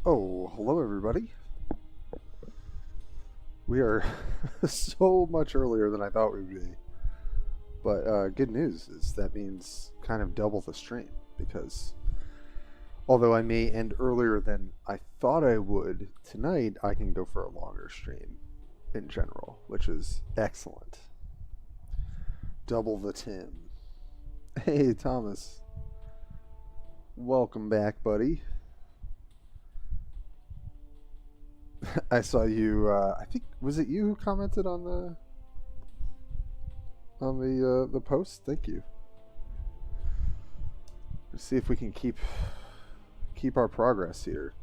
Oh, hello everybody. We are so much earlier than I thought we'd be. But good news is that means kind of double the stream, because although I may end earlier than I thought I would, tonight I can go for a longer stream in general, which is excellent. Double the Tim. Hey Thomas. Welcome back, buddy. I saw you. I think, was it you who commented on the post? Thank you. Let's see if we can keep our progress here.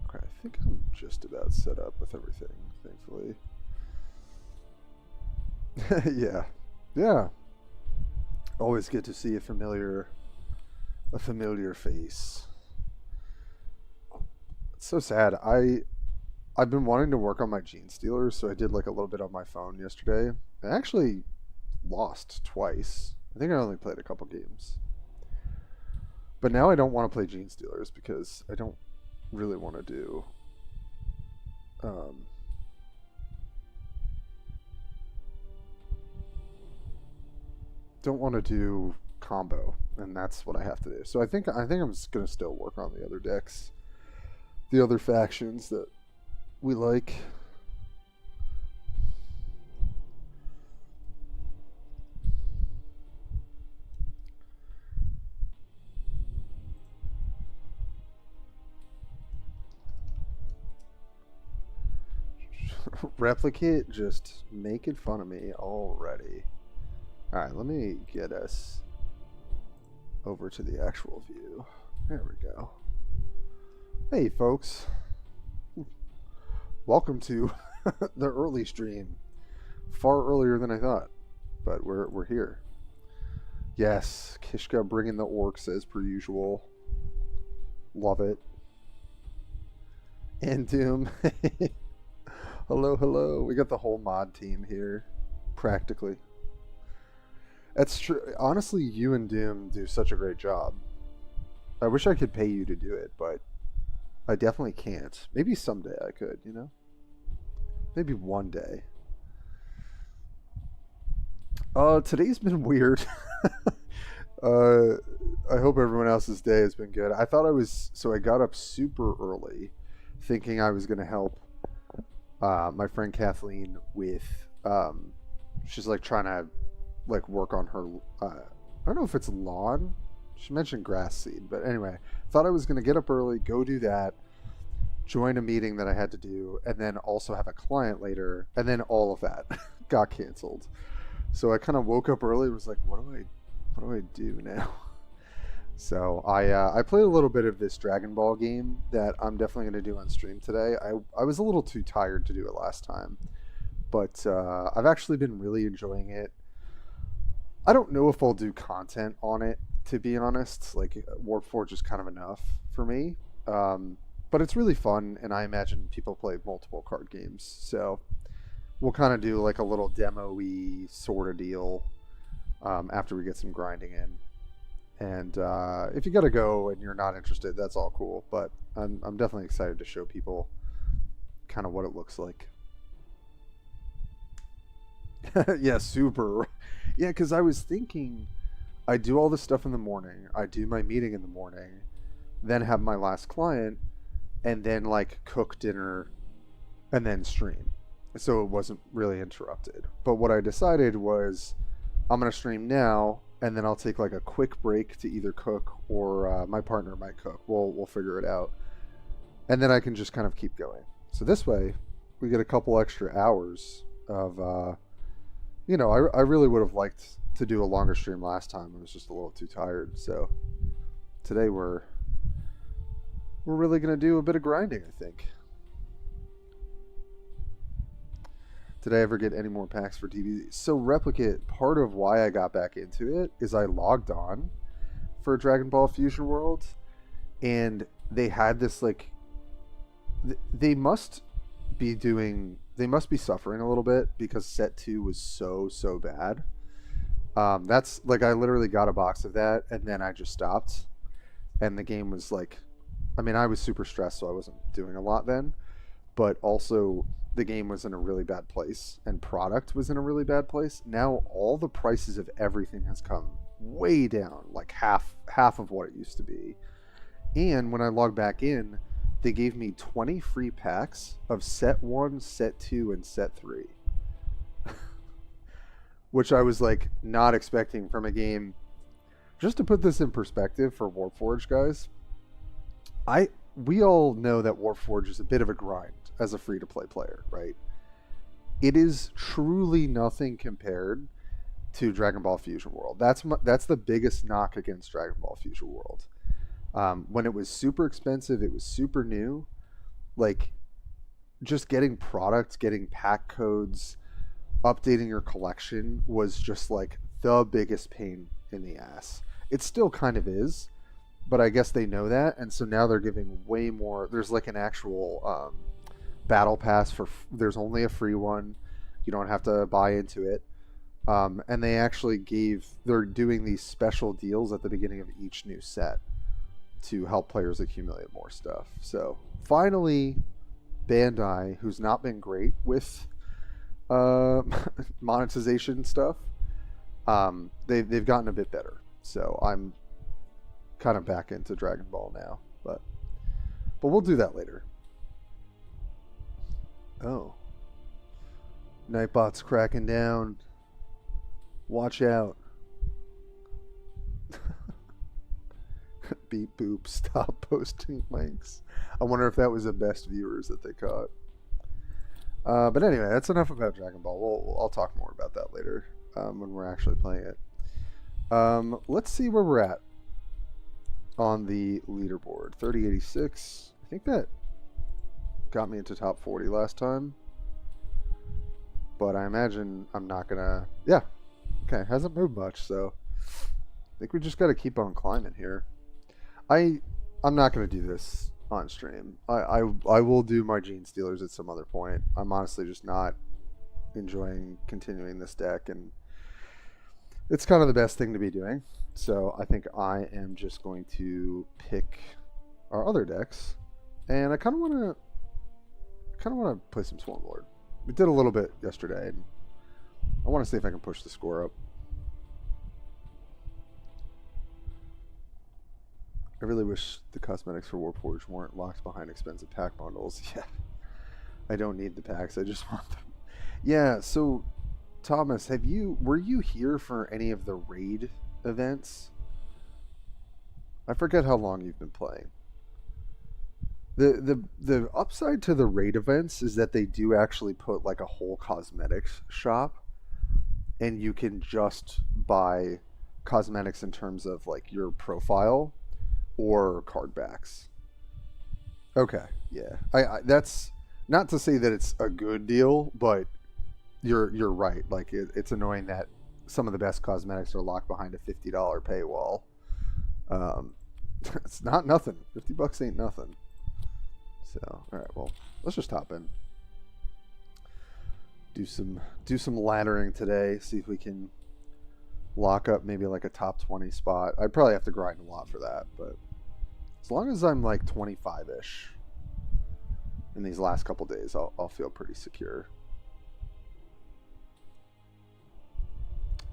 Okay, I think I'm just about set up with everything, thankfully. yeah. Always good to see a familiar face. It's so sad. I've been wanting to work on my gene stealers, so I did like a little bit on my phone yesterday. I actually lost twice. I think I only played a couple games. But now I don't want to play gene stealers because I don't really want to do combo, and that's what I have to do. So I think I'm just gonna still work on the other decks, the other factions that we like. Replicate just making fun of me already. Alright, let me get us over to the actual view. There we go. Hey folks. Welcome to the early stream. Far earlier than I thought. But we're here. Yes, Kishka bringing the orcs as per usual. Love it. And Doom. Hello. We got the whole mod team here. Practically. That's true. Honestly, you and Doom do such a great job. I wish I could pay you to do it, but I definitely can't. Maybe someday I could, you know? Maybe one day. Today's been weird. I hope everyone else's day has been good. I got up super early thinking I was going to help my friend Kathleen with, she's like trying to work on her, I don't know if it's lawn. She mentioned grass seed, but anyway, thought I was going to get up early, go do that, join a meeting that I had to do, and then also have a client later, and then all of that got canceled. So I kind of woke up early and was like, what do I do now? So I played a little bit of this Dragon Ball game that I'm definitely going to do on stream today. I was a little too tired to do it last time, but I've actually been really enjoying it. I don't know if I'll do content on it, to be honest. Like, Warpforge is kind of enough for me. But it's really fun, and I imagine people play multiple card games. So we'll kind of do like a little demo-y sort of deal after we get some grinding in. And if you got to go and you're not interested, that's all cool. But I'm definitely excited to show people kind of what it looks like. Yeah, super. Yeah, because I was thinking, I do all this stuff in the morning, I do my meeting in the morning, then have my last client, and then like cook dinner, and then stream. So it wasn't really interrupted. But what I decided was, I'm going to stream now, and then I'll take like a quick break to either cook or my partner might cook. We'll figure it out. And then I can just kind of keep going. So this way, we get a couple extra hours of... I really would have liked to do a longer stream last time. I was just a little too tired. So today we're really going to do a bit of grinding, I think. Did I ever get any more packs for DBZ? So Replicate, part of why I got back into it is I logged on for Dragon Ball Fusion World, and they had this they must be doing. They must be suffering a little bit because set 2 was so bad. That's like I literally got a box of that and then I just stopped, and the game was like, I mean, I was super stressed, so I wasn't doing a lot then, but also the game was in a really bad place and product was in a really bad place. Now all the prices of everything has come way down, like half of what it used to be. And when I logged back in, they gave me 20 free packs of set 1, set 2, and set 3. Which I was like not expecting from a game. Just to put this in perspective for Warpforge guys, we all know that Warpforge is a bit of a grind as a free-to-play player, right? It is truly nothing compared to Dragon Ball Fusion World. That's the biggest knock against Dragon Ball Fusion World. When it was super expensive, it was super new. Like, just getting products, getting pack codes, updating your collection was just like the biggest pain in the ass. It still kind of is, but I guess they know that, and so now they're giving way more. There's like an actual battle pass there's only a free one. You don't have to buy into it. And they're doing these special deals at the beginning of each new set to help players accumulate more stuff. So finally, Bandai, who's not been great with monetization stuff, they've gotten a bit better. So I'm kind of back into Dragon Ball now, but we'll do that later. Oh, Nightbot's cracking down. Watch out. Beep boop, stop posting links. I wonder if that was the best viewers that they caught. But anyway, that's enough about Dragon Ball. I'll talk more about that later when we're actually playing it. Let's see where we're at on the leaderboard. 3086. I think that got me into top 40 last time. But I imagine I'm not gonna... Yeah. Okay, hasn't moved much, so... I think we just gotta keep on climbing here. I'm not gonna do this on stream. I will do my Gene Stealers at some other point. I'm honestly just not enjoying continuing this deck, and it's kind of the best thing to be doing. So I think I am just going to pick our other decks, and I kind of want to play some Swarmlord. We did a little bit yesterday, and I want to see if I can push the score up. I really wish the cosmetics for Warpforge weren't locked behind expensive pack bundles. Yeah, I don't need the packs. I just want them. Yeah. So, Thomas, were you here for any of the raid events? I forget how long you've been playing. The upside to the raid events is that they do actually put like a whole cosmetics shop, and you can just buy cosmetics in terms of like your profile or card backs. Okay, yeah. I that's not to say that it's a good deal, but you're right. Like it's annoying that some of the best cosmetics are locked behind a $50 paywall. It's not nothing. $50 ain't nothing. So, all right, well, let's just hop in. Do some laddering today. See if we can lock up maybe like a top 20 spot. I'd probably have to grind a lot for that, but as long as I'm like 25-ish in these last couple days, I'll feel pretty secure.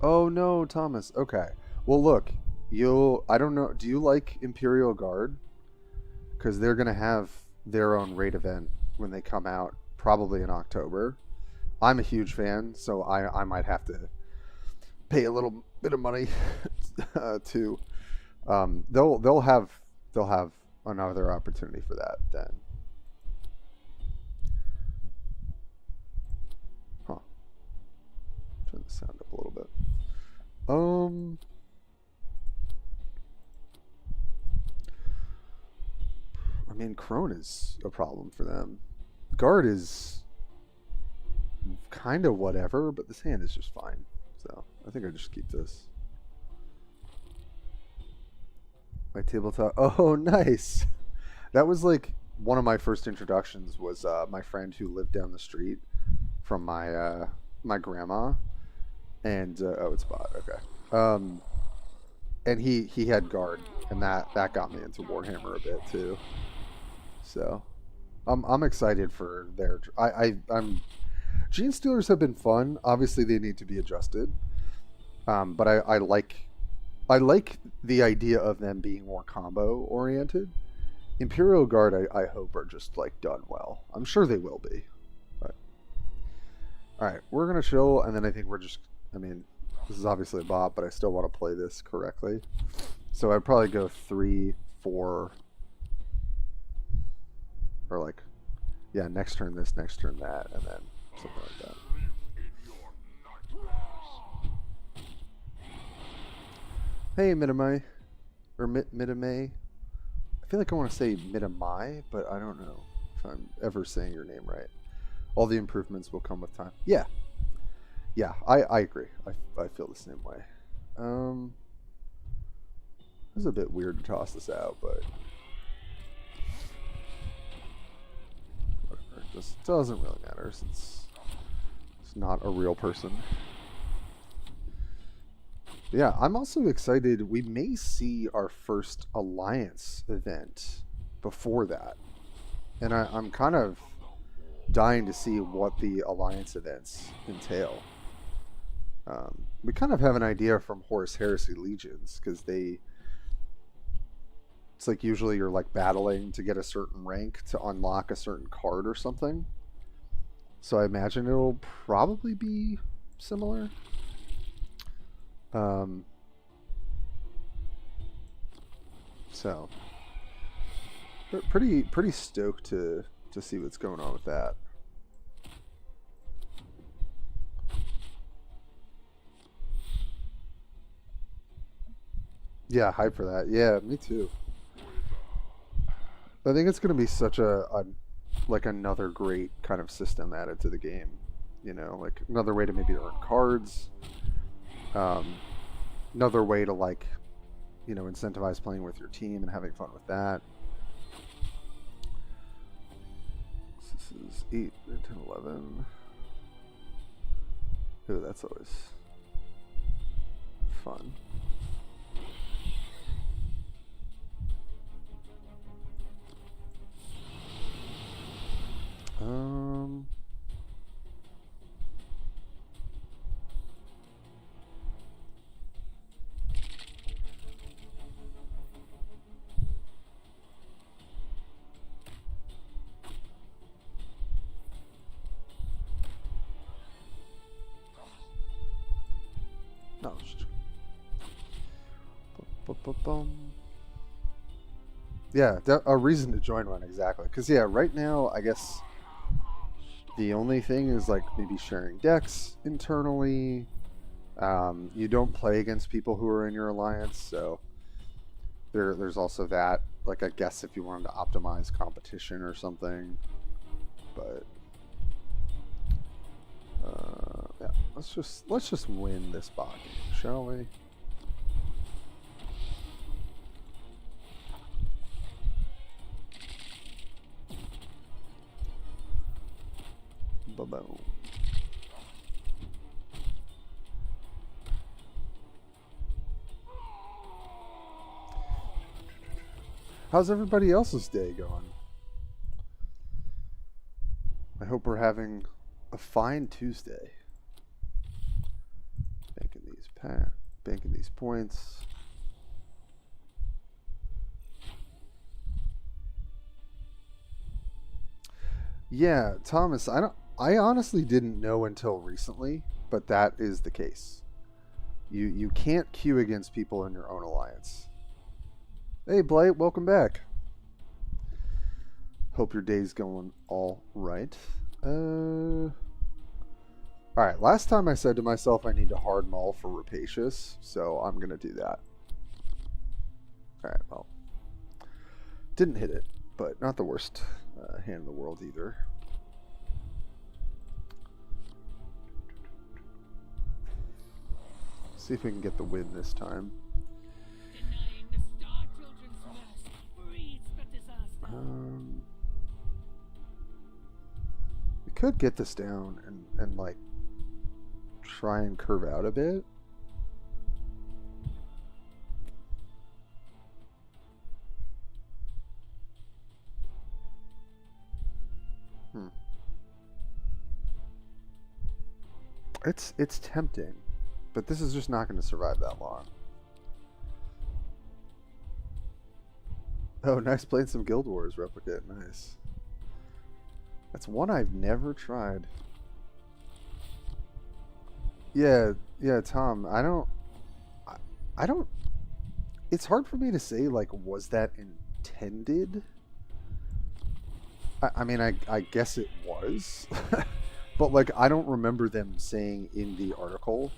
Oh no, Thomas. Okay. Well, look, I don't know. Do you like Imperial Guard? Because they're gonna have their own raid event when they come out, probably in October. I'm a huge fan, so I might have to pay a little bit of money to. They'll have another opportunity for that then. Huh. Turn the sound up a little bit. I mean, Crone is a problem for them. Guard is kind of whatever, but this hand is just fine. So I think I just keep this. My tabletop. Oh, nice. That was like one of my first introductions was my friend who lived down the street from my grandma, and oh, it's bot. Okay. And he had guard, and that got me into Warhammer a bit too. So I'm excited for their. I'm Gene Stealers have been fun. Obviously, they need to be adjusted. But I like the idea of them being more combo oriented. Imperial Guard, I hope, are just like done well. I'm sure they will be. But all right, we're gonna chill, and then I think we're just. I mean, this is obviously a bot, but I still want to play this correctly. So I'd probably go 3, 4, or like, yeah, next turn this, next turn that, and then something like that. Hey, Midamai, or Midamay. I feel like I want to say Midamai, but I don't know if I'm ever saying your name right. All the improvements will come with time. Yeah. Yeah, I agree. I feel the same way. It's a bit weird to toss this out, but whatever. It just doesn't really matter since it's not a real person. Yeah, I'm also excited. We may see our first Alliance event before that. And I'm kind of dying to see what the Alliance events entail. We kind of have an idea from Horus Heresy Legions, because it's like usually you're like battling to get a certain rank to unlock a certain card or something. So I imagine it'll probably be similar. So pretty stoked to see what's going on with that. Yeah, hype for that. Yeah, me too. I think it's going to be such a like another great kind of system added to the game. You know, like another way to maybe earn cards. Another way to, like, you know, incentivize playing with your team and having fun with that. This is 8, 9, 10, 11. Ooh, that's always fun. No, just... Yeah, a reason to join one, exactly. Because, yeah, right now, I guess the only thing is, like, maybe sharing decks internally. You don't play against people who are in your alliance, so there's also that. Like, I guess if you wanted to optimize competition or something. But, yeah, let's just win this bot game, shall we? Ba-boom. How's everybody else's day going? I hope we're having a fine Tuesday. Banking these points. Yeah, Thomas, I honestly didn't know until recently, but that is the case. You can't queue against people in your own alliance. Hey Blight, welcome back. Hope your day's going all right. Alright, last time I said to myself I need to hard mull for Rapacious, so I'm going to do that. Alright, well. Didn't hit it, but not the worst hand in the world either. See if we can get the win this time. Denying the Star Children's mercy breeds the disaster. could get this down and like try and curve out a bit. It's tempting, but this is just not going to survive that long. Oh, nice, playing some Guild Wars Replicate. Nice. That's one I've never tried. Yeah, Tom. I don't. It's hard for me to say. Like, was that intended? I mean, I guess it was. But, like, I don't remember them saying in the article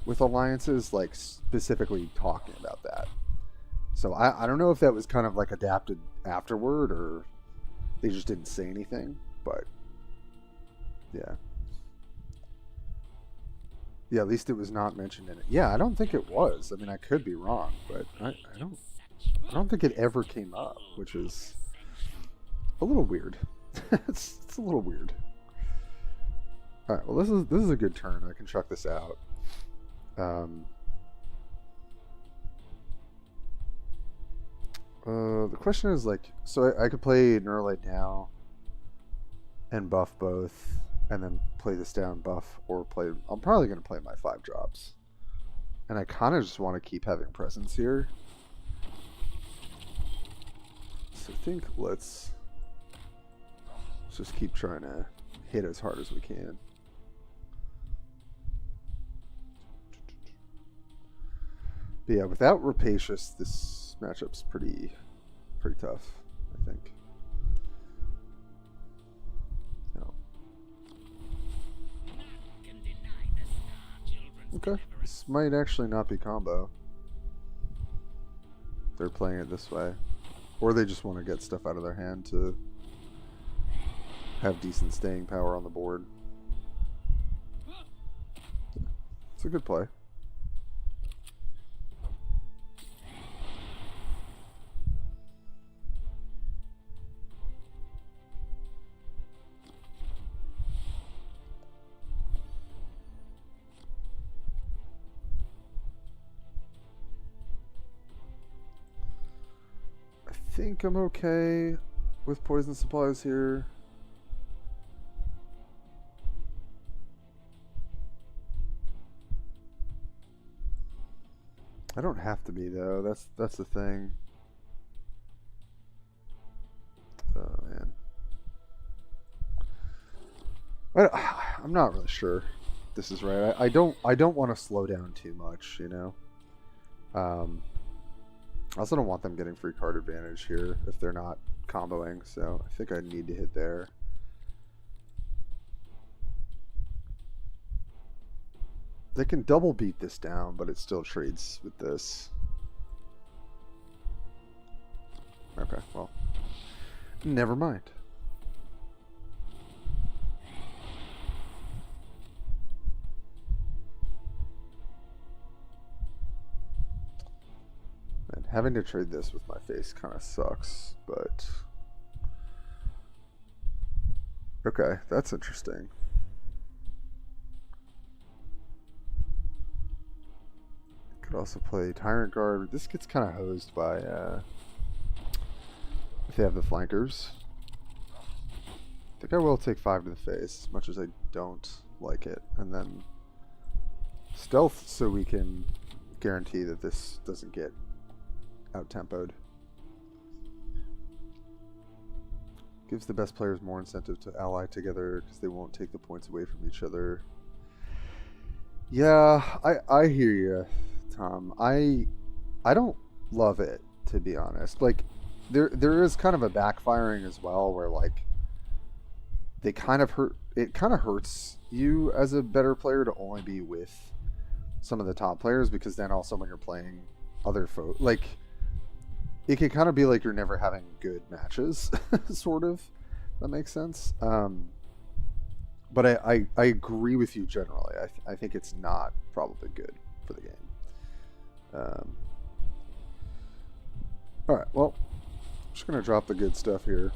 with alliances, like, specifically talking about that. So, I don't know if that was kind of, like, adapted afterward or they just didn't say anything. But, yeah. Yeah, at least it was not mentioned in it. Yeah, I don't think it was. I mean, I could be wrong, but I don't think it ever came up, which is a little weird. it's a little weird. All right, well, this is a good turn. I can chuck this out. The question is, like, so I could play Neuralite now and buff both, and then play this down, buff, or play. I'm probably going to play my 5 drops, and I kind of just want to keep having presence here. So I think let's just keep trying to hit as hard as we can. But yeah, without Rapacious, this matchup's pretty tough, I think. So. Okay, this might actually not be combo. They're playing it this way. Or they just want to get stuff out of their hand to have decent staying power on the board. It's a good play. I think I'm okay with poison supplies here. I don't have to be though. That's the thing. Oh man, I'm not really sure this is right. I don't want to slow down too much, you know. I also don't want them getting free card advantage here if they're not comboing, so I think I need to hit there. They can double beat this down, but it still trades with this. Okay, well, never mind. And having to trade this with my face kind of sucks, but okay, that's interesting. Could also play Tyrant Guard. This gets kind of hosed by if they have the flankers. I think I will take 5 to the face, as much as I don't like it, and then stealth so we can guarantee that this doesn't get out-tempoed. Gives the best players more incentive to ally together because they won't take the points away from each other. Yeah, I hear you, Tom. I don't love it, to be honest. Like, there is kind of a backfiring as well, where like they kind of hurt. It kind of hurts you as a better player to only be with some of the top players, because then also when you're playing other folk, like, it can kind of be like you're never having good matches, sort of. That makes sense. But I agree with you generally. I think it's not probably good for the game. Alright, well, I'm just going to drop the good stuff here.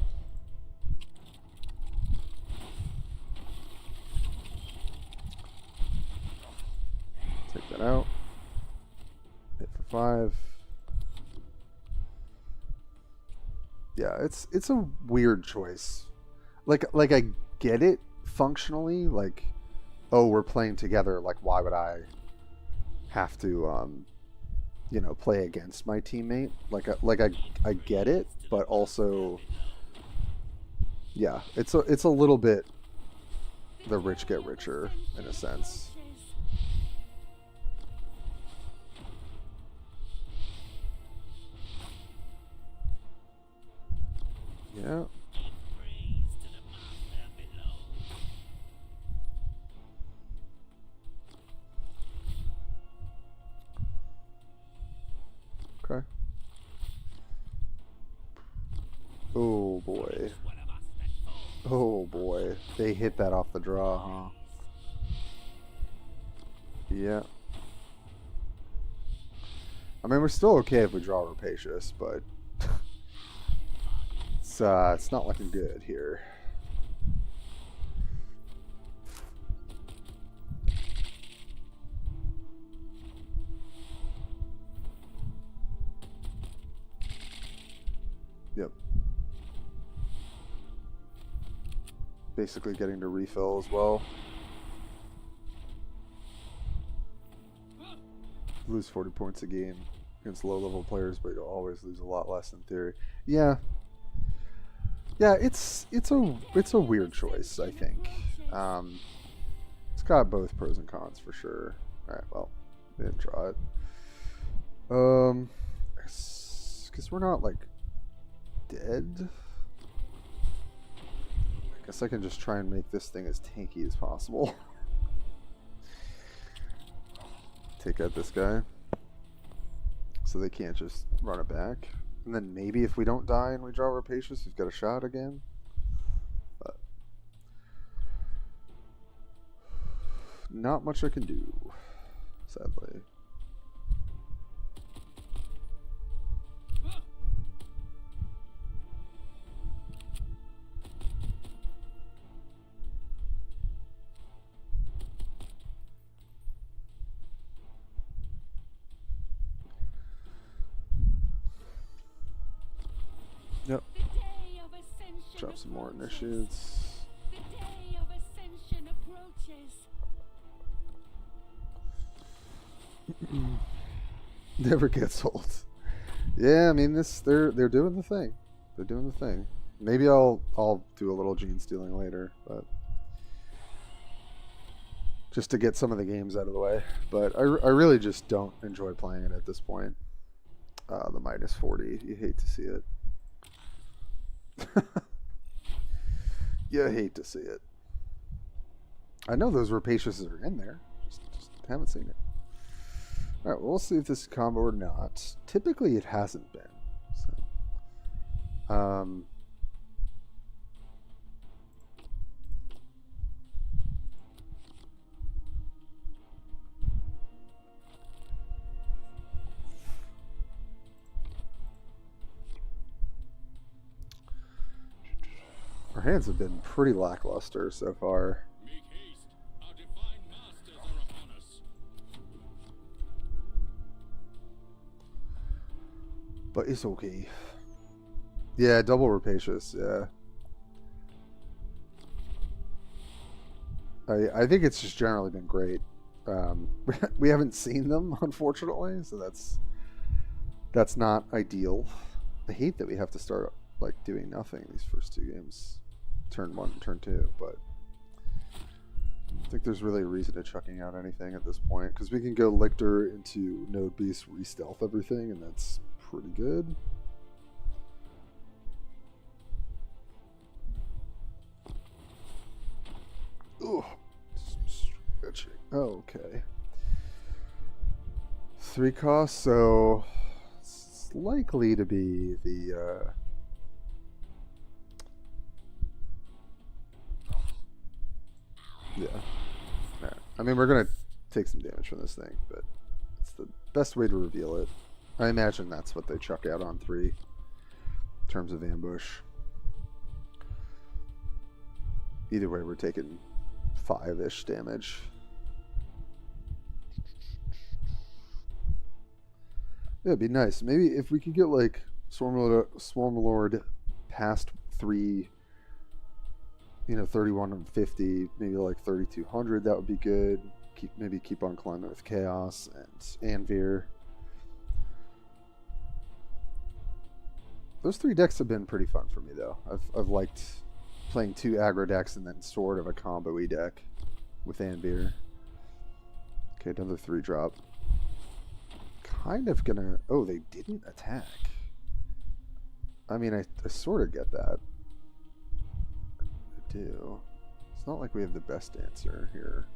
that out. Hit for 5. Yeah, it's a weird choice. Like I get it functionally. Like, oh, we're playing together. Like, why would I have to you know, play against my teammate? Like I get it, but also, yeah, it's a little bit the rich get richer in a sense. Yeah. Okay. Oh boy. Oh boy. They hit that off the draw, huh? Yeah. I mean, we're still okay if we draw Rapacious, but it's not looking good here. Yep. Basically getting to refill as well. Lose 40 points a game against low-level players, but you'll always lose a lot less in theory. Yeah. Yeah, it's a weird choice, I think. It's got both pros and cons for sure. Alright, well, we didn't draw it. Because we're not, like, dead. I guess I can just try and make this thing as tanky as possible. Take out this guy. So they can't just run it back. And then maybe if we don't die and we draw Rapacious, we've got a shot again. But not much I can do, sadly. Yep. Drop some more initiates. The day of ascension approaches. Never gets old. Yeah, I mean they're doing the thing. They're doing the thing. Maybe I'll do a little gene stealing later, but just to get some of the games out of the way. But I really just don't enjoy playing it at this point. The minus 40, you hate to see it. You hate to see it. I know those Rapaciouses are in there. Just haven't seen it. Alright, well, we'll see if this is combo or not. Typically it hasn't been. So, our hands have been pretty lackluster so far. Make haste. Our divine masters are upon us. But it's okay. Yeah, double Rapacious, yeah. I think it's just generally been great. We haven't seen them, unfortunately, so that's not ideal. I hate that we have to start like doing nothing these first 2 games. Turn 1 and turn 2, but I think there's really a reason to chucking out anything at this point, because we can go Lictor into Node Beast, re-stealth everything, and that's pretty good. Ugh, stretching. Oh, okay. 3 costs, so it's likely to be the yeah. I mean, we're gonna take some damage from this thing, but it's the best way to reveal it. I imagine that's what they chuck out on 3 in terms of ambush. Either way, we're taking 5-ish damage. Yeah, it'd be nice. Maybe if we could get like Swarmlord past 3, 3150, maybe like 3200, that would be good. Maybe keep on climbing with Chaos and Anvirr. Those 3 decks have been pretty fun for me though. I've liked playing 2 aggro decks and then sort of a combo-y deck with Anvirr. Okay, another 3-drop. Kind of gonna... Oh, they didn't attack. I mean, I sort of get that. I do. It's not like we have the best answer here.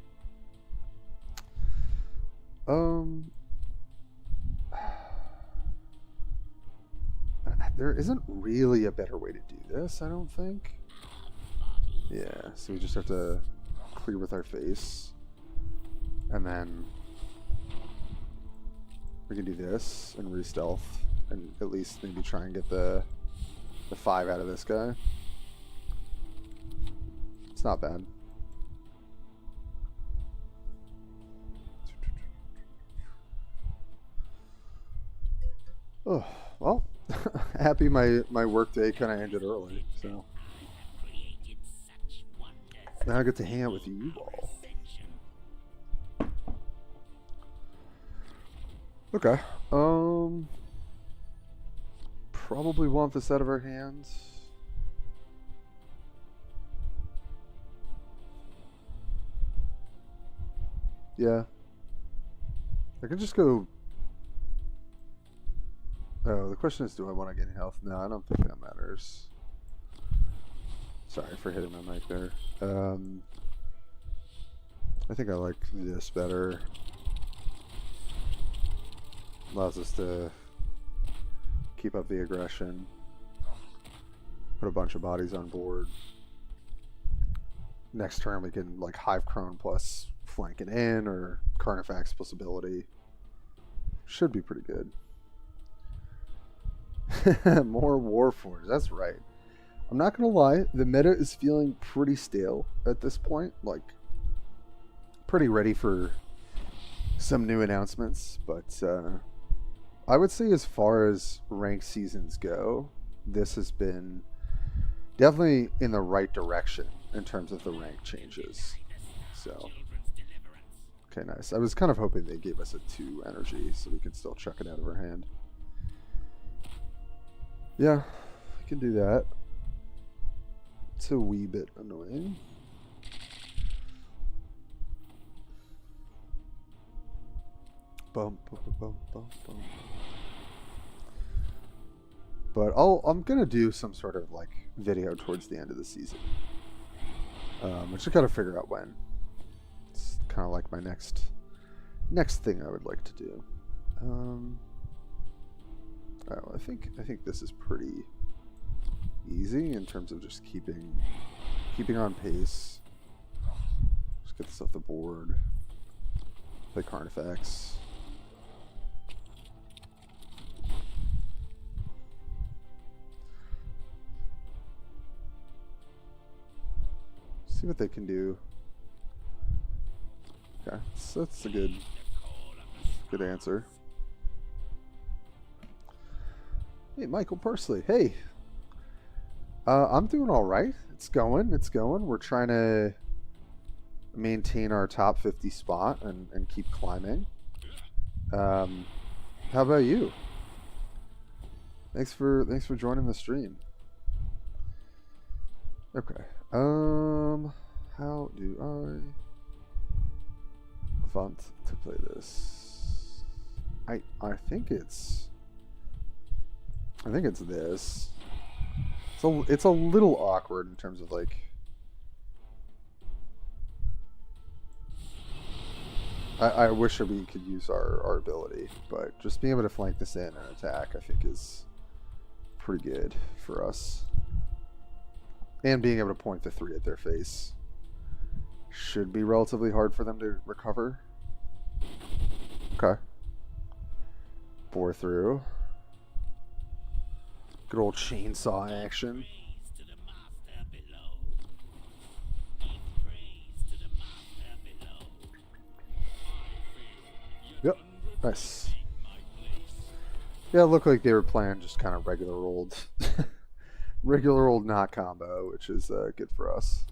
There isn't really a better way to do this, I don't think. Yeah, so we just have to clear with our face. And then we can do this and re-stealth and at least maybe try and get the 5 out of this guy. It's not bad. Oh, well, happy my work day kind of ended early, so now I get to hang out with you all. Okay. Probably want this out of our hands. Yeah. I can just go. Oh, the question is, do I want to gain health? No, I don't think that matters. Sorry for hitting my mic there. I think I like this better. Allows us to keep up the aggression. Put a bunch of bodies on board. Next turn we can like Hive Crone plus flanking in, or Carnifex plus ability. Should be pretty good. More Warforge, that's right. I'm not gonna lie, the meta is feeling pretty stale at this point. Like, pretty ready for some new announcements, but I would say as far as ranked seasons go, this has been definitely in the right direction in terms of the rank changes. So, okay, nice. I was kind of hoping they gave us a 2 energy so we can still chuck it out of our hand. Yeah, I can do that. It's a wee bit annoying. Bum, bum, bum, bum, bum. But I'm gonna do some sort of like video towards the end of the season. I just gotta figure out when. It's kind of like my next thing I would like to do. Oh, I think this is pretty easy in terms of just keeping on pace. Just get this off the board. Play Carnifex. See what they can do. Okay, so that's a good answer. Hey, Michael Persley. Hey. I'm doing all right. It's going. We're trying to maintain our top 50 spot and keep climbing. How about you? Thanks for joining the stream. Okay. How do I want to play this? I think it's this. So it's a little awkward in terms of like I wish we could use our ability, but just being able to flank this in and attack I think is pretty good for us. And being able to point the 3 at their face should be relatively hard for them to recover. Okay. Bore through. Good old chainsaw action. Yep. Nice. Yeah, it looked like they were playing just kind of regular old, regular old knot combo, which is good for us.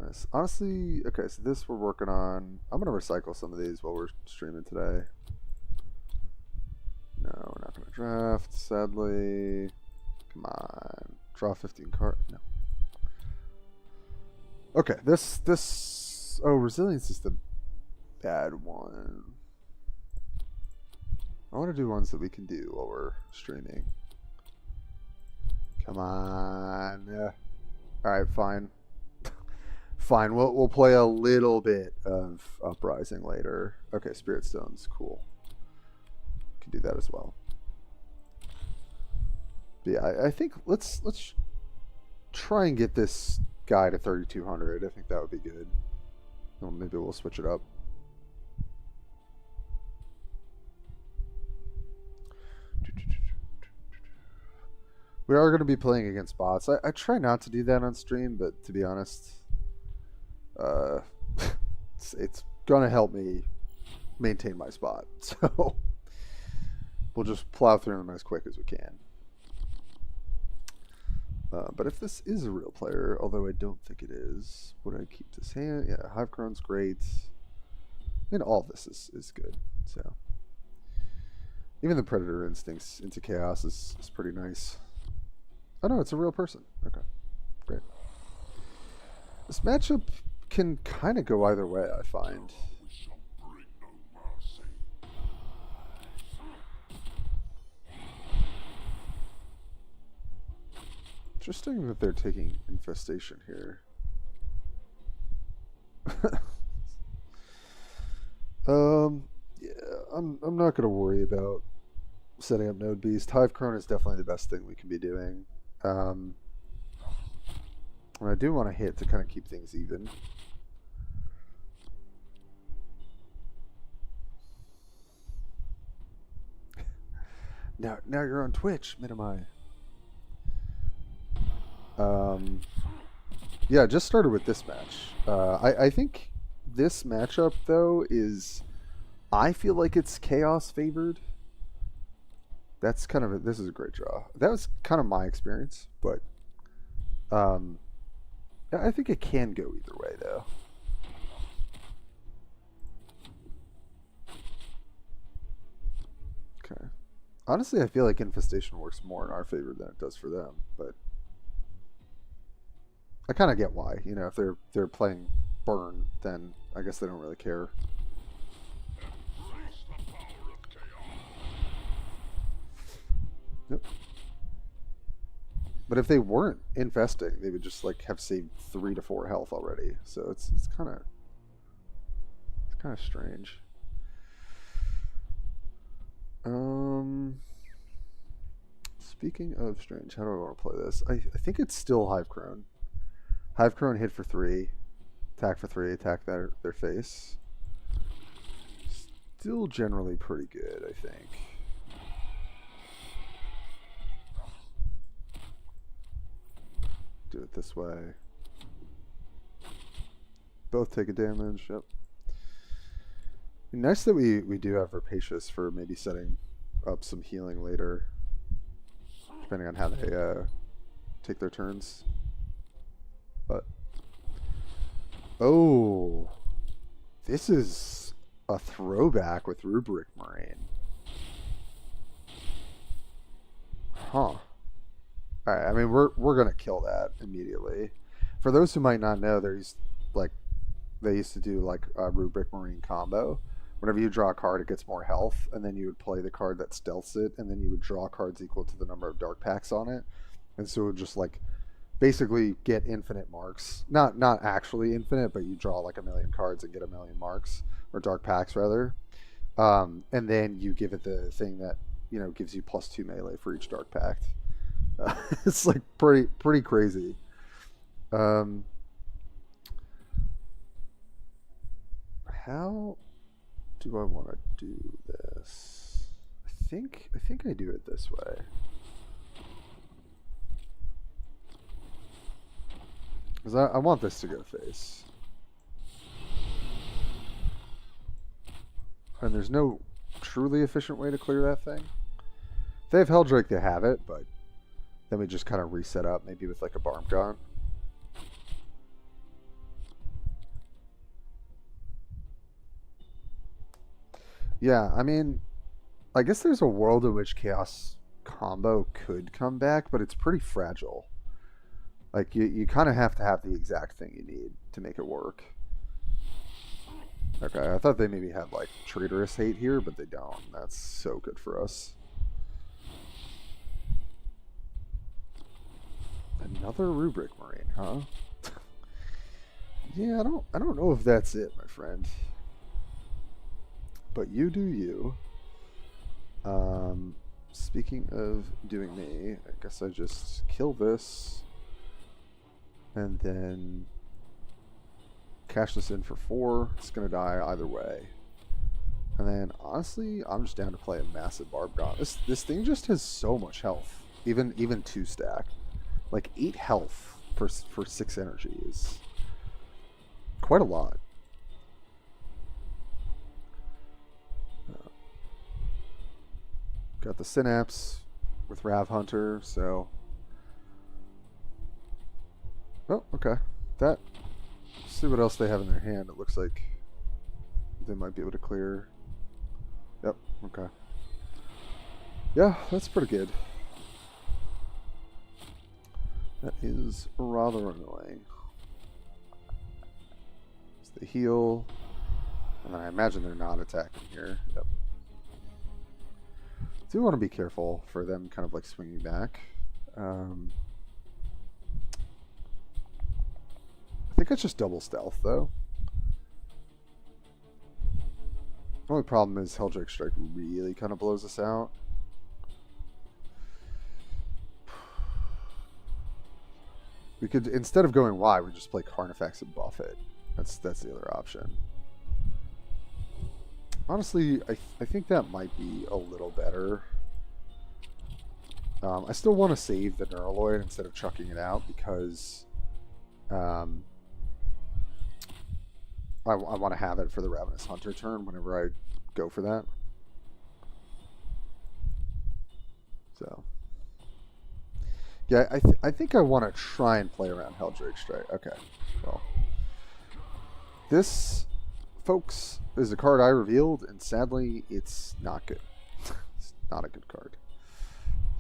Nice. Honestly, okay, so this we're working on. I'm gonna recycle some of these while we're streaming today. No, we're not gonna draft, sadly. Come on, draw 15 card. No. Okay, this. Oh, resilience is the bad one. I want to do ones that we can do while we're streaming. Come on. Yeah. All right, fine. Fine. We'll play a little bit of Uprising later. Okay, Spirit Stones, cool. Can do that as well. But yeah, I think let's try and get this guy to 3,200. I think that would be good. Well, maybe we'll switch it up. We are going to be playing against bots. I try not to do that on stream, but to be honest, it's going to help me maintain my spot. So we'll just plow through them as quick as we can. But if this is a real player, although I don't think it is, would I keep this hand? Yeah, Hive Crone's great. I mean, all of this is good. So even the Predator Instincts into Chaos is pretty nice. Oh no, it's a real person. Okay, great. This matchup can kind of go either way, I find. Interesting that they're taking Infestation here. Yeah, I'm not gonna worry about setting up Node Beast. Hive Crone is definitely the best thing we can be doing. And I do want to hit to kind of keep things even. Now you're on Twitch, Minimai. Yeah, just started with this match. I think this matchup though is, I feel like it's Chaos favored. That's kind of this is a great draw. That was kind of my experience, but I think it can go either way though. Okay. Honestly, I feel like Infestation works more in our favor than it does for them, but I kind of get why. You know, if they're playing Burn, then I guess they don't really care. Yep. But if they weren't infesting, they would just like have saved 3 to 4 health already. So it's kind of strange. Speaking of strange, how do I want to play this? I think it's still Hive Crone. Hive Crone hit for 3, attack for 3, attack their face. Still generally pretty good, I think. Do it this way. Both take a damage. Yep. Nice that we do have Rapacious for maybe setting up some healing later, depending on how they take their turns. But oh, this is a throwback with Rubric Marine. Huh. Alright, I mean we're gonna kill that immediately. For those who might not know, they used to do like a Rubric Marine combo. Whenever you draw a card, it gets more health, and then you would play the card that stealths it, and then you would draw cards equal to the number of dark packs on it. And so it would just like basically get infinite marks. Not actually infinite, but you draw like 1,000,000 cards and get 1,000,000 marks, or dark packs rather. And then you give it the thing that, you know, gives you +2 melee for each dark pack. It's like pretty crazy. How do I want to do this? I think I do it this way. Because I want this to go face. And there's no truly efficient way to clear that thing. If they have Helldrake, they have it, but then we just kind of reset up, maybe with like a Barm Gaunt. Yeah, I mean, I guess there's a world in which Chaos combo could come back, but it's pretty fragile. Like, you kind of have to have the exact thing you need to make it work. Okay, I thought they maybe had, like, Traitorous Hate here, but they don't. That's so good for us. Another Rubric Marine, huh? Yeah, I don't know if that's it, my friend. But you do you. Speaking of doing me, I guess I just kill this and then cash this in for 4. It's gonna die either way. And then honestly, I'm just down to play a massive Barb Gaunt. This thing just has so much health. Even 2 stack. Like 8 health for 6 energy is quite a lot. Got the Synapse with Rav Hunter, so. Oh, okay. Let's see what else they have in their hand. It looks like they might be able to clear. Yep, okay. Yeah, that's pretty good. That is rather annoying. So they heal. And I imagine they're not attacking here. Yep. Do want to be careful for them kind of like swinging back. I think it's just double stealth though. The only problem is Helldrake Strike really kind of blows us out. We could, instead of going wide, we just play Carnifex and buff it. That's the other option. Honestly, I think that might be a little better. I still want to save the Neuraloid instead of chucking it out because I want to have it for the Ravenous Hunter turn whenever I go for that. So, yeah, I think I want to try and play around Helldrake Strike. Okay, well, this, folks, is a card I revealed, and sadly, it's not good. It's not a good card.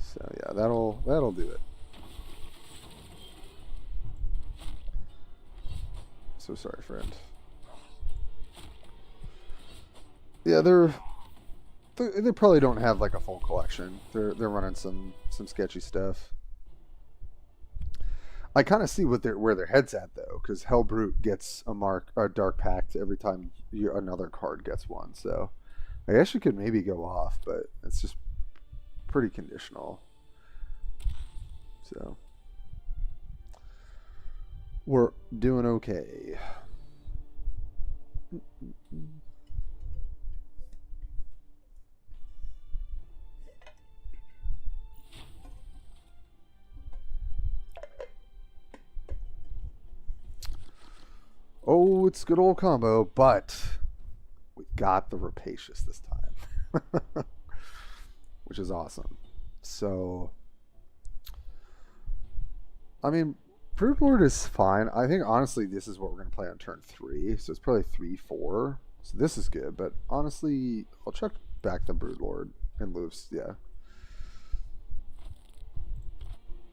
So yeah, that'll do it. So sorry, friend. Yeah, they probably don't have like a full collection. They're running some sketchy stuff. I kind of see where their head's at though, because Hellbrute gets a Dark Pact every time another card gets one. So I guess you could maybe go off, but it's just pretty conditional. So we're doing okay. Oh, it's good old combo, but we got the Rapacious this time, which is awesome. So, I mean, Broodlord is fine. I think, honestly, this is what we're going to play on turn 3, so it's probably 3-4. So this is good, but honestly, I'll check back the Broodlord and Loose, yeah.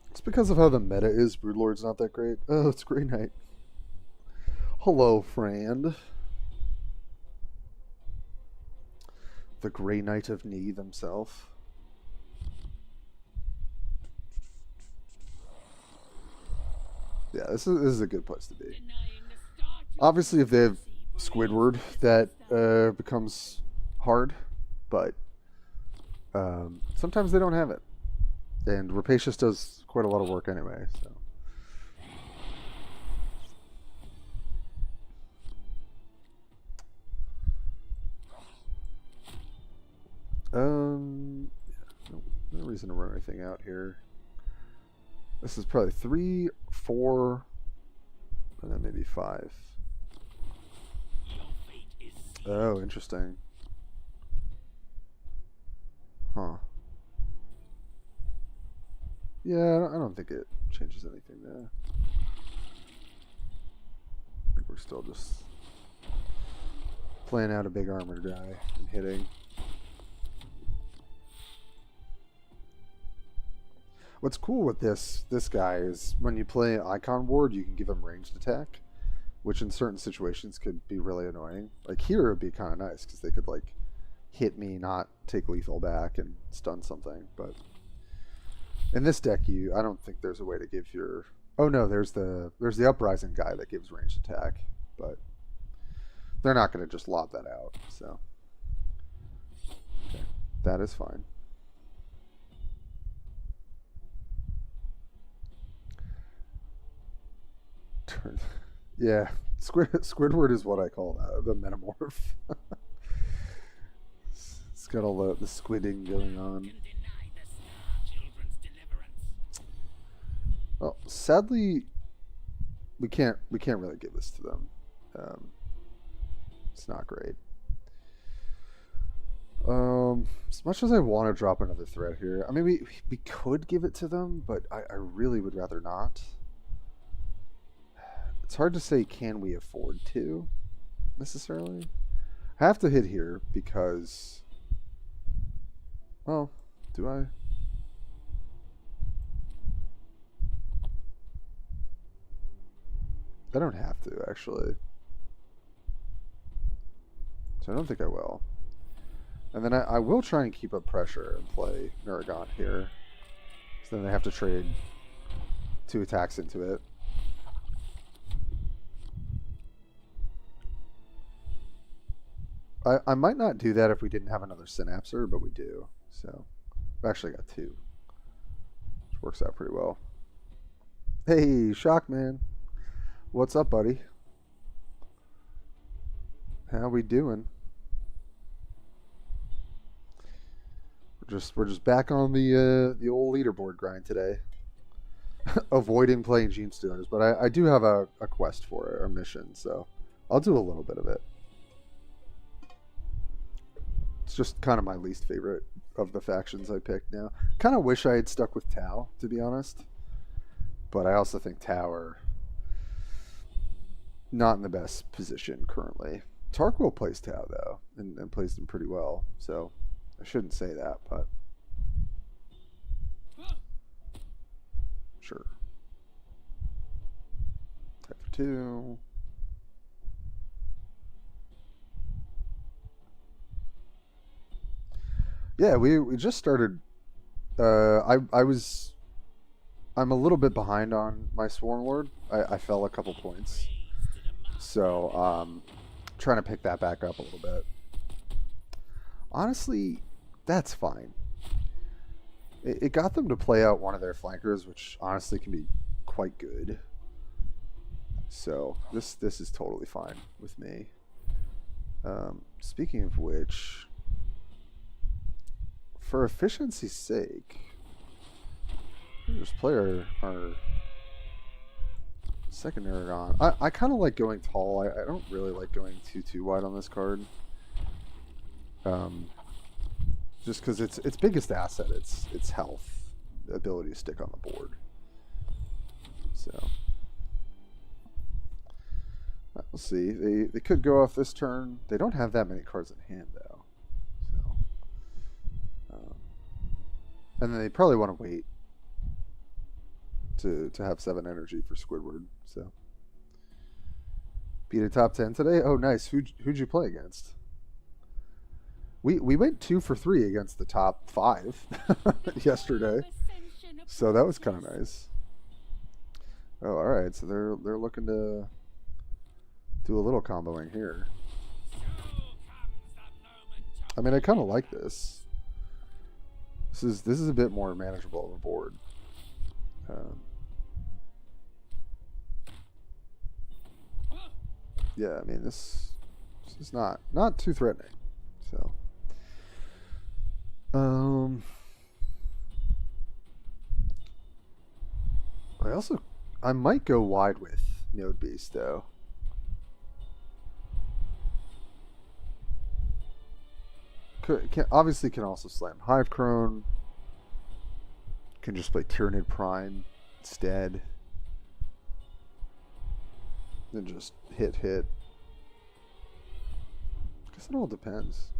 It's because of how the meta is. Broodlord's not that great. Oh, it's Grey Knight. Hello, friend. The Grey Knight of Knee himself. Yeah, this is a good place to be. Obviously, if they have Squidward, that becomes hard, but sometimes they don't have it. And Rapacious does quite a lot of work anyway, so. No reason to run anything out here. This is probably 3, 4, and then maybe 5. Oh, interesting. Huh. Yeah, I don't think it changes anything there. I think we're still just playing out a big armor guy and hitting. What's cool with this guy is when you play Icon Ward, you can give him ranged attack, which in certain situations could be really annoying. Like here, it would be kind of nice because they could like hit me, not take lethal back, and stun something. But in this deck, I don't think there's a way to give your. Oh no, there's the Uprising guy that gives ranged attack, but they're not going to just lob that out. So okay, that is fine. Yeah, Squidward is what I call the Metamorph. It's got all the squidding going on. Well, sadly, we can't really give this to them. It's not great. As much as I want to drop another threat here, I mean, we could give it to them, but I really would rather not. It's hard to say, can we afford to, necessarily? I have to hit here because, well, do I? I don't have to, actually. So I don't think I will. And then I will try and keep up pressure and play Nuragon here. So then they have to trade 2 attacks into it. I might not do that if we didn't have another Synapser, but we do. So I've actually got 2. Which works out pretty well. Hey, Shockman. What's up, buddy? How we doing? We're just back on the old leaderboard grind today. Avoiding playing Genestealers, but I do have a quest for it, a mission, so I'll do a little bit of it. It's just kind of my least favorite of the factions I picked now. Kind of wish I had stuck with Tau, to be honest. But I also think Tau are not in the best position currently. Tarkwell plays Tau, though, and plays them pretty well. So I shouldn't say that, but sure. Type for 2. Yeah, we just started. I'm a little bit behind on my Swarmlord. I fell a couple points, so trying to pick that back up a little bit. Honestly, that's fine. It got them to play out one of their flankers, which honestly can be quite good. So this is totally fine with me. Speaking of which, for efficiency's sake, just play our second Nuragon. I kind of like going tall. I don't really like going too wide on this card. Just because its biggest asset, its health, the ability to stick on the board. So we'll see. They could go off this turn. They don't have that many cards in hand though. So and then they probably want to wait to have 7 energy for Squidward. So beat a top 10 today. Oh, nice. Who'd you play against? We went 2 for 3 against the top 5 yesterday, so that was kind of nice. Oh, all right. So they're looking to do a little comboing here. I mean, I kind of like this. This is a bit more manageable of a board. Yeah, I mean this is not too threatening. So I might go wide with Node Beast though. Obviously can also slam Hive Crone. Can just play Tyranid Prime instead. Then just hit. I guess it all depends.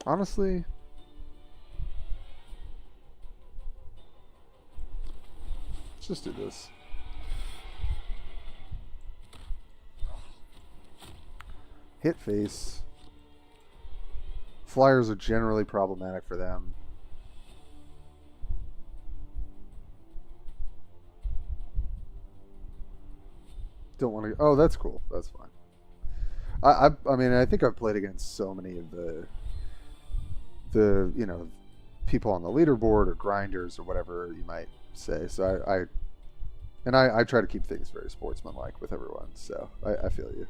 Honestly, let's just do this. Hit face. Flyers are generally problematic for them. Don't want to. Oh, that's cool. That's fine. I mean, I think I've played against so many of the people on the leaderboard or grinders or whatever you might say. So I try to keep things very sportsmanlike with everyone. So I feel you.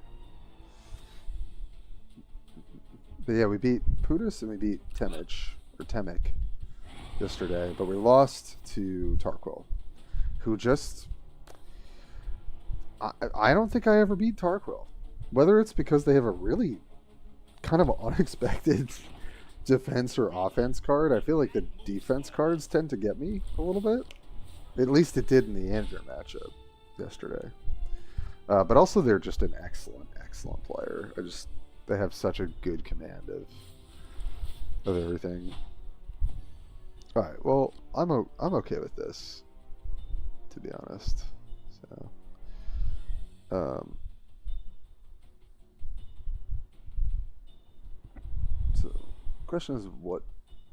But yeah, we beat Putis and we beat Temik yesterday, but we lost to Tarquil, who just I don't think I ever beat Tarquil. Whether it's because they have a really kind of unexpected defense or offense card, I feel like the defense cards tend to get me a little bit. At least it did in the Anvirr matchup yesterday. But also they're just an excellent player. They have such a good command of everything. All right, well, I'm okay with this, to be honest. So question is, what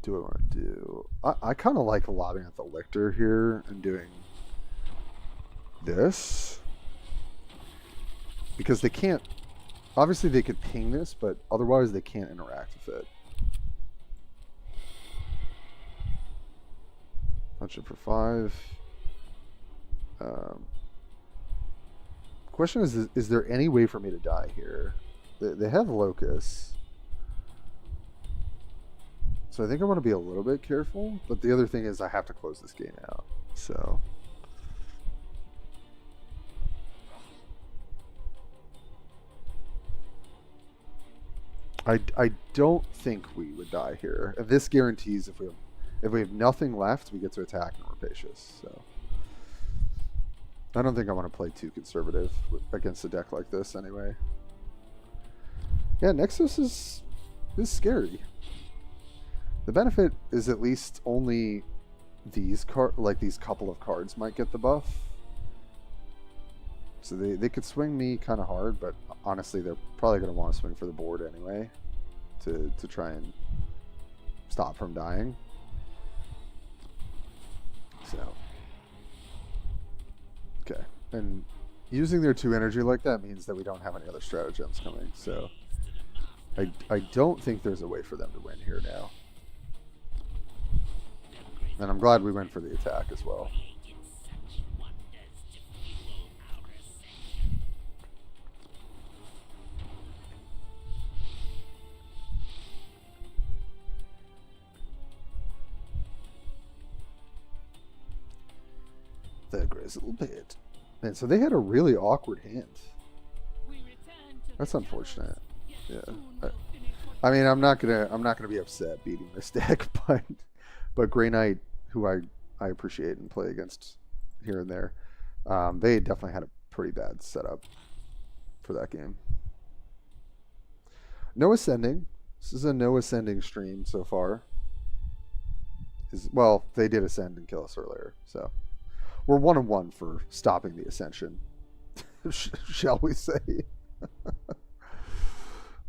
do I want to do? I kind of like lobbing at the Lictor here and doing this, because they can't. Obviously, they could ping this, but otherwise they can't interact with it. Punch it for 5. Question is there any way for me to die here? They have Locust. So I think I want to be a little bit careful, but the other thing is I have to close this game out. So I don't think we would die here. This guarantees if we have nothing left, we get to attack and Rapacious. So I don't think I want to play too conservative against a deck like this anyway. Yeah, Nexus is scary. The benefit is at least only these couple of cards might get the buff. So they could swing me kind of hard, but honestly, they're probably going to want to swing for the board anyway to try and stop from dying. So, okay. And using their 2 energy like that means that we don't have any other stratagems coming. So I don't think there's a way for them to win here now. And I'm glad we went for the attack as well. The Grizzle Pit. Man, so they had a really awkward hand. That's unfortunate. Yeah. I mean, I'm not gonna be upset beating this deck, but Grey Knight, who I appreciate and play against here and there, they definitely had a pretty bad setup for that game. No ascending. This is a no ascending stream so far. Well, they did ascend and kill us earlier, so we're 1-1 for stopping the ascension, shall we say?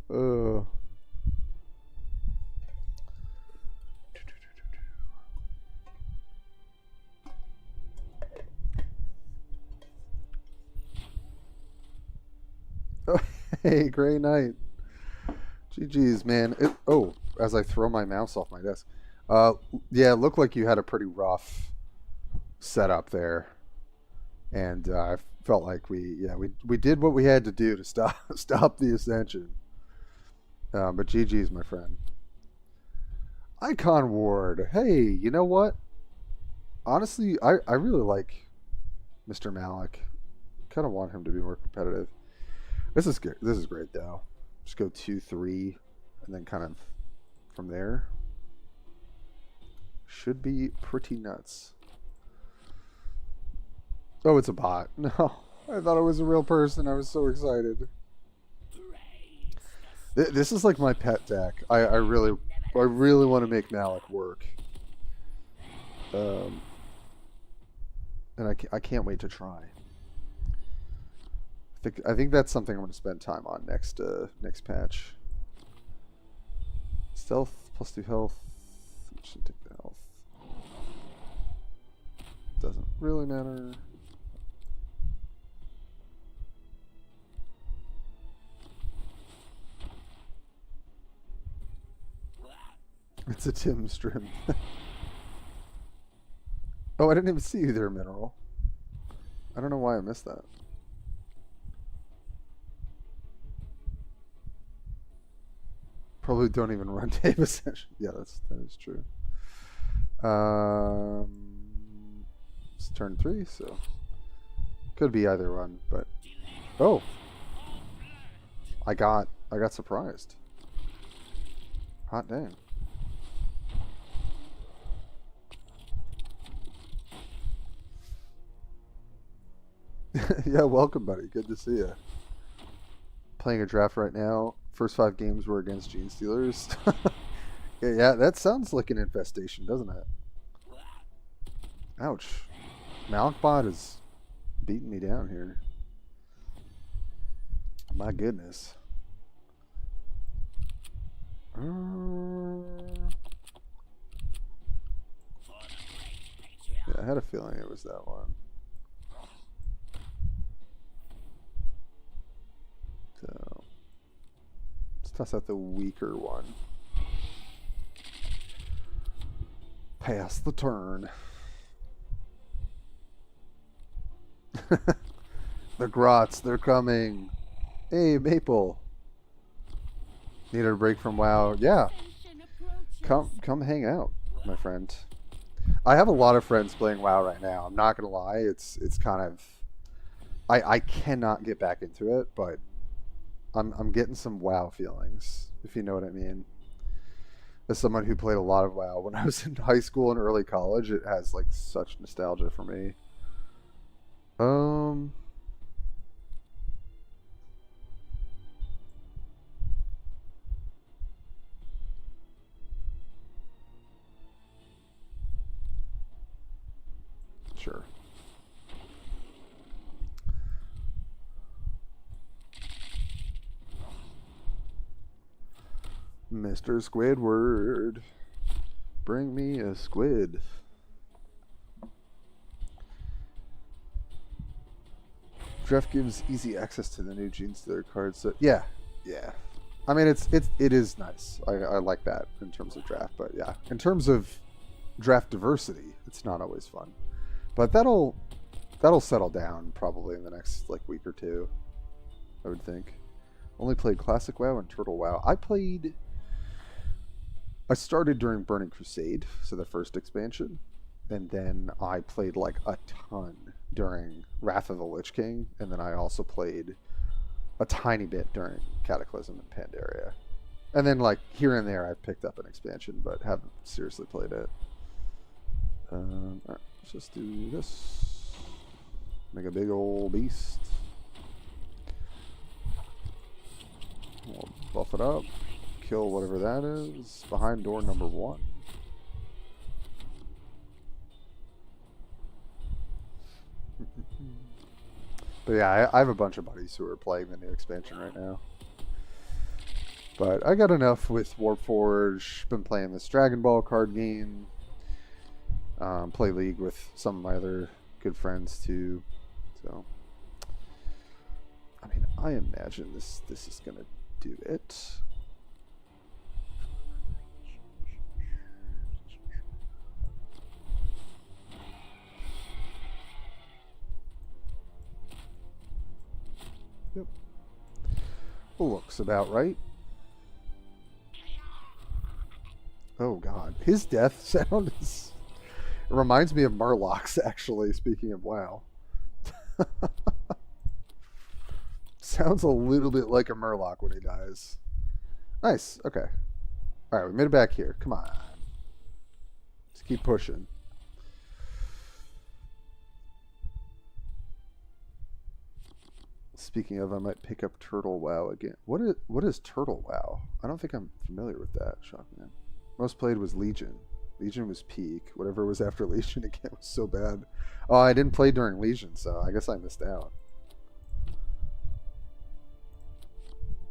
Oh, hey, Grey Knight. GG's, man. As I throw my mouse off my desk. Yeah, it looked like you had a pretty rough setup there. And I felt like we did what we had to do to stop the ascension. But GG's, my friend. Icon Ward. Hey, you know what? Honestly, I really like Mr. Malik. Kind of want him to be more competitive. This is good. This is great though. Just go 2-3, and then kind of from there. Should be pretty nuts. Oh, it's a bot. No, I thought it was a real person. I was so excited. This is like my pet deck. I really want to make Malik work. And I can't wait to try. I think that's something I'm going to spend time on next patch. Stealth +2 health. Should take the health. Doesn't really matter. It's a Tim stream. Oh, I didn't even see you there, Mineral. I don't know why I missed that. Probably don't even run tape essentially. Yeah, that is true. It's turn 3, so could be either one, but oh, I got surprised. Hot damn. Yeah, welcome, buddy. Good to see you. Playing a draft right now. First 5 games were against Gene Stealers. Yeah, that sounds like an infestation, doesn't it? Ouch. Malikbot is beating me down here. My goodness. Yeah, I had a feeling it was that one. So let's toss out the weaker one. Pass the turn. The Grots, they're coming. Hey, Maple. Needed a break from WoW. Yeah. Come hang out, my friend. I have a lot of friends playing WoW right now. I'm not gonna lie, it's kind of I cannot get back into it, but I'm getting some WoW feelings, if you know what I mean. As someone who played a lot of WoW when I was in high school and early college, it has like such nostalgia for me. Sure. Mr. Squidward, bring me a squid. Draft gives easy access to the new Gene Stealer cards. So yeah. I mean, it is nice. I like that in terms of draft, but yeah, in terms of draft diversity, it's not always fun. But that'll settle down probably in the next like week or two, I would think. Only played Classic WoW and Turtle WoW. I started during Burning Crusade, so the first expansion, and then I played like a ton during Wrath of the Lich King, and then I also played a tiny bit during Cataclysm and Pandaria. And then like here and there I've picked up an expansion, but haven't seriously played it. Alright, let's just do this. Make a big old beast. We'll buff it up. Kill whatever that is behind door number 1. But yeah, I have a bunch of buddies who are playing the new expansion right now. But I got enough with Warpforge. Been playing this Dragon Ball card game. Play League with some of my other good friends too. So, I mean, I imagine this is gonna do it. Yep. Looks about right. Oh god. His death sound is... It reminds me of Murloc's, actually, speaking of WoW. Sounds a little bit like a Murloc when he dies. Nice. Okay. Alright, we made it back here. Come on. Let's keep pushing. Speaking of, I might pick up Turtle WoW again. What is Turtle WoW? I don't think I'm familiar with that, Shockman. Most played was Legion. Legion was peak. Whatever was after Legion again was so bad. Oh, I didn't play during Legion, so I guess I missed out.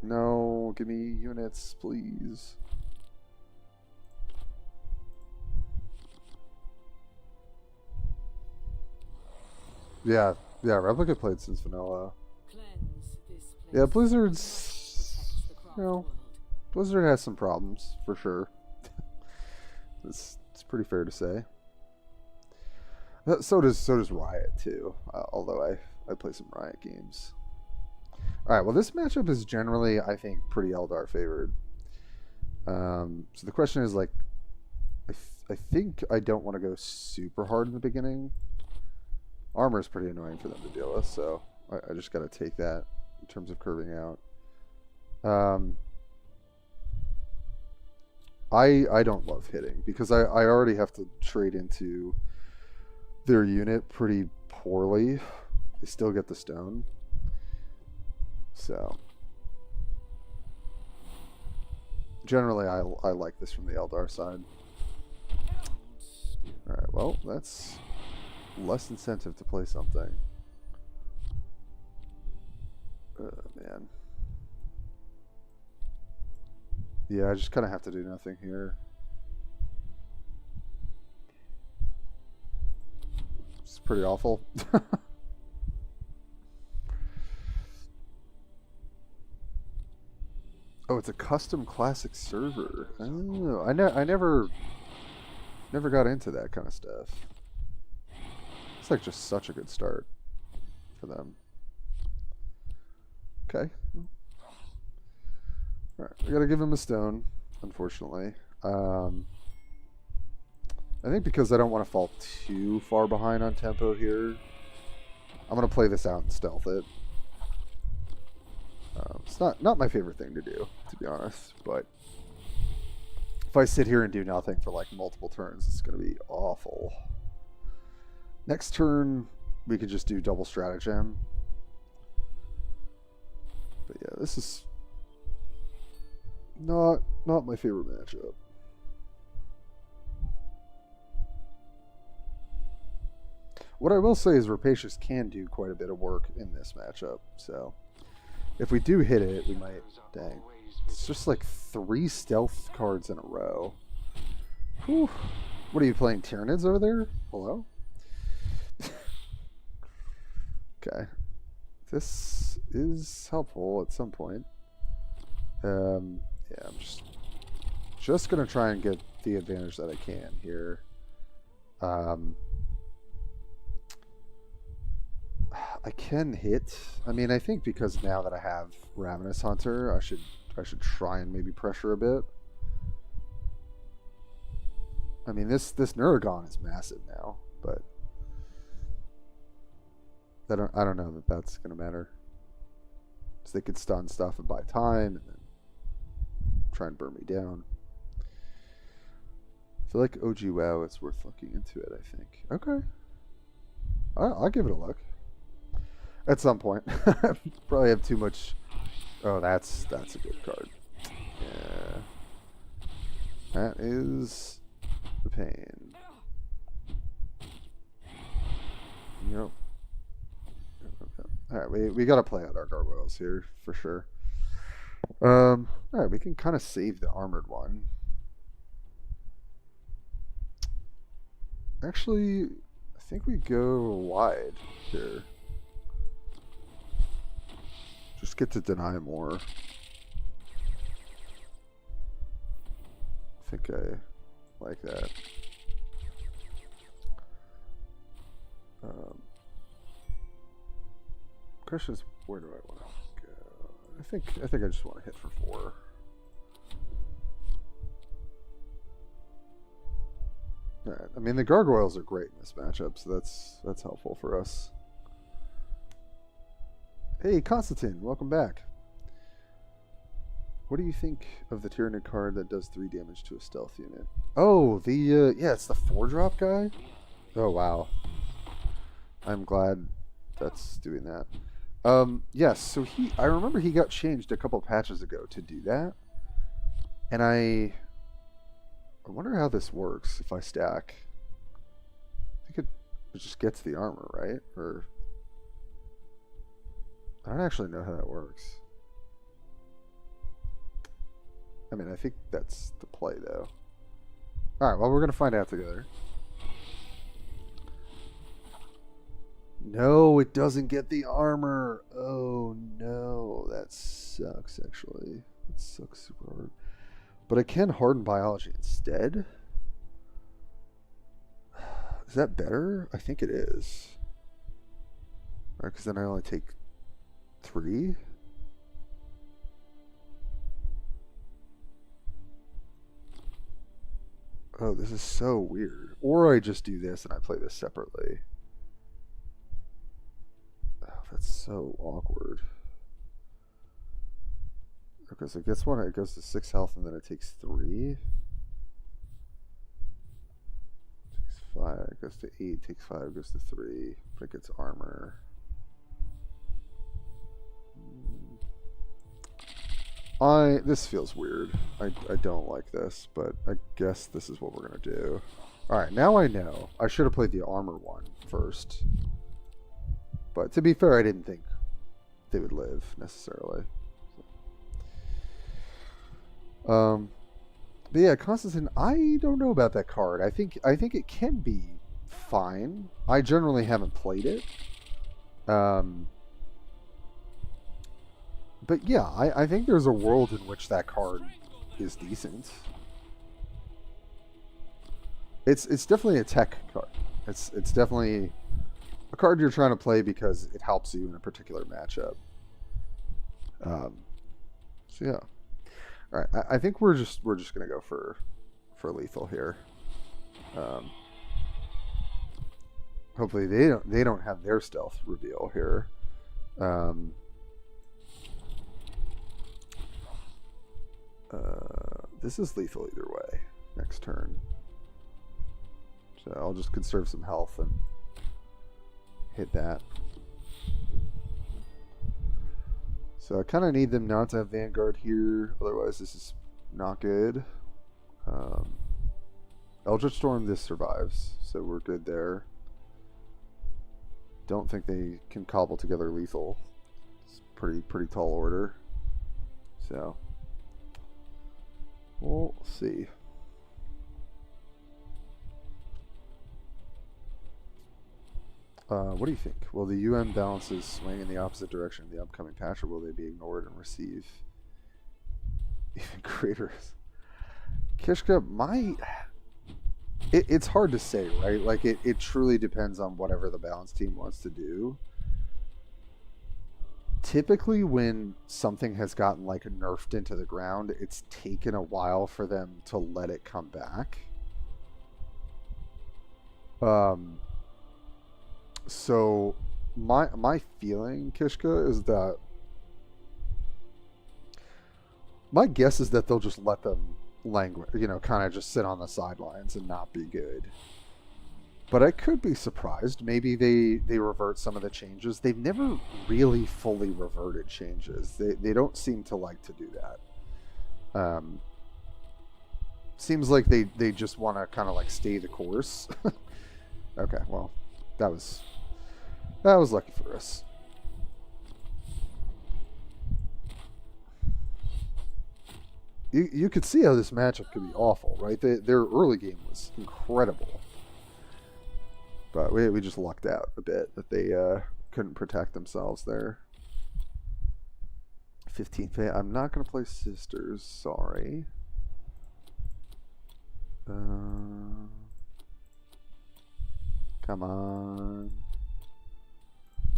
No, give me units, please. Yeah, Replica played since vanilla. Yeah, Blizzard's, you know, Blizzard has some problems, for sure. It's pretty fair to say. So does Riot, too, although I play some Riot games. Alright, well this matchup is generally, I think, pretty Eldar favored. So the question is, like, I think I don't want to go super hard in the beginning. Armor is pretty annoying for them to deal with, so I just got to take that in terms of curving out. I don't love hitting because I already have to trade into their unit pretty poorly. They still get the stone. So generally I like this from the Eldar side. Alright, well that's less incentive to play something. Man. Yeah, I just kind of have to do nothing here. It's pretty awful. Oh, it's a custom classic server. Oh, I never got into that kind of stuff. It's like just such a good start for them. Okay. Alright, we gotta give him a stone, unfortunately. I think because I don't want to fall too far behind on tempo here, I'm gonna play this out and stealth it. It's not my favorite thing to do, to be honest, but if I sit here and do nothing for like multiple turns, it's gonna be awful. Next turn, we could just do double stratagem. But yeah, this is not my favorite matchup. What I will say is Rapacious can do quite a bit of work in this matchup, so if we do hit it, we might... Dang. It's just like 3 stealth cards in a row. Whew. What are you playing, Tyranids over there? Hello? Okay. This is helpful at some point. Yeah, I'm just gonna try and get the advantage that I can here. I can hit. I mean, I think because now that I have Ravenous Hunter, I should try and maybe pressure a bit. I mean, this Neuragon is massive now, but I don't know that that's gonna matter. So they could stun stuff and buy time, and then try and burn me down. I feel like OG WoW, it's worth looking into it. I think. Okay, I'll give it a look. At some point. Probably have too much. Oh, that's a good card. Yeah. That is the pain. Yep. Alright, we gotta play out our gargoyles here for sure. Alright, we can kind of save the armored one. Actually, I think we go wide here. Just get to deny more. I think I like that. Question is, where do I want to go? I think I just want to hit for 4. Alright, I mean, the gargoyles are great in this matchup, so that's helpful for us. Hey, Constantine, welcome back. What do you think of the Tyrannid card that does 3 damage to a stealth unit? Oh, yeah, it's the 4-drop guy? Oh, wow. I'm glad that's doing that. Yes, so I remember he got changed a couple patches ago to do that. And I wonder how this works if I stack. I think it just gets the armor, right? Or I don't actually know how that works. I mean, I think that's the play, though. Alright, well, we're going to find out together. No, it doesn't get the armor. Oh, no. That sucks, actually. That sucks super hard. But I can harden biology instead. Is that better? I think it is. Alright, because then I only take 3. Oh, this is so weird. Or I just do this and I play this separately. Oh, that's so awkward. Okay, so it gets 1, it goes to 6 health and then it takes 3. Takes 5, it goes to 8, takes 5, goes to 3. But it gets armor. This feels weird. I don't like this, but I guess this is what we're going to do. Alright, now I know. I should have played the armor one first. But to be fair, I didn't think they would live, necessarily. But yeah, Constantine, I don't know about that card. I think it can be fine. I generally haven't played it. But yeah, I think there's a world in which that card is decent. It's definitely a tech card. It's definitely a card you're trying to play because it helps you in a particular matchup. So yeah. All right, I think we're just gonna go for lethal here. Hopefully they don't have their stealth reveal here. This is lethal either way. Next turn. So I'll just conserve some health and hit that. So I kind of need them not to have Vanguard here. Otherwise this is not good. Eldritch Storm, this survives. So we're good there. Don't think they can cobble together lethal. It's pretty tall order. So we'll see. What do you think? Will the UM balances swing in the opposite direction in the upcoming patch, or will they be ignored and receive even greater? Kishka, it's hard to say, right? Like, it truly depends on whatever the balance team wants to do. Typically, when something has gotten, like, nerfed into the ground, it's taken a while for them to let it come back. So my feeling, Kishka, is that my guess is that they'll just let them languish, kind of just sit on the sidelines and not be good. But I could be surprised. Maybe they revert some of the changes. They've never really fully reverted changes. They don't seem to like to do that. Seems like they just want to kind of like stay the course. Okay, well, that was lucky for us. You could see how this matchup could be awful, right? Their early game was incredible. But we just lucked out a bit that they couldn't protect themselves there. 15 fan. I'm not going to play Sisters, sorry. Come on.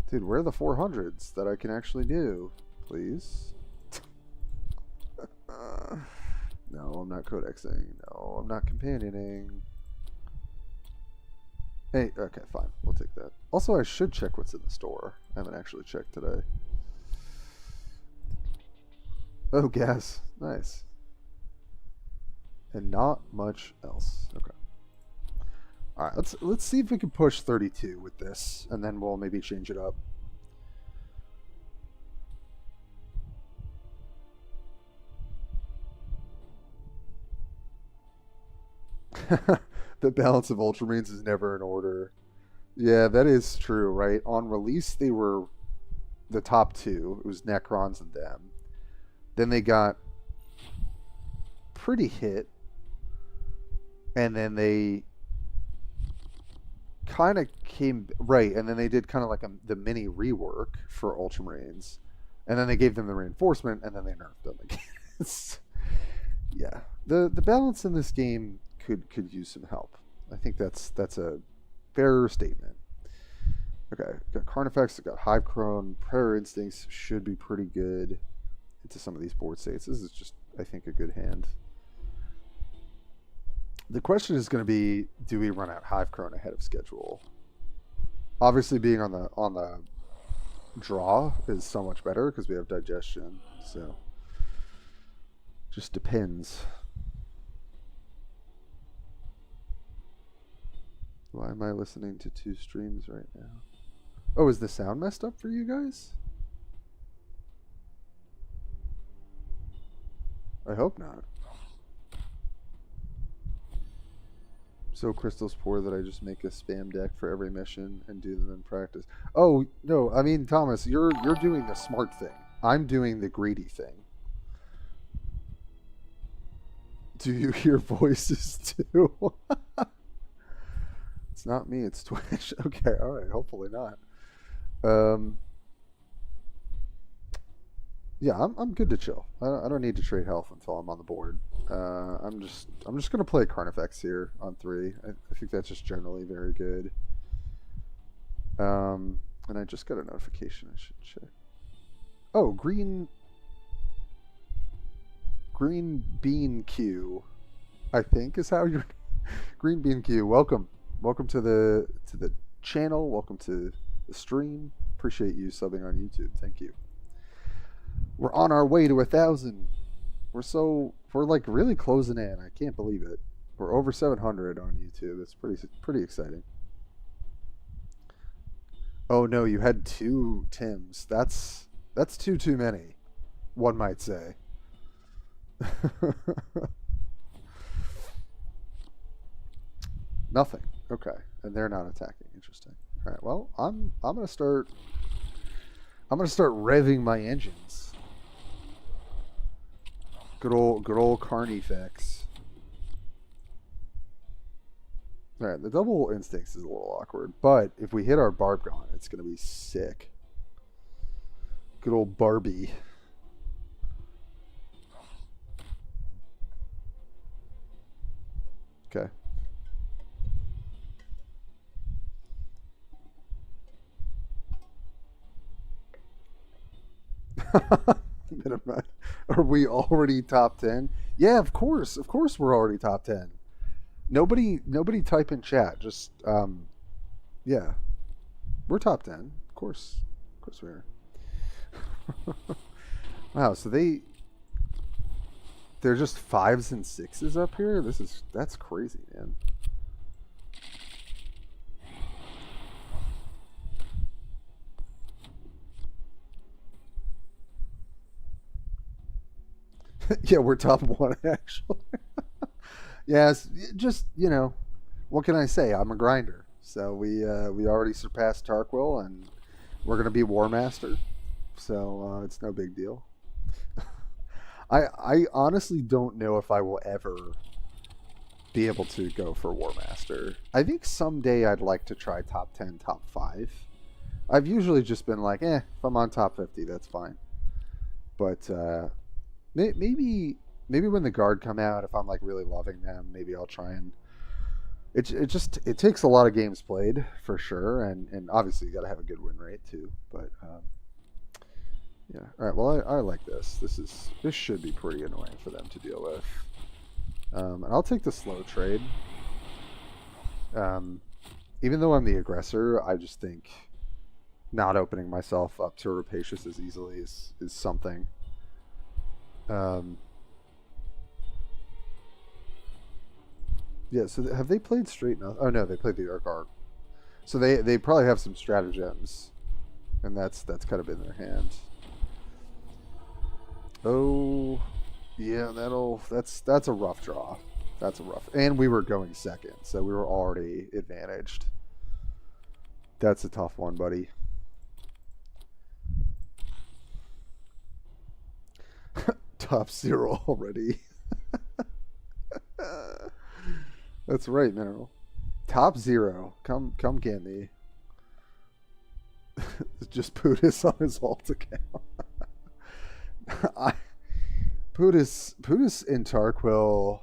Dude, where are the 400s that I can actually do? Please. No, I'm not codexing. No, I'm not companioning. Hey, okay, fine. We'll take that. Also, I should check what's in the store. I haven't actually checked today. Oh, gas. Nice. And not much else. Okay. All right, let's see if we can push 32 with this, and then we'll maybe change it up. The balance of Ultramarines is never in order. Yeah, that is true, right? On release, they were the top two. It was Necrons and them. Then they got pretty hit, and then they kind of came right, and then they did kind of like the mini rework for Ultramarines, and then they gave them the reinforcement, and then they nerfed them again. Yeah, the balance in this game could use some help. I think that's a fair statement. Okay, got Carnifex, got Hive Crone, Prayer Instincts should be pretty good into some of these board states. This is just, I think, a good hand. The question is going to be, do we run out Hive Crone ahead of schedule? Obviously, being on the draw is so much better because we have digestion. So, just depends. Why am I listening to 2 streams right now? Oh, is the sound messed up for you guys? I hope not. So crystals poor that I just make a spam deck for every mission and do them in practice. Oh no, I mean Thomas, you're doing the smart thing. I'm doing the greedy thing. Do you hear voices too? It's not me, it's Twitch. Okay, alright, hopefully not. Yeah, I'm good to chill. I don't need to trade health until I'm on the board. I'm just gonna play Carnifex here on 3. I think that's just generally very good. And I just got a notification I should check. Oh, green bean Q, I think is how you're. Green bean Q. Welcome to the channel. Welcome to the stream. Appreciate you subbing on YouTube. Thank you. We're on our way to 1,000. We're like really closing in. I can't believe it. We're over 700 on YouTube. It's pretty exciting. Oh no, you had 2 Tims. That's too many, one might say. Nothing. Okay, and they're not attacking. Interesting. All right. Well, I'm gonna start revving my engines. Good old Carnifex. All right, the double instincts is a little awkward, but if we hit our Barbgon, it's gonna be sick. Good old Barbie. Okay. Are we already top 10? Yeah, of course we're already top 10. Nobody type in chat. Just yeah, we're top 10. Of course we are. Wow, so they're just 5s and 6s up here. That's crazy, man. Yeah, we're top 1 actually. Yes, just what can I say? I'm a grinder. So we already surpassed Tarkwil, and we're gonna be War Master. So it's no big deal. I honestly don't know if I will ever be able to go for War Master. I think someday I'd like to try top 10, top 5. I've usually just been like, if I'm on top 50, that's fine. But maybe when the Guard come out, if I'm like really loving them, maybe I'll try and. It takes a lot of games played for sure, and obviously you got to have a good win rate too. But yeah, all right. Well, I like this. This should be pretty annoying for them to deal with. And I'll take the slow trade. even though I'm the aggressor, I just think not opening myself up to rapacious as easily is something. Yeah, so have they played straight now? Oh no, they played the Arc Art. So they probably have some stratagems, and that's kind of in their hand. Oh, yeah, that's a rough draw. That's a rough, and we were going second, so we were already advantaged. That's a tough one, buddy. Top 0 already. That's right, Mineral. Top 0. Come get me. Just Putis on his alt account. Putis and Tarquil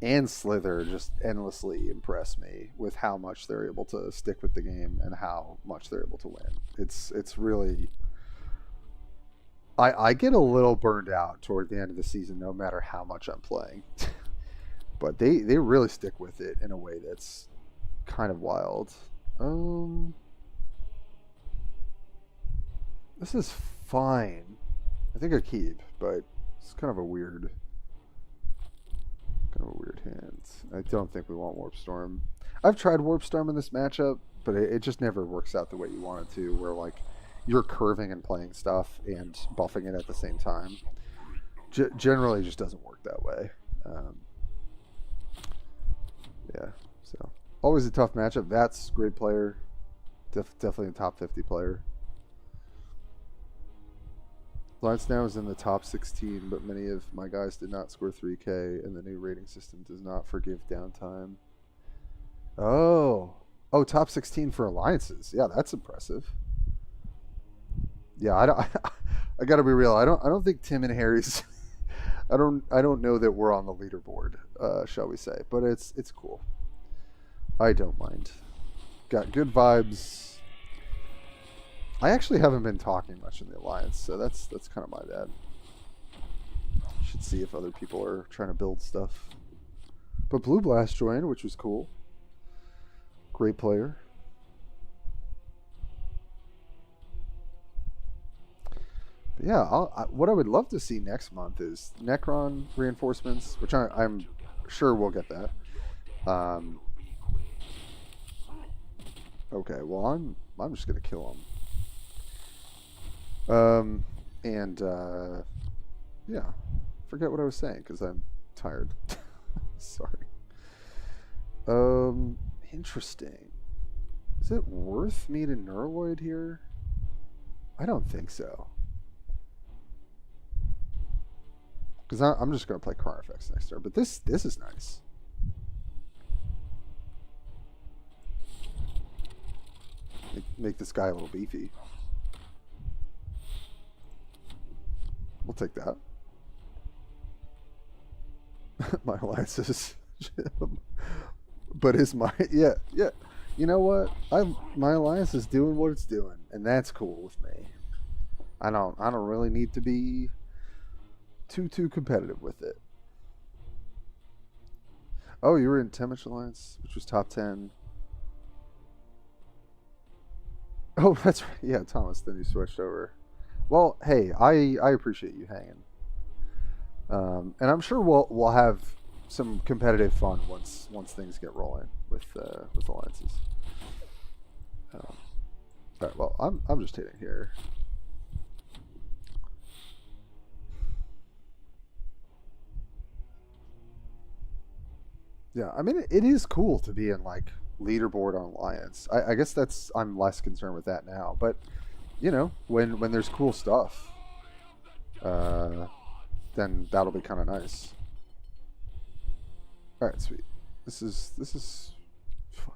and Slither just endlessly impress me with how much they're able to stick with the game and how much they're able to win. It's really... I get a little burned out toward the end of the season no matter how much I'm playing. But they really stick with it in a way that's kind of wild. This is fine. I think I keep, but it's kind of a weird hand. I don't think we want Warp Storm. I've tried Warp Storm in this matchup, but it just never works out the way you want it to, where like you're curving and playing stuff and buffing it at the same time. Generally just doesn't work that way. Yeah, so always a tough matchup. That's a great player. Definitely a top 50 player. Lance now is in the top 16, but many of my guys did not score 3K, and the new rating system does not forgive downtime. Oh, top 16 for alliances. Yeah, that's impressive. Yeah, I gotta be real. I don't think Tim and Harry's. I don't know that we're on the leaderboard, shall we say? But it's cool. I don't mind. Got good vibes. I actually haven't been talking much in the alliance, so that's kind of my bad. Should see if other people are trying to build stuff. But Blue Blast joined, which was cool. Great player. But yeah, what I would love to see next month is Necron reinforcements, which I'm sure we'll get that. Okay, well I'm just gonna kill him. Yeah, forget what I was saying because I'm tired. Sorry. Interesting. Is it worth me to Neuraloid here? I don't think so. Because I'm just going to play Carnifex next turn. But this is nice. Make this guy a little beefy. We'll take that. My alliance is... but is my... Yeah. You know what? My alliance is doing what it's doing. And that's cool with me. I don't really need to be too competitive with it. Oh, you were in Temish Alliance, which was top 10. Oh, that's right. Yeah, Thomas, then you switched over. Well, hey, I appreciate you hanging. And I'm sure we'll have some competitive fun once things get rolling with alliances. All right, well, I'm just hitting here. Yeah, I mean, it is cool to be in like leaderboard on alliance. I guess I'm less concerned with that now, but you know, when there's cool stuff, then that'll be kind of nice. All right, sweet. This is fine.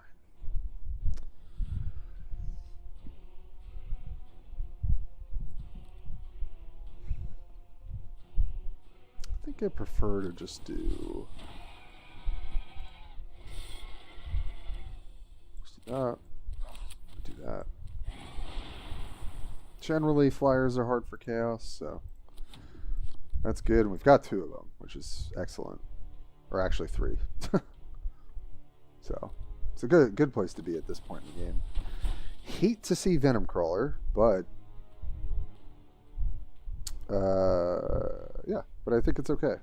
I think I prefer to just do that. Do that. Generally, flyers are hard for chaos, so that's good. And we've got 2 of them, which is excellent. Or actually 3. So It's a good place to be at this point in the game. Hate to see Venom Crawler, but yeah, but I think it's okay.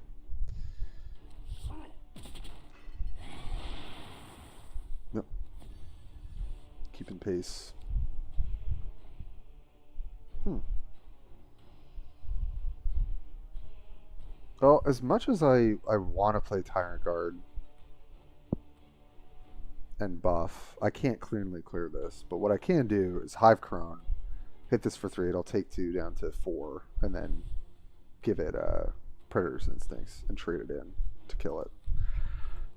Yep. Keeping pace. Well, as much as I want to play Tyrant Guard and buff, I can't cleanly clear this. But what I can do is Hive Crone, hit this for 3, it'll take 2 down to 4, and then give it Predator's Instincts and trade it in to kill it.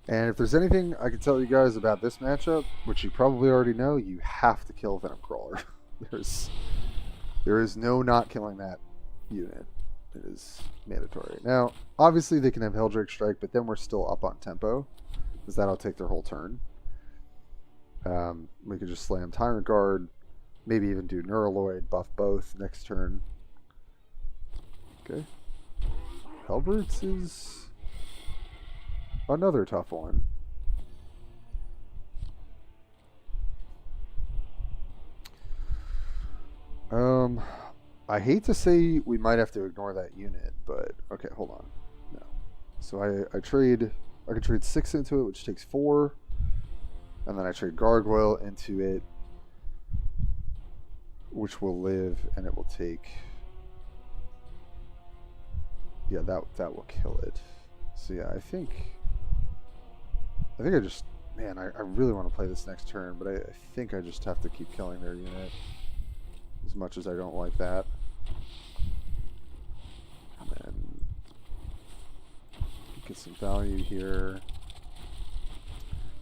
And if there's anything I can tell you guys about this matchup, which you probably already know, you have to kill Venom Crawler. There is no not killing that unit. It is mandatory. Now, obviously they can have Helldrake Strike, but then we're still up on tempo, because that'll take their whole turn. We could just slam Tyrant Guard, maybe even do Neuraloid, buff both next turn. Okay. Hellbrutes is another tough one. I hate to say we might have to ignore that unit, but okay, hold on. No. So I can trade 6 into it, which takes 4. And then I trade Gargoyle into it, which will live, and it will take... Yeah, that will kill it. So yeah, I think I just... Man, I really want to play this next turn, but I think I just have to keep killing their unit. As much as I don't like that. And then get some value here.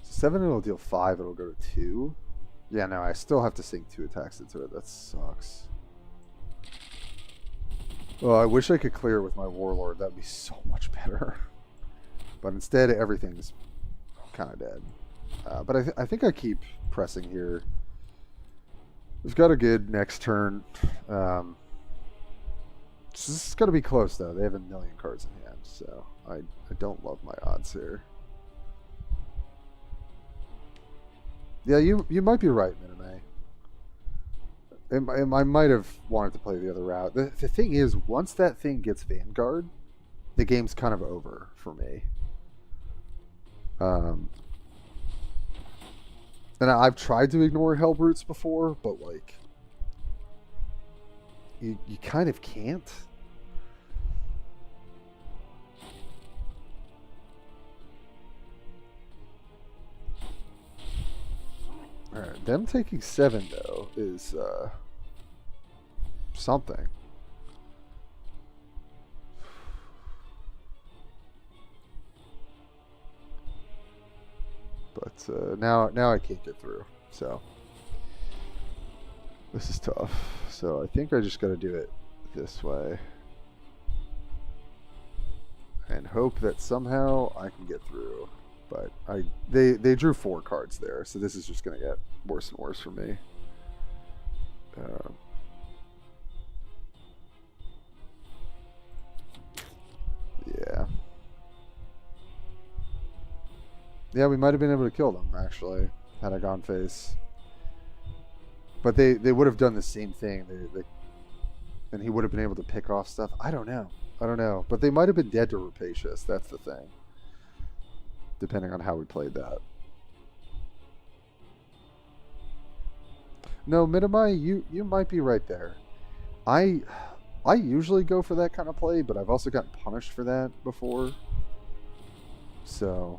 7 it'll deal 5, it'll go to 2. Yeah, no, I still have to sink 2 attacks into it. That sucks. Well, I wish I could clear with my Warlord. That'd be so much better. But instead, everything's kind of dead. But I think I keep pressing here. We've got a good next turn. This is going to be close, though. They have 1,000,000 cards in hand, so I don't love my odds here. Yeah, you might be right, Miname. I might have wanted to play the other route. The thing is, once that thing gets Vanguard, the game's kind of over for me. And I've tried to ignore Hellbrutes before, but like, you kind of can't. Alright, them taking 7 though is something. But now I can't get through, so this is tough. So I think I just got to do it this way and hope that somehow I can get through. But they drew 4 cards there, so this is just going to get worse and worse for me. Yeah. Yeah, we might have been able to kill them, actually, had I gone face. But they would have done the same thing. And he would have been able to pick off stuff. I don't know. But they might have been dead to Rapacious. That's the thing. Depending on how we played that. No, Minamai, you might be right there. I usually go for that kind of play, but I've also gotten punished for that before. So...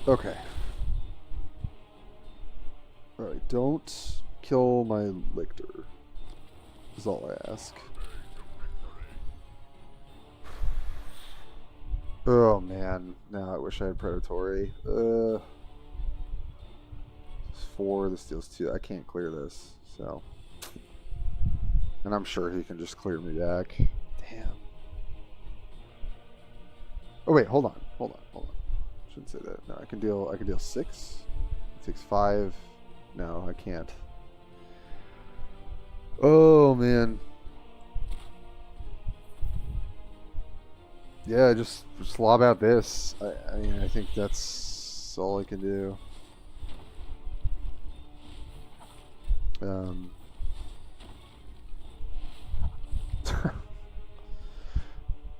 Okay. Alright, don't kill my Lictor. Is all I ask. Oh man, now I wish I had Predatory. 4, this deals 2. I can't clear this, so. And I'm sure he can just clear me back. Damn. Oh wait, hold on. Shouldn't say that. No, I can deal 6. It takes 5. No, I can't. Oh man. Yeah, just lob out this. I mean, I think that's all I can do.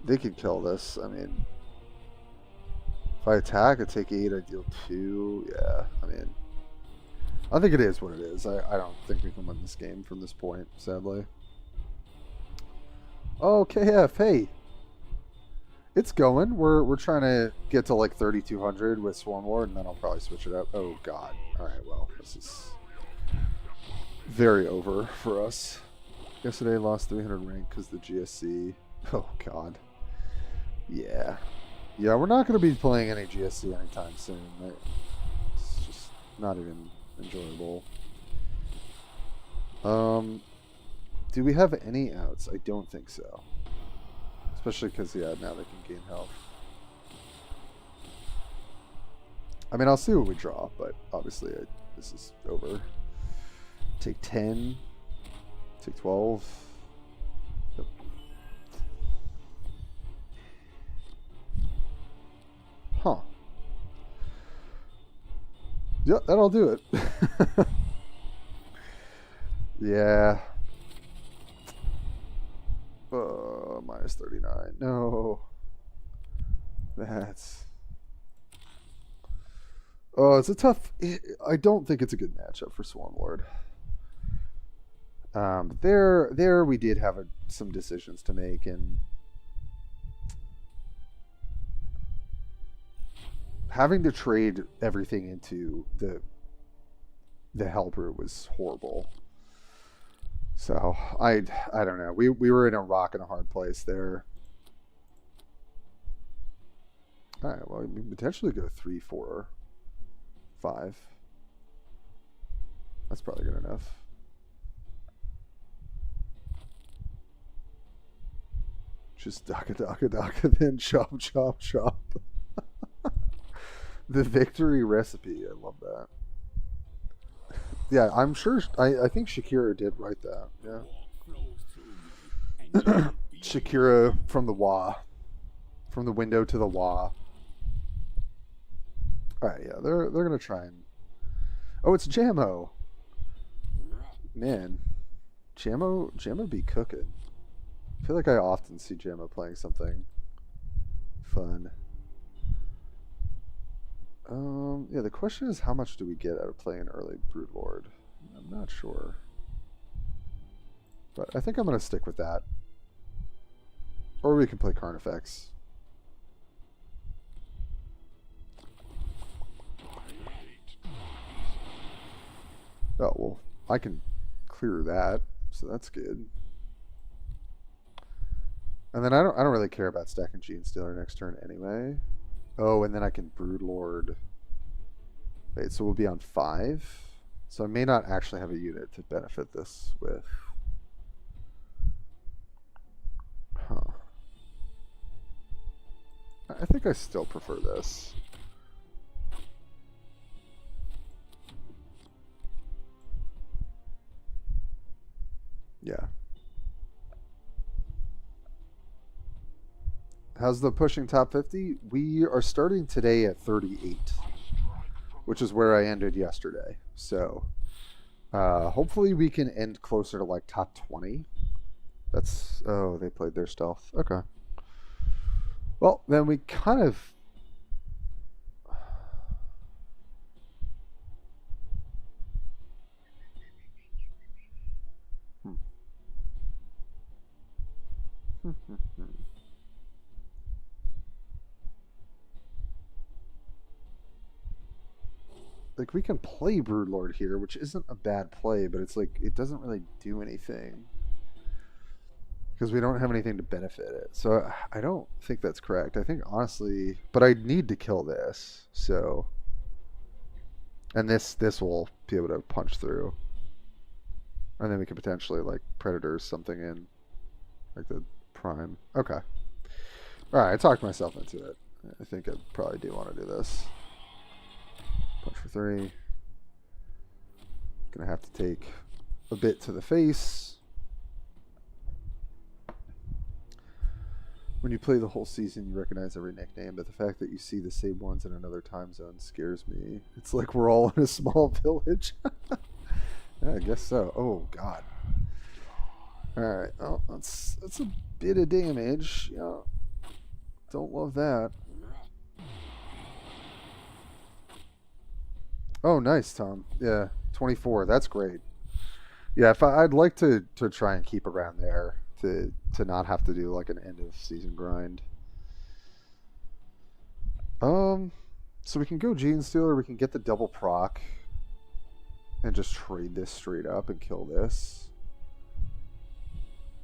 They could kill this. I mean, if I attack, I take 8, I deal 2. Yeah, I mean, I think it is what it is. I don't think we can win this game from this point, sadly. Oh, KF, hey. It's going. We're trying to get to like 3,200 with Swarmlord, and then I'll probably switch it up. Oh, God. All right, well, this is very over for us. Yesterday lost 300 rank because the GSC. Oh, God. Yeah. Yeah, we're not going to be playing any GSC anytime soon. It's just not even enjoyable. Do we have any outs? I don't think so. Especially because, yeah, now they can gain health. I mean, I'll see what we draw, but obviously this is over. Take 10. Take 12. Yep. Huh. Yep, that'll do it. Yeah. Minus 39. No. That's... Oh, it's a tough... I don't think it's a good matchup for Swarmlord. There we did have some decisions to make, and having to trade everything into the Hellbrew was horrible. So I don't know. We were in a rock and a hard place there. All right. Well, we can potentially go 3, 4, 5. That's probably good enough. Just daka, then chop. The victory recipe. I love that. Yeah, I'm sure. I think Shakira did write that. Yeah. Shakira from the Wa. From the window to the Wa. Alright, yeah, they're gonna try and... Oh, it's Jammo. Man. Jammo be cooking. I feel like I often see Jammo playing something fun. Yeah, the question is how much do we get out of playing early Broodlord? I'm not sure. But I think I'm going to stick with that. Or we can play Carnifex. Oh, well, I can clear that, so that's good. And then I don't really care about stacking Gene Stealer next turn anyway. Oh, and then I can Broodlord. Wait, so we'll be on 5. So I may not actually have a unit to benefit this with. Huh. I think I still prefer this. Yeah. How's the pushing top 50? We are starting today at 38, which is where I ended yesterday. So hopefully we can end closer to like top 20. That's... Oh, they played their stealth. Okay. Well, then we kind of... Like, we can play Broodlord here, which isn't a bad play, but it's like, it doesn't really do anything. Because we don't have anything to benefit it. So I don't think that's correct. I think, honestly... But I need to kill this, so... And this will be able to punch through. And then we could potentially, like, Predators something in. Like the Prime. Okay. Alright, I talked myself into it. I think I probably do want to do this. Punch for 3. Gonna have to take a bit to the face. When you play the whole season, you recognize every nickname, but the fact that you see the same ones in another time zone scares me. It's like we're all in a small village. Yeah, I guess so. Oh, God. Alright, well, that's a bit of damage. Yeah. Don't love that. Oh, nice, Tom. Yeah, 24. That's great. Yeah, I'd like to try and keep around there to not have to do like an end of season grind. So we can go Gene Stealer, we can get the double proc and just trade this straight up and kill this.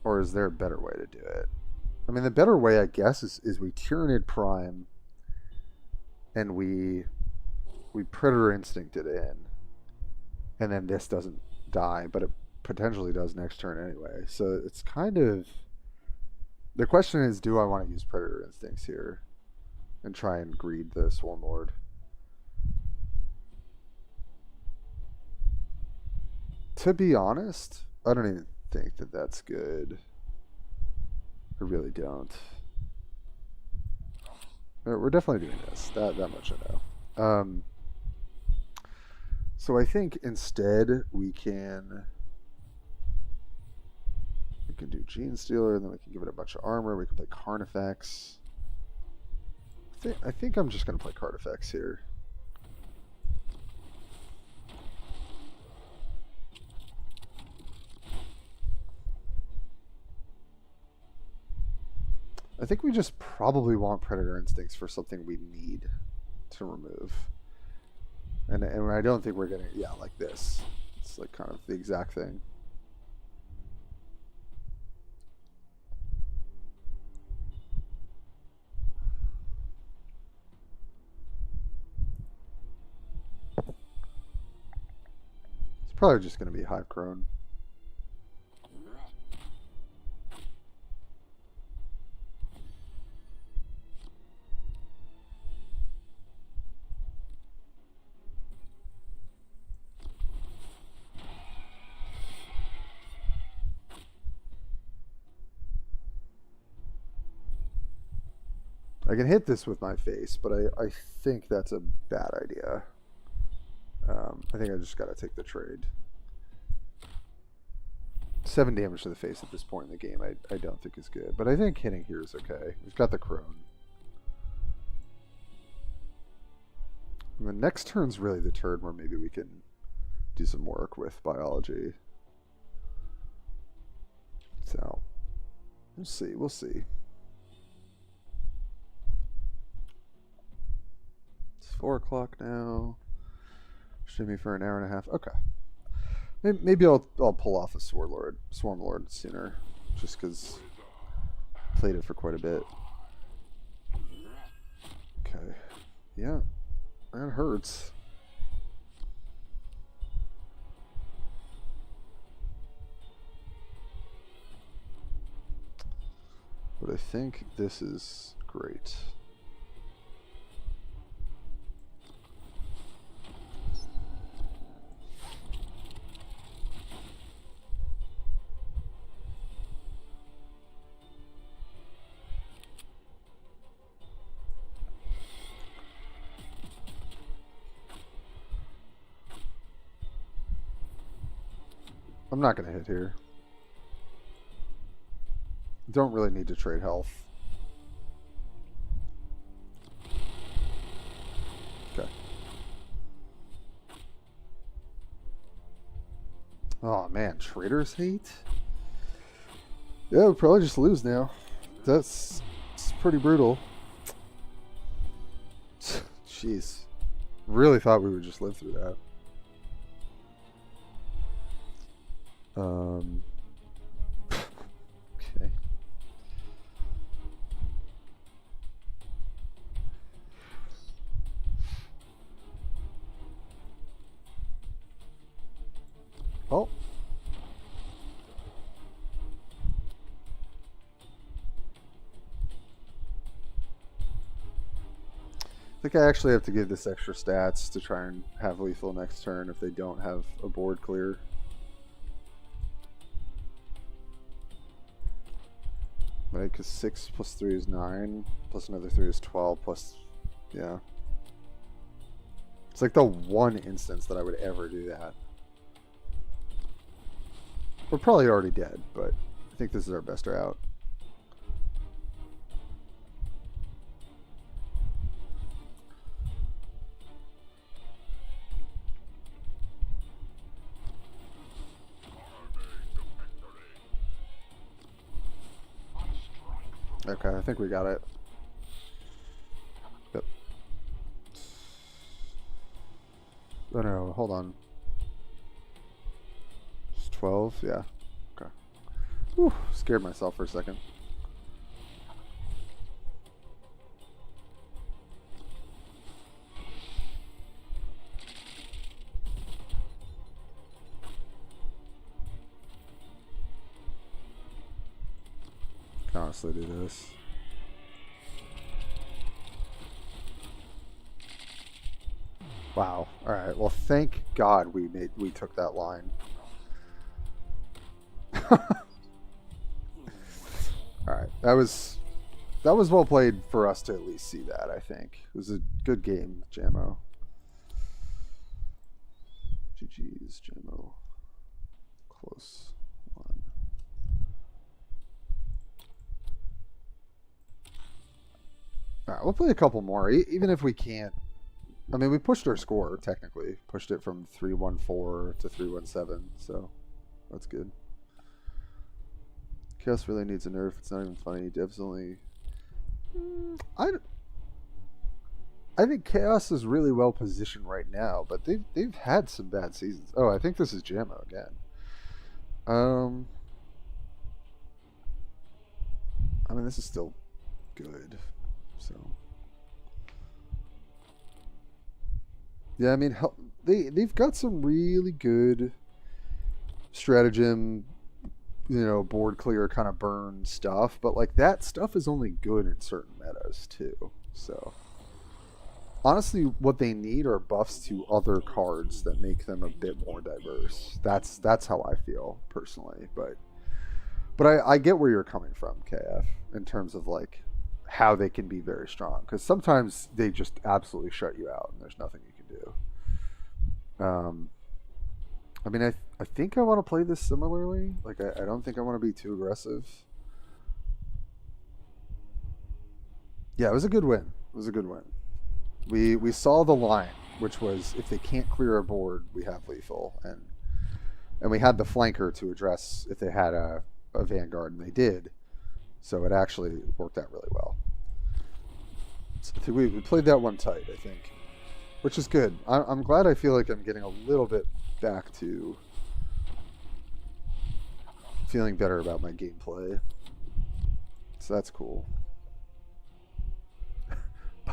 Or is there a better way to do it? I mean, the better way, I guess, is we Tyranid Prime and we Predator Instinct it in, and then this doesn't die, but it potentially does next turn anyway. So it's kind of... The question is, do I want to use Predator Instincts here and try and greed the Swarmlord? To be honest, I don't even think that that's good. I really don't. We're definitely doing this. That much I know. So I think instead we can do Gene Stealer, and then we can give it a bunch of armor. We can play Carnifex. I think I'm just going to play Carnifex here. I think we just probably want Predator Instincts for something we need to remove. And I don't think we're getting, yeah, like this. It's like kind of the exact thing. It's probably just going to be Hive Crone. I can hit this with my face, but I think that's a bad idea. I think I just got to take the trade. 7 damage to the face at this point in the game I don't think is good, but I think hitting here is okay. We've got the Crone. And the next turn's really the turn where maybe we can do some work with biology. So, we'll see. We'll see. It's 4 o'clock now. Shimmy for an hour and a half. Okay. Maybe I'll pull off a Swarmlord sooner, just because I played it for quite a bit. Okay. Yeah. That hurts. But I think this is great. I'm not going to hit here. Don't really need to trade health. Okay. Oh man, Trader's Hate? Yeah, we'll probably just lose now. It's pretty brutal. Jeez. Really thought we would just live through that. Okay. Oh. I think I actually have to give this extra stats to try and have lethal next turn if they don't have a board clear. But right? Because 6 plus 3 is 9, plus another 3 is 12, plus, yeah. It's like the one instance that I would ever do that. We're probably already dead, but I think this is our best route. Okay, I think we got it. Yep. Oh no, hold on. It's 12? Yeah. Okay. Whew, scared myself for a second. Can honestly do this. Wow. All right. Well, thank God we took that line. All right. That was well played for us to at least see that, I think. It was a good game, Jamo. GG's, Jamo. Close one. All right, we'll play a couple more, even if we can't. I mean, we pushed our score, technically. Pushed it from 314 to 317, so that's good. Chaos really needs a nerf. It's not even funny. Devs only... I think Chaos is really well positioned right now, but they've had some bad seasons. Oh, I think this is Jammo again. I mean, this is still good, so... Yeah, I mean, they've got some really good stratagem, board clear kind of burn stuff, but like that stuff is only good in certain metas too. So honestly, what they need are buffs to other cards that make them a bit more diverse. That's how I feel personally, but I get where you're coming from, KF, in terms of like how they can be very strong, because sometimes they just absolutely shut you out and there's nothing you can do. I mean, I think I want to play this similarly. Like, I don't think I want to be too aggressive. Yeah, it was a good win. It was a good win. We saw the line, which was if they can't clear a board, we have lethal, and we had the flanker to address if they had a vanguard, and they did. So it actually worked out really well. So we played that one tight, I think, which is good. I'm glad. I feel like I'm getting a little bit back to feeling better about my gameplay. So that's cool.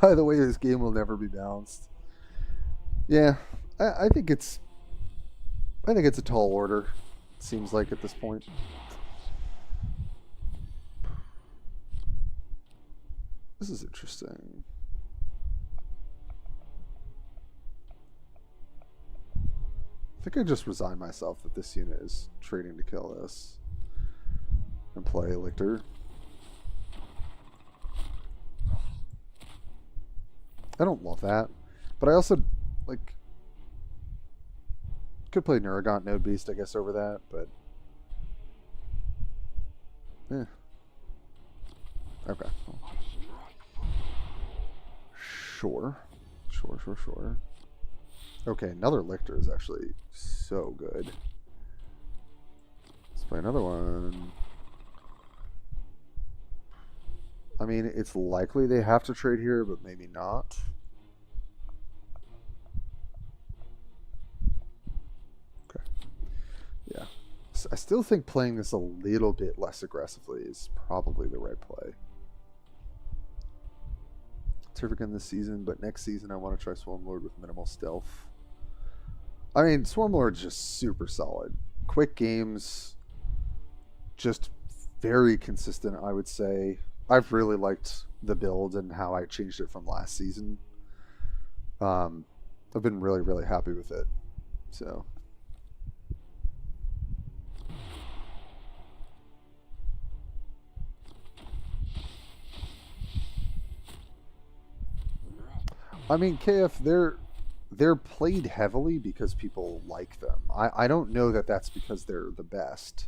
By the way, this game will never be balanced. Yeah, I think it's a tall order. It seems like at this point. This is interesting. I think I just resigned myself that this unit is trading to kill this and play Lictor. I don't love that, but I also like could play Neurogaunt Node Beast, I guess, over that, but okay. Sure. Okay, another Lictor is actually so good. Let's play another one. I mean, it's likely they have to trade here, but maybe not. Okay. Yeah. So I still think playing this a little bit less aggressively is probably the right play. Terrific in this season, but next season I want to try Swarmlord with minimal stealth. I mean, Swarmlord's just super solid. Quick games, just very consistent, I would say. I've really liked the build and how I changed it from last season. I've been really, really happy with it. So. I mean, KF, they're played heavily because people like them. I don't know that that's because they're the best.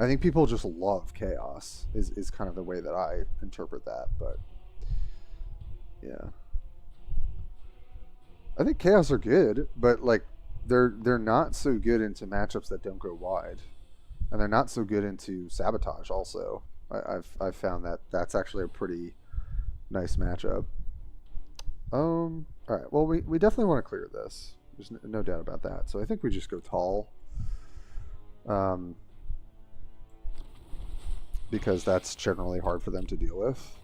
I think people just love chaos is kind of the way that I interpret that, but yeah. I think chaos are good, but like they're not so good into matchups that don't go wide. And they're not so good into sabotage also. I've found that that's actually a pretty nice matchup. All right. Well, we definitely want to clear this. There's no doubt about that. So I think we just go tall. Because that's generally hard for them to deal with.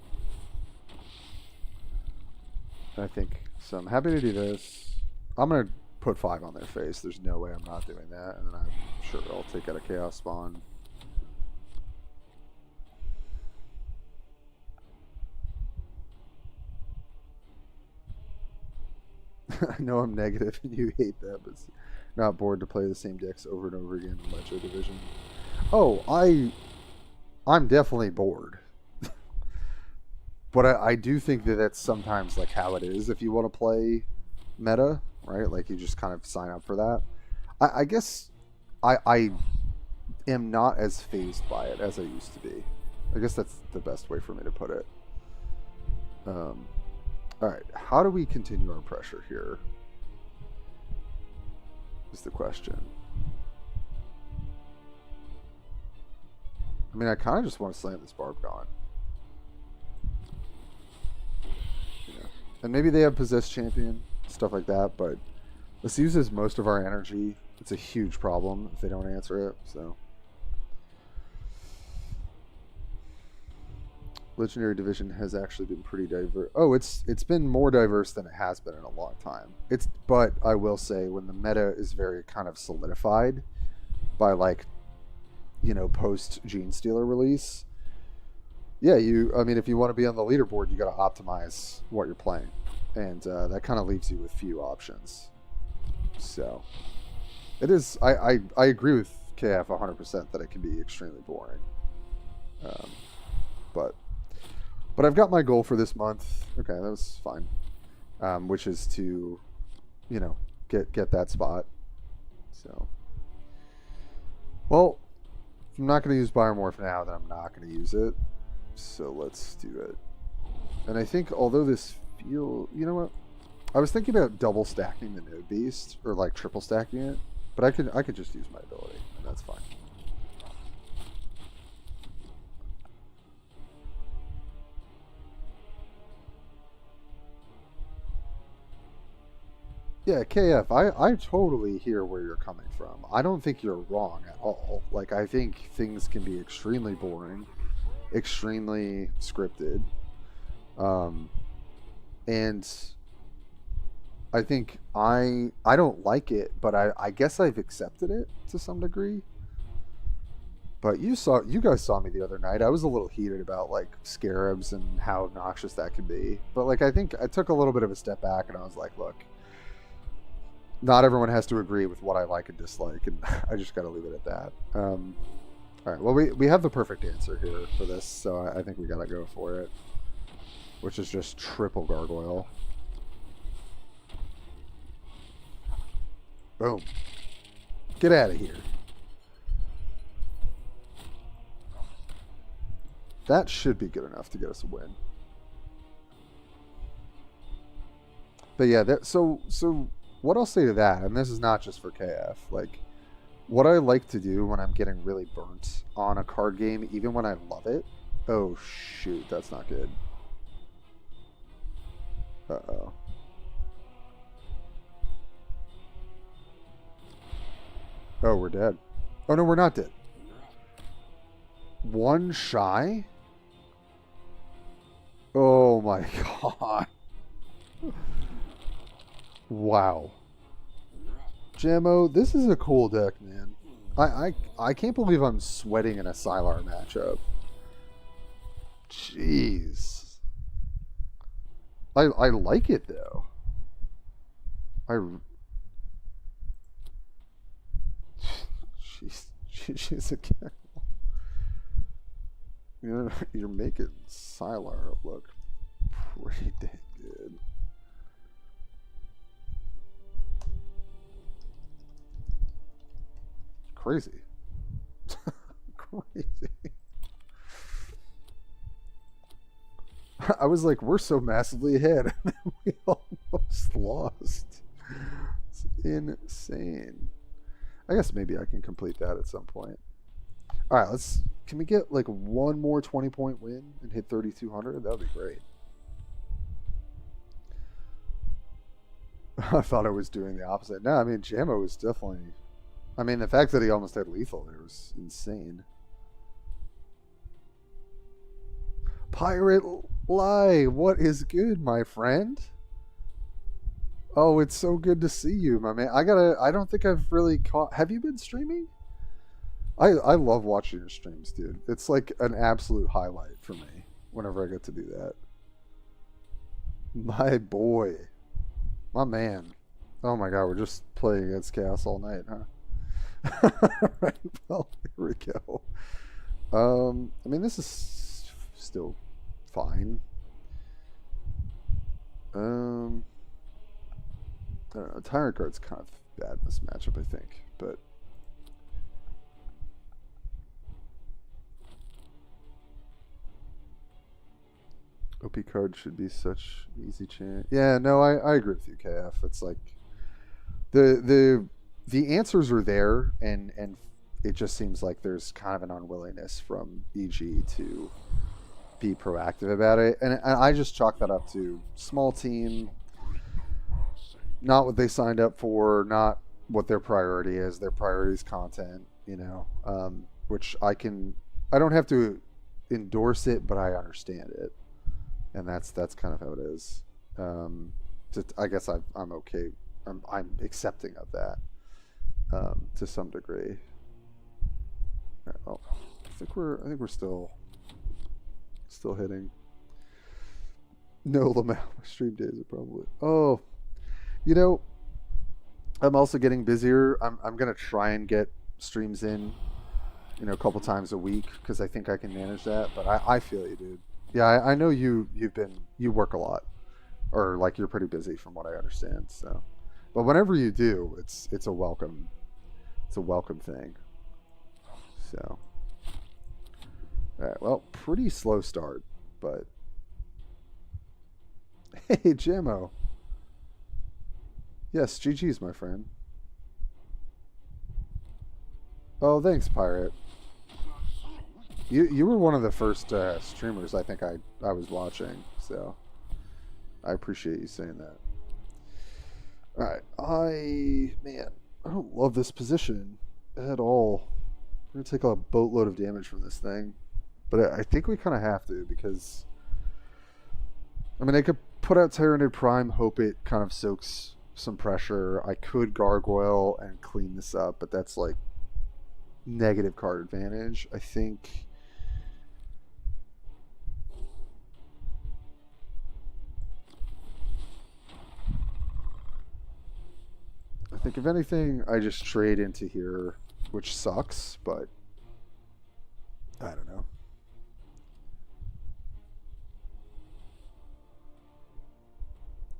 I think so. I'm happy to do this. I'm gonna put 5 on their face. There's no way I'm not doing that, and then I'm sure I'll take out a chaos spawn. I know I'm negative and you hate that, but not bored to play the same decks over and over again in Metro Division. Oh, I'm definitely bored. But I do think that that's sometimes like how it is if you want to play meta, right? Like you just kind of sign up for that. I guess I am not as fazed by it as I used to be. I guess that's the best way for me to put it. Alright, how do we continue our pressure here? Is the question. I mean, I kind of just want to slam this Barb Gaunt. Yeah. And maybe they have Possessed Champion, stuff like that, but this uses most of our energy. It's a huge problem if they don't answer it, so. Legendary Division has actually been pretty diverse. Oh, it's been more diverse than it has been in a long time. But I will say when the meta is very kind of solidified by like, you know, post Gene Stealer release. Yeah, I mean, if you want to be on the leaderboard, you got to optimize what you're playing, and that kind of leaves you with few options. So, it is. I agree with KF 100% that it can be extremely boring. But I've got my goal for this month. Okay, that was fine. Which is to, you know, get that spot. So, well, if I'm not going to use Biomorph now, then I'm not going to use it. So let's do it. And I think although this you know what? I was thinking about double stacking the Node Beast or like triple stacking it, but I could just use my ability, and that's fine. Yeah, KF, I totally hear where you're coming from. I don't think you're wrong at all. Like, I think things can be extremely boring, extremely scripted. And I think I don't like it, but I guess I've accepted it to some degree. But you guys saw me the other night. I was a little heated about like scarabs and how obnoxious that can be. But like I think I took a little bit of a step back and I was like, look, not everyone has to agree with what I like and dislike, and I just got to leave it at that. All right, well, we have the perfect answer here for this, so I think we got to go for it, which is just triple gargoyle. Boom. Get out of here. That should be good enough to get us a win. But yeah, so what I'll say to that, and this is not just for KF, like, what I like to do when I'm getting really burnt on a card game, even when I love it... Oh, shoot, that's not good. Uh-oh. Oh, we're dead. Oh, no, we're not dead. One shy? Oh, my God. Wow. Jammo, this is a cool deck, man. I can't believe I'm sweating in a Sylar matchup. Jeez. I like it though. She's a cat. You're making Sylar look pretty dang good. crazy. Crazy. I was like, we're so massively ahead. We almost lost. It's insane. I guess maybe I can complete that at some point. All right, can we get like one more 20-point win and hit 3,200? That would be great. I thought I was doing the opposite. No, I mean, Jammo was definitely... I mean, the fact that he almost had lethal there was insane. Pirate Lie, what is good, my friend? Oh, it's so good to see you, my man. I don't think I've really caught... Have you been streaming? I love watching your streams, dude. It's like an absolute highlight for me whenever I get to do that. My boy. My man. Oh my god, we're just playing against Chaos all night, huh? Right, well, here we go. I mean, this is still fine. I don't know. Tyrant Guard's kind of bad in this matchup, I think, but OP card should be such an easy chance. Yeah, no, I agree with you, KF. It's like the answers are there, and it just seems like there's kind of an unwillingness from EG to be proactive about it, and I just chalk that up to small team, not what they signed up for, not what their priority is. Their priority is content, you know, which I don't have to endorse it, but I understand it. And that's kind of how it is. I guess I'm okay. I'm accepting of that to some degree. All right, well, I think we're still hitting. No, Lamau. My stream days are probably. Oh, you know, I'm also getting busier. I'm gonna try and get streams in, you know, a couple times a week because I think I can manage that. But I feel you, dude. Yeah, I know you work a lot, or like you're pretty busy from what I understand. So, but whenever you do, it's a welcome thing. So, all right, well, pretty slow start, but hey, Jammo. Yes, GG's, my friend. Oh, thanks, Pirate. You were one of the first streamers I think I was watching, so I appreciate you saying that. Alright, I don't love this position at all. We're going to take a boatload of damage from this thing, but I think we kind of have to because, I mean, I could put out Tyranid Prime, hope it kind of soaks some pressure. I could Gargoyle and clean this up, but that's like negative card advantage. I think if anything, I just trade into here, which sucks, but I don't know.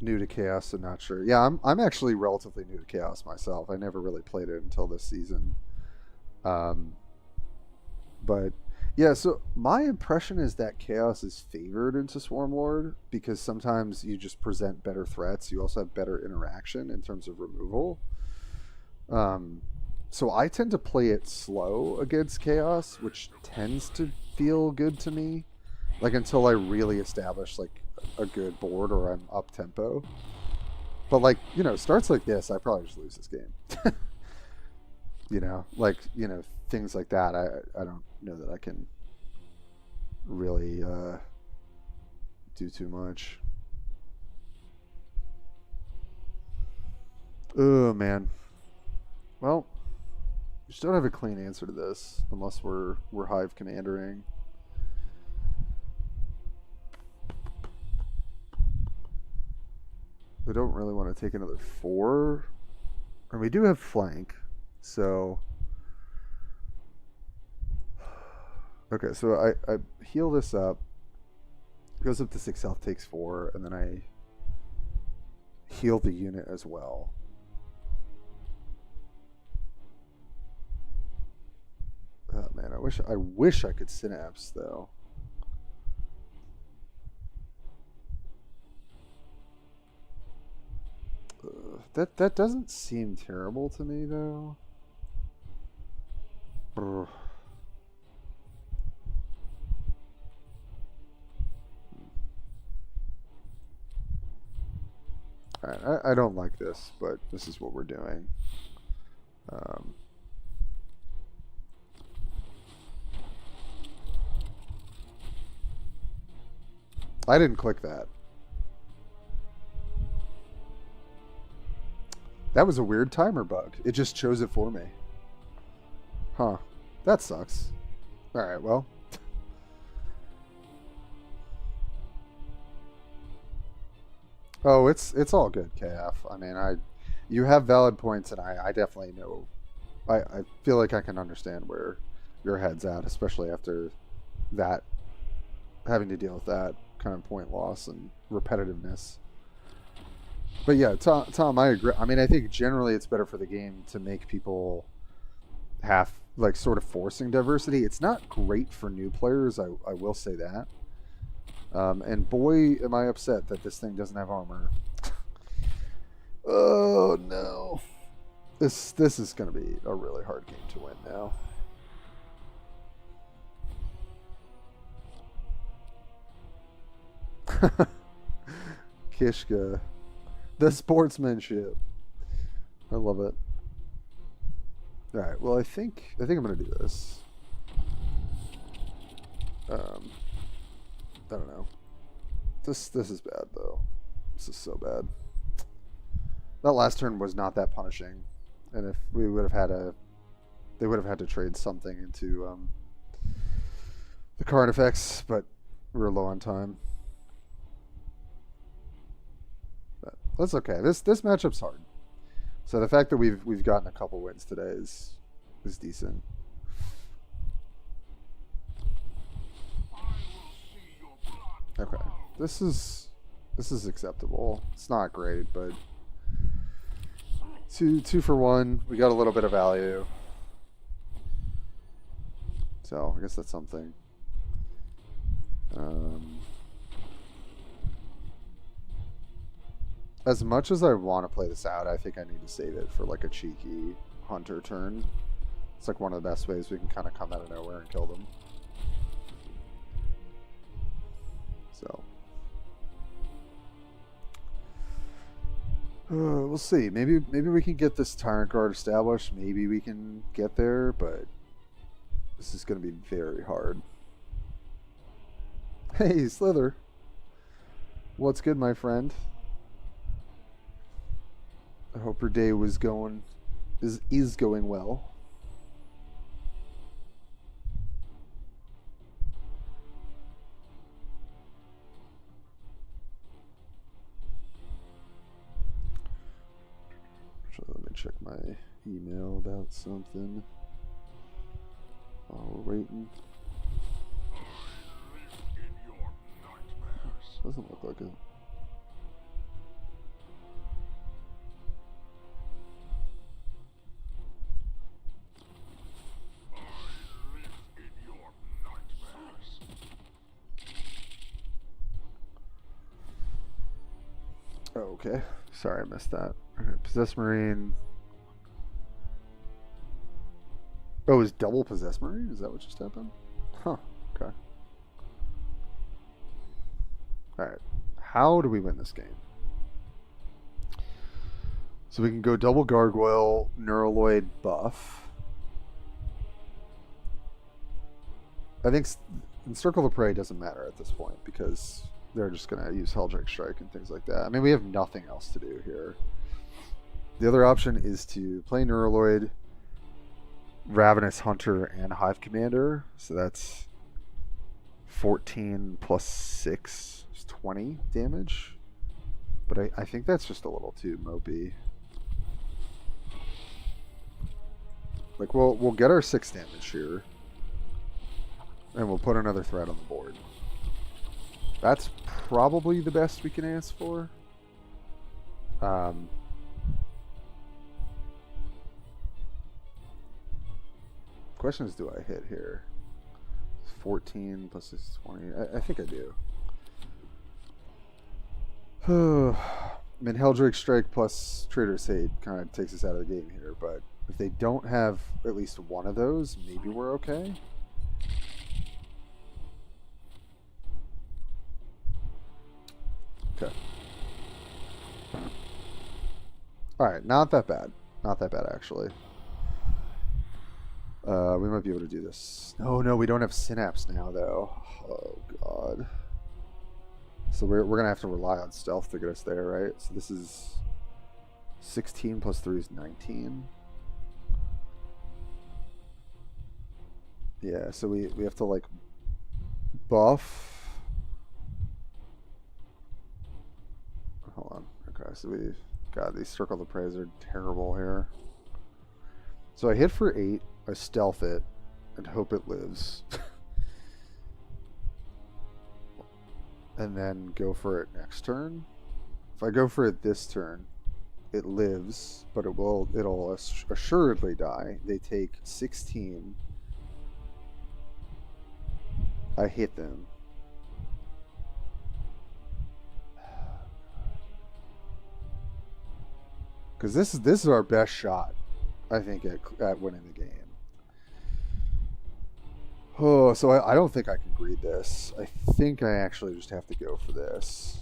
New to Chaos, so not sure. Yeah, I'm actually relatively new to Chaos myself. I never really played it until this season. But yeah, so my impression is that Chaos is favored into Swarmlord because sometimes you just present better threats. You also have better interaction in terms of removal. So I tend to play it slow against Chaos, which tends to feel good to me. Like until I really establish like a good board or I'm up tempo. But like, you know, starts like this, I probably just lose this game. You know, like, you know, things like that. I don't know that I can really do too much. Oh man. Well, we just don't have a clean answer to this unless we're Hive Commandering. I don't really want to take another 4. And we do have flank, so okay, so I heal this up. Goes up to 6 health, takes 4, and then I heal the unit as well. I wish I could synapse though. That doesn't seem terrible to me though. Brr. Alright, I don't like this, but this is what we're doing. I didn't click that. That was a weird timer bug. It just chose it for me. Huh. That sucks. Alright, well. Oh, it's all good, KF. I mean, you have valid points, and I definitely know. I feel like I can understand where your head's at, especially after that, having to deal with that kind of point loss and repetitiveness. But yeah, Tom, I agree. I mean, I think generally it's better for the game to make people have, like, sort of forcing diversity. It's not great for new players, I will say that. And boy, am I upset that this thing doesn't have armor. Oh no. This is going to be a really hard game to win now. Kishka. The sportsmanship. I love it. Alright, well I think I'm gonna do this. I don't know. This is bad though. This is so bad. That last turn was not that punishing. And if we would have had they would have had to trade something into the card effects, but we were low on time. But that's okay. This matchup's hard. So the fact that we've gotten a couple wins today is decent. Okay. This is acceptable. It's not great, but two for one. We got a little bit of value. So I guess that's something. As much as I want to play this out, I think I need to save it for like a cheeky hunter turn. It's like one of the best ways we can kind of come out of nowhere and kill them. So we'll see. Maybe we can get this Tyrant Guard established. Maybe we can get there, but this is going to be very hard. Hey, Slither. What's good, my friend? I hope your day is going well. So let me check my email about something while we're waiting. Doesn't look like it. Oh, okay. Sorry, I missed that. Okay, Possessed Marine. Oh, is double Possessed Marine? Is that what just happened? Huh. Okay. Alright. How do we win this game? So we can go double Gargoyle, Neuraloid buff. I think Encircle the Prey doesn't matter at this point because they're just going to use Helldrake Strike and things like that. I mean, we have nothing else to do here. The other option is to play Neuraloid, Ravenous Hunter, and Hive Commander. So that's 14 plus 6 is 20 damage. But I think that's just a little too mopey. Like, we'll get our 6 damage here. And we'll put another threat on the board. That's probably the best we can ask for. Question is, do I hit here? 14 plus 6 is 20. I think I do. I mean, Helldrake Strike plus Traitor's Hate kind of takes us out of the game here, but if they don't have at least one of those, maybe we're okay. Okay. Alright, not that bad. Not that bad, actually. We might be able to do this. No, we don't have Synapse now, though. Oh, God. So we're going to have to rely on stealth to get us there, right? So this is 16 plus 3 is 19. Yeah, so we have to, like, buff. Hold on. Okay, so we... God, these Circle of Praise are terrible here. So I hit for 8. I stealth it and hope it lives. And then go for it next turn. If I go for it this turn, it lives, but it'll assuredly die. They take 16. I hit them. Because this is our best shot, I think, at winning the game. Oh, so I don't think I can greed this. I think I actually just have to go for this.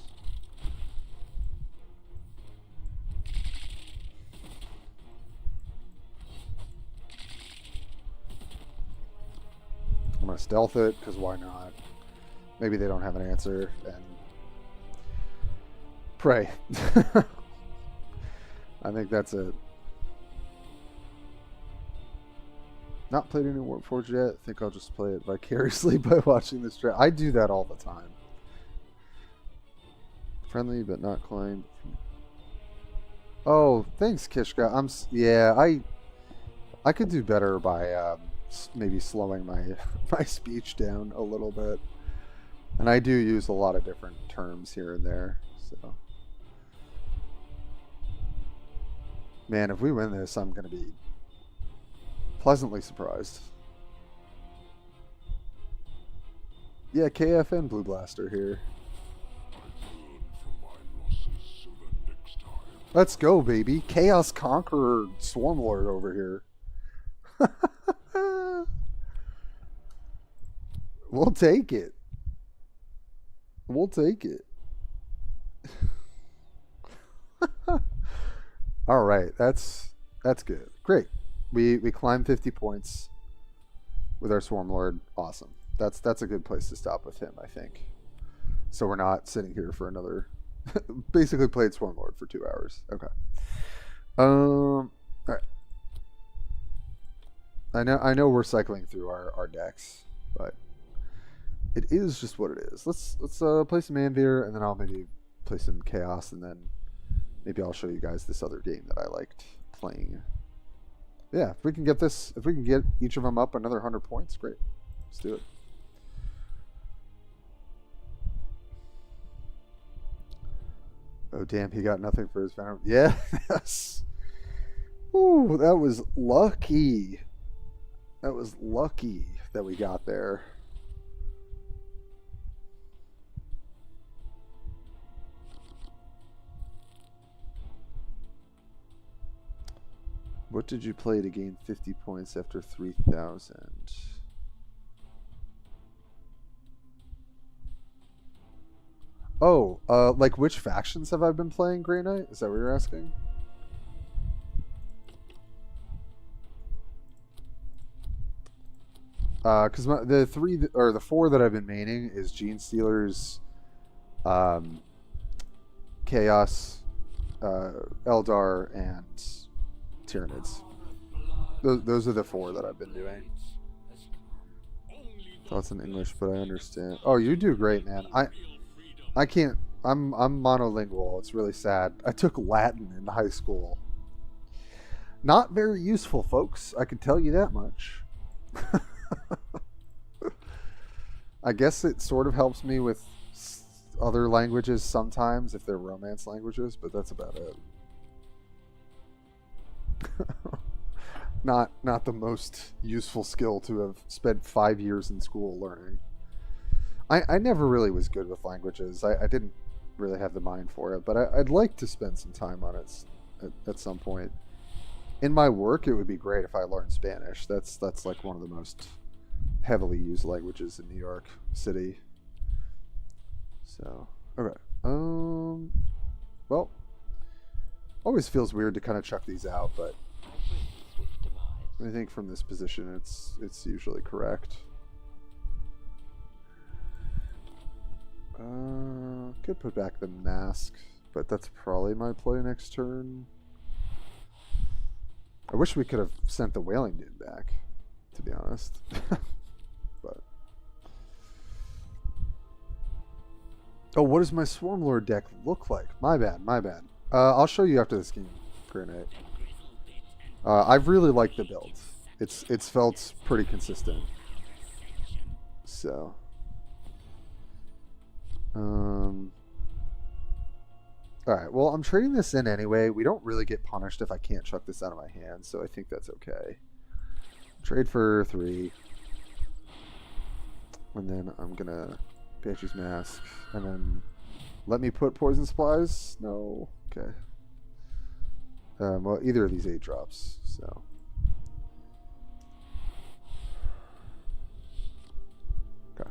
I'm going to stealth it, because why not? Maybe they don't have an answer, and pray. I think that's it. Not played any Warpforge yet. I think I'll just play it vicariously by watching this track. I do that all the time. Friendly but not claimed. Oh, thanks, Kishka. Yeah, I could do better by maybe slowing my speech down a little bit. And I do use a lot of different terms here and there. So, man, if we win this, I'm gonna be pleasantly surprised. Yeah, KFN Blue Blaster here. Let's go, baby. Chaos Conqueror Swarmlord over here. We'll take it. We'll take it. All right, that's good. Great. We climbed 50 points with our Swarmlord. Awesome. That's a good place to stop with him, I think. So we're not sitting here for another. Basically played Swarmlord for 2 hours. Okay. All right. I know we're cycling through our decks, but it is just what it is. Let's play some Anvirr, and then I'll maybe play some Chaos, and then maybe I'll show you guys this other game that I liked playing. Yeah, if we can get each of them up another 100 points, great. Let's do it. Oh, damn, he got nothing for his Venom. Yeah, yes. Ooh, that was lucky. That was lucky that we got there. What did you play to gain 50 points after 3,000? Oh, like which factions have I been playing, Grey Knight? Is that what you're asking? Because the four that I've been maining is Gene Stealers, Chaos, Eldar, and Tyranids. Those are the four that I've been doing. Thoughts in English, but I understand. Oh, you do great, man. I can't. I'm monolingual. It's really sad. I took Latin in high school. Not very useful, folks. I can tell you that much. I guess it sort of helps me with other languages sometimes if they're Romance languages, but that's about it. not the most useful skill to have spent 5 years in school learning. I never really was good with languages. I didn't really have the mind for it, but I'd like to spend some time on it at some point. In my work, it would be great if I learned Spanish. That's like one of the most heavily used languages in New York City. So, okay. Well, always feels weird to kind of chuck these out, but I think from this position, it's usually correct. Could put back the mask, but that's probably my play next turn. I wish we could have sent the Wailing Dude back, to be honest. But oh, what does my Swarmlord deck look like? My bad. I'll show you after this game, Grenade. I've really liked the build. It's felt pretty consistent. So alright, well, I'm trading this in anyway. We don't really get punished if I can't chuck this out of my hand, so I think that's okay. Trade for 3. And then I'm gonna Banshee's Mask. And then let me put Poison Supplies? No. Okay. Well, either of these 8 drops, so. Okay.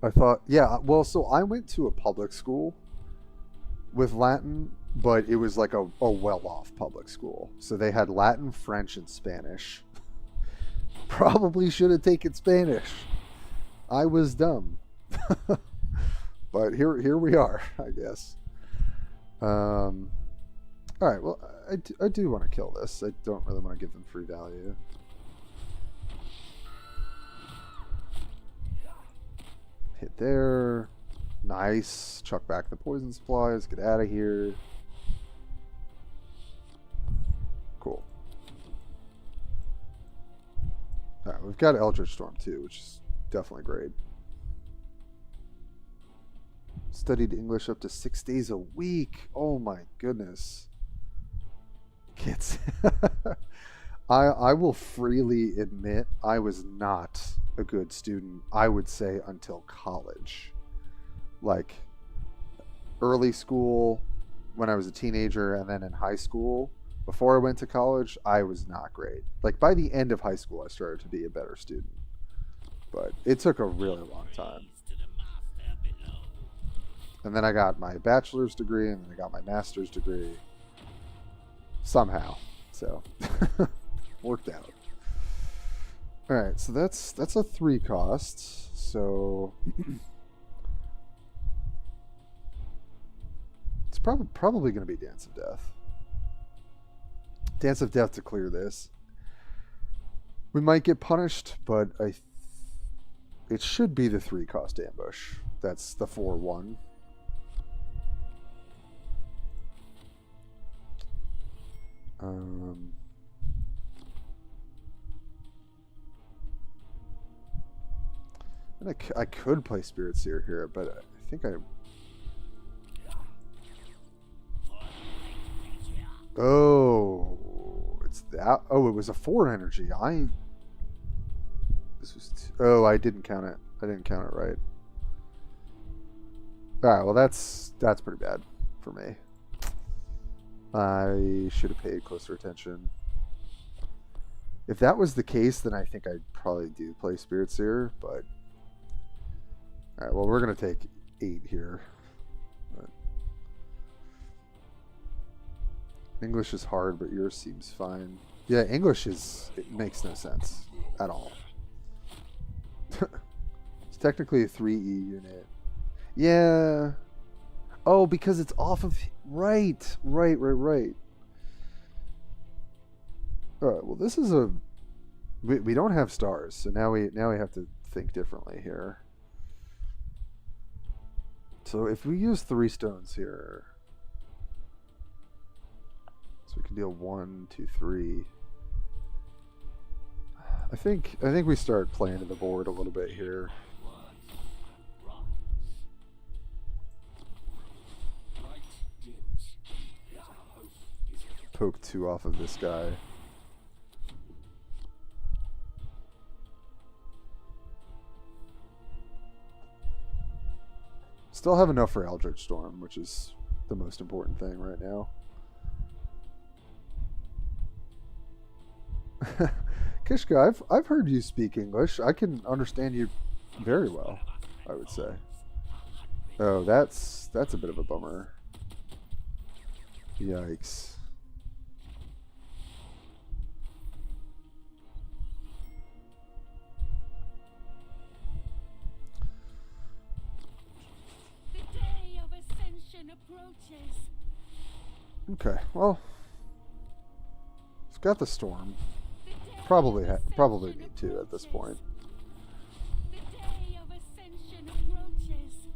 I thought, yeah, well, so I went to a public school with Latin, but it was like a well-off public school. So they had Latin, French, and Spanish. Probably should have taken Spanish. I was dumb. But here we are, I guess. Alright, well, I do want to kill this. I don't really want to give them free value. Hit there. Nice. Chuck back the poison supplies. Get out of here. Cool. Alright, we've got Eldritch Storm too, which is definitely great. Studied English up to 6 days a week. Oh my goodness. Kids. I will freely admit I was not a good student, I would say, until college. Like early school, when I was a teenager, and then in high school. Before I went to college, I was not great. Like by the end of high school, I started to be a better student. But it took a really long time. And then I got my bachelor's degree, and then I got my master's degree. Somehow. So, worked out. Alright, so that's a 3 cost. So, it's probably going to be Dance of Death. Dance of Death to clear this. We might get punished, but it should be the 3 cost ambush. That's the 4/1. And I could play Spirit Seer here, but I think I... Oh, it's that. Oh, it was a 4 energy. This was. Oh, I didn't count it. I didn't count it right. All right. Well, that's pretty bad for me. I should have paid closer attention. If that was the case, then I think I'd probably do play Spirit Seer. But all right. Well, we're gonna take 8 here. But English is hard, but yours seems fine. Yeah, English it makes no sense at all. It's technically a 3E unit. Yeah. Oh, because it's off of... Right. Alright, well this is a... We don't have stars, so now we have to think differently here. So if we use 3 stones here... So we can deal 1, 2, 3. I think we start playing to the board a little bit here. poke 2 off of this guy. Still have enough for Eldritch Storm, which is the most important thing right now. Kishka, I've heard you speak English. I can understand you very well, I would say. Oh, that's a bit of a bummer. Yikes. Okay, well, it's got the storm. Probably need to at this point. The day of ascension approaches.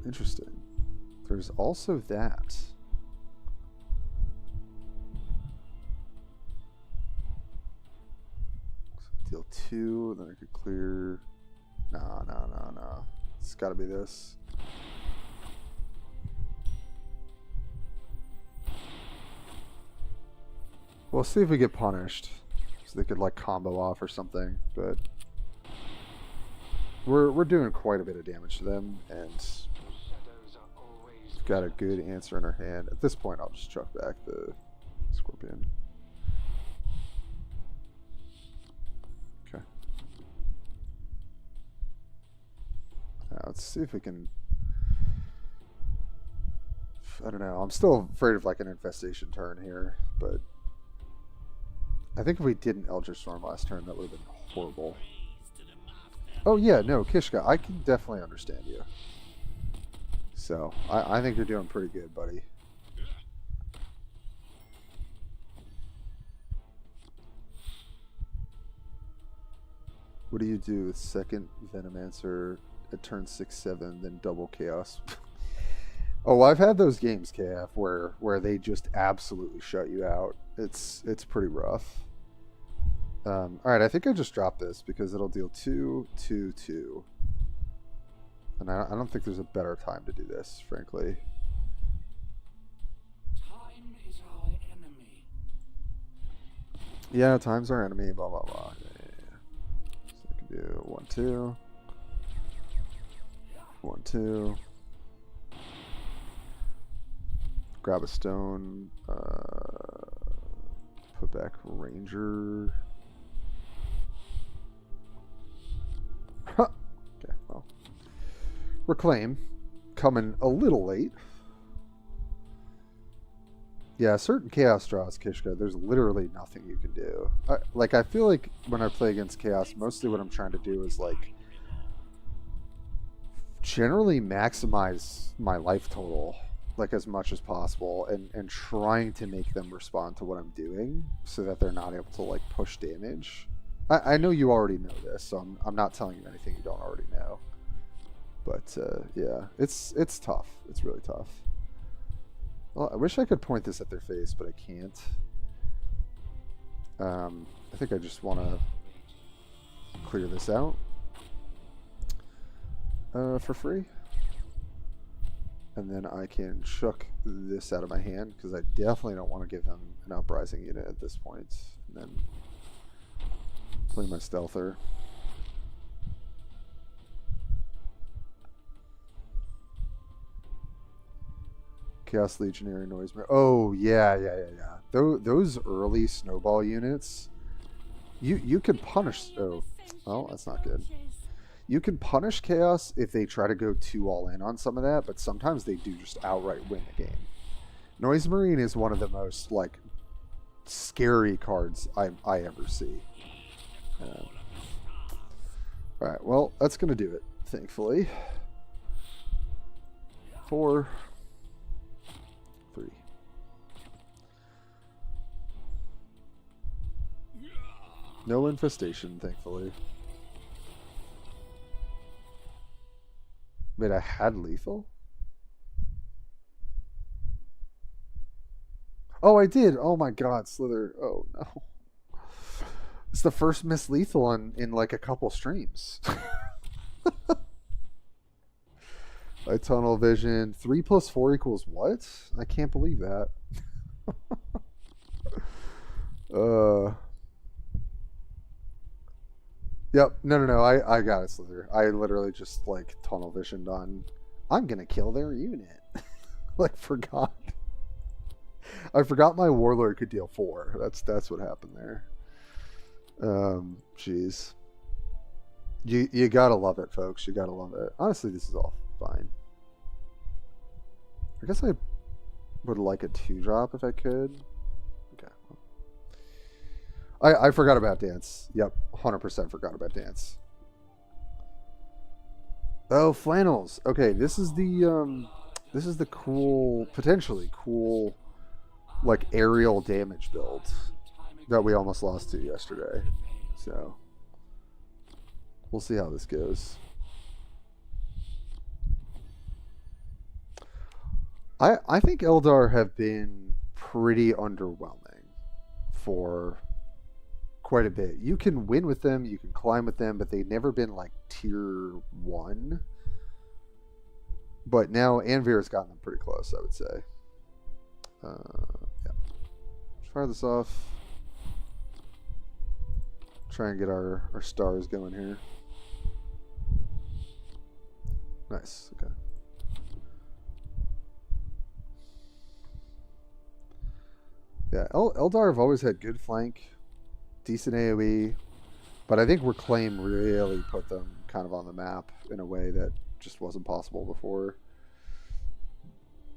Interesting. There's also that. Deal 2, then I could clear. No. It's got to be this. We'll see if we get punished, so they could like combo off or something. But we're doing quite a bit of damage to them, and we've got a good answer in our hand. At this point, I'll just chuck back the Scorpion. Let's see if we can. I don't know. I'm still afraid of like an infestation turn here, but I think if we did an Eldritch Storm last turn, that would have been horrible. Oh yeah, no, Kishka, I can definitely understand you. So I think you're doing pretty good, buddy. What do you do with second Venomancer at turn 6-7, then double Chaos? Oh, I've had those games, KF, where they just absolutely shut you out. It's pretty rough. All right, I think I just dropped this because it'll deal 2, 2, 2. And I don't think there's a better time to do this, frankly. Time is our enemy. Yeah, time's our enemy, blah, blah, blah. Yeah. So I can do 1, 2. 1, 2. Grab a stone. Put back Ranger. Okay, well. Reclaim. Coming a little late. Yeah, certain Chaos draws, Kishka, there's literally nothing you can do. I feel like when I play against Chaos, mostly what I'm trying to do is, like, generally maximize my life total, like, as much as possible, and trying to make them respond to what I'm doing so that they're not able to, like, push damage. I know you already know this, so I'm not telling you anything you don't already know. But, yeah, it's tough. It's really tough. Well, I wish I could point this at their face, but I can't. I think I just want to clear this out for free. And then I can chuck this out of my hand, because I definitely don't want to give him an Uprising unit at this point. And then play my Stealther. Chaos Legionary Noise. Oh, yeah. Those early snowball units, you can punish. Oh, well, that's not good. You can punish Chaos if they try to go too all in on some of that, but sometimes they do just outright win the game. Noise Marine is one of the most, like, scary cards I ever see. Alright, well, that's going to do it, thankfully. 4, 3. No infestation, thankfully. Wait, I had lethal? Oh, I did. Oh my god, Slither. Oh no. It's the first Miss Lethal in like a couple streams. Tunnel vision. 3 + 4 = what? I can't believe that. Yep. No. I got it, Slither. I literally just like tunnel visioned on. I'm gonna kill their unit. Like forgot. I forgot my warlord could deal 4. That's what happened there. Jeez. You gotta love it, folks. You gotta love it. Honestly, this is all fine. I guess I would like a 2-drop if I could. Okay. I forgot about dance. Yep, 100% forgot about dance. Oh, flannels. Okay, this is the cool, potentially cool, like aerial damage build that we almost lost to yesterday. So we'll see how this goes. I think Eldar have been pretty underwhelming for quite a bit. You can win with them, you can climb with them, but they've never been like tier 1. But now Anvirr has gotten them pretty close, I would say. Yeah. Let's fire this off. Try and get our stars going here. Nice. Okay. Yeah, Eldar have always had good flank, decent AoE, but I think Reclaim really put them kind of on the map in a way that just wasn't possible before.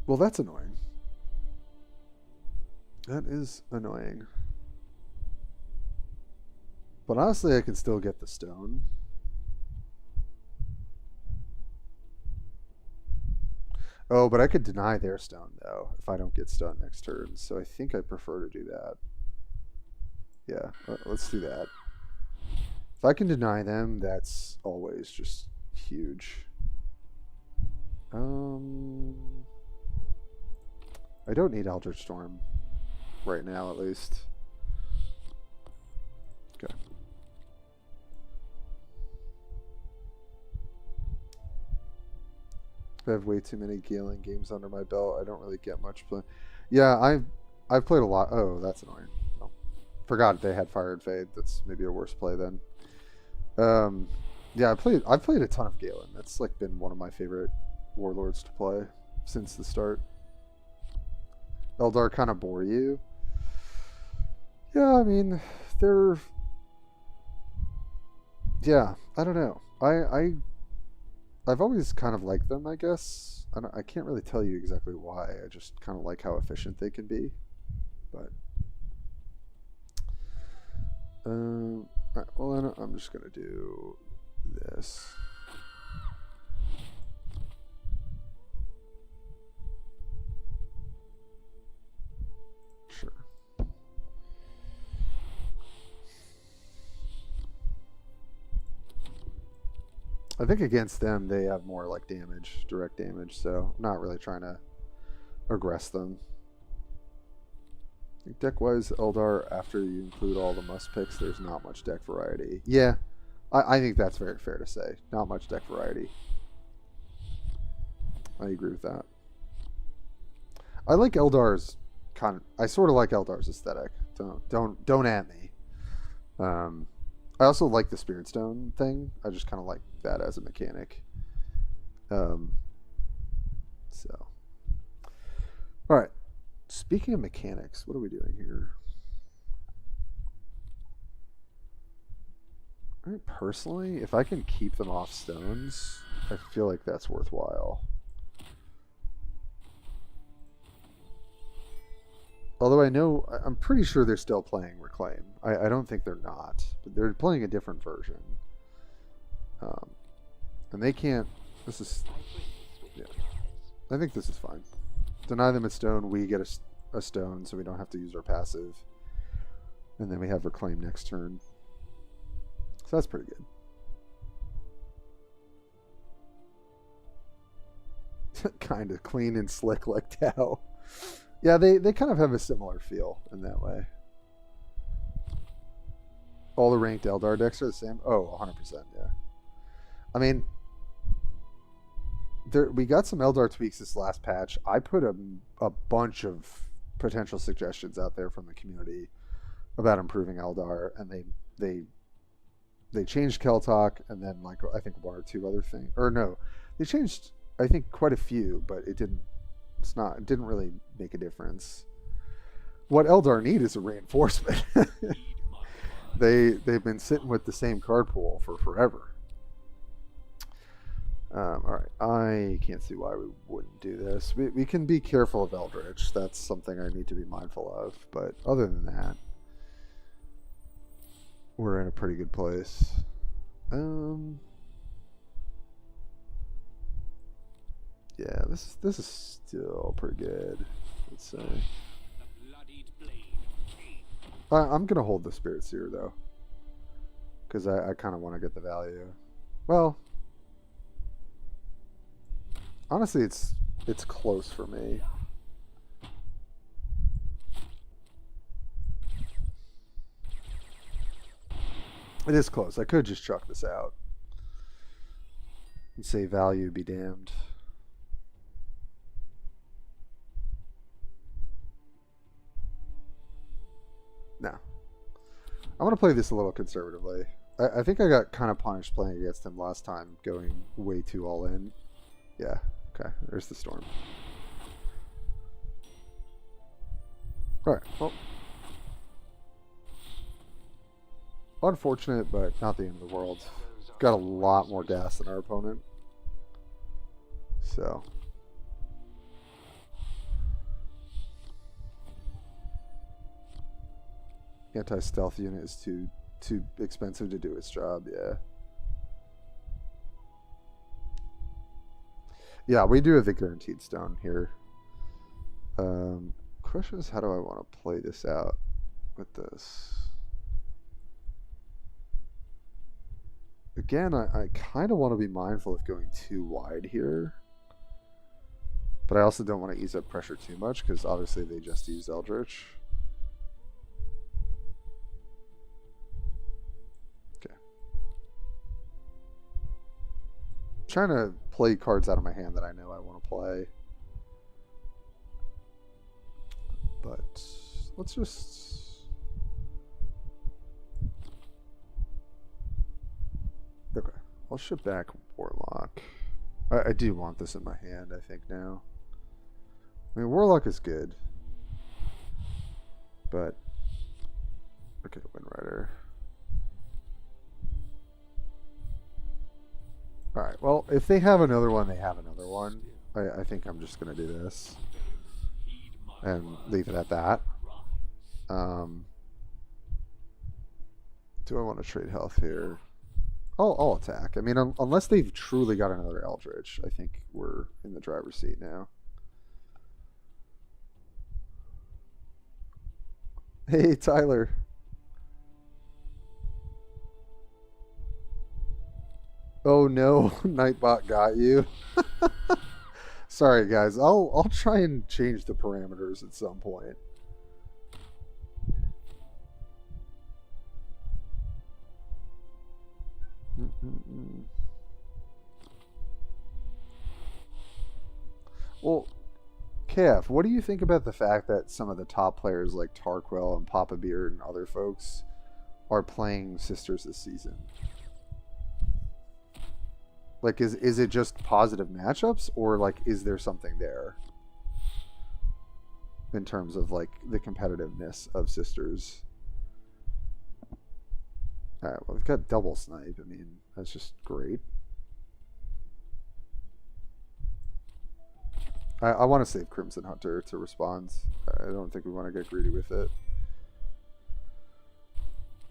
Well, that's annoying. That is annoying. But honestly, I can still get the stone. Oh, but I could deny their stone, though, if I don't get stone next turn. So I think I prefer to do that. Yeah, let's do that. If I can deny them, that's always just huge. I don't need Eldritch Storm right now, at least. Okay. I have way too many Galen games under my belt. I don't really get much play. Yeah, I've played a lot. Oh, that's annoying. Oh, forgot they had Fire and Fade. That's maybe a worse play then. Yeah, I've played a ton of Galen. That's like been one of my favorite warlords to play since the start. Eldar kind of bore you. Yeah, I mean, they're. Yeah, I don't know. I've always kind of liked them, I guess. I can't really tell you exactly why. I just kind of like how efficient they can be. But right, well, then I'm just gonna do this. Sure. I think against them they have more like damage, direct damage, so I'm not really trying to aggress them. Deck wise, Eldar, after you include all the must picks, there's not much deck variety. Yeah, I think that's very fair to say. Not much deck variety. I agree with that. I like Eldar's I sort of like Eldar's aesthetic. Don't at me. I also like the Spirit Stone thing. I just kind of like that as a mechanic. So, all right. Speaking of mechanics, what are we doing here? I mean, personally, if I can keep them off stones, I feel like that's worthwhile. Although I'm pretty sure they're still playing Reclaim. I don't think they're not, but they're playing a different version. And they can't, yeah. I think this is fine. Deny them a stone, we get a stone, so we don't have to use our passive. And then we have Reclaim next turn. So that's pretty good. Kind of clean and slick like Tau. Yeah, they kind of have a similar feel in that way. all the ranked Eldar decks are the same? Oh, 100%, yeah. I mean, we got some Eldar tweaks this last patch. I put a bunch of potential suggestions out there from the community about improving Eldar, and they changed Keltalk, and then like I think one or two other things. Or no, they changed I think quite a few, but it didn't really make a difference. What Eldar need is a reinforcement. They've been sitting with the same card pool for forever. Alright, I can't see why we wouldn't do this. We can be careful of Eldritch. That's something I need to be mindful of. But other than that, we're in a pretty good place. Yeah, this is still pretty good, let's say. I'm going to hold the Spirit Seer, though. Because I kind of want to get the value. Well, honestly, it's close for me. It is close. I could just chuck this out and say value be damned. No. I'm going to play this a little conservatively. I think I got kind of punished playing against him last time, going way too all in. Yeah, okay, there's the storm. Alright, well. Unfortunate, but not the end of the world. Got a lot more gas than our opponent. So. Anti-stealth unit is too expensive to do its job, yeah. Yeah, we do have the guaranteed stone here. Question is, how do I want to play this out with this? Again, I kind of want to be mindful of going too wide here. But I also don't want to ease up pressure too much, because obviously they just used Eldritch. Okay. I'm trying to play cards out of my hand that I know I want to play. But let's just... Okay, I'll ship back Warlock. I do want this in my hand, I think, now. I mean, Warlock is good. But... Okay, Windrider. Alright, well, if they have another one, they have another one. I think I'm just going to do this. And leave it at that. Do I want to trade health here? I'll attack. I mean, unless they've truly got another Eldritch, I think we're in the driver's seat now. Hey, Tyler. Oh no, Nightbot got you. Sorry, guys. I'll try and change the parameters at some point. Well, Kev, what do you think about the fact that some of the top players like Tarquil and Papa Beard and other folks are playing Sisters this season? Like, is it just positive matchups, or like is there something there in terms of like the competitiveness of Sisters? Alright, well, we've got double snipe. I mean, that's just great. I want to save Crimson Hunter to respond. I don't think we want to get greedy with it.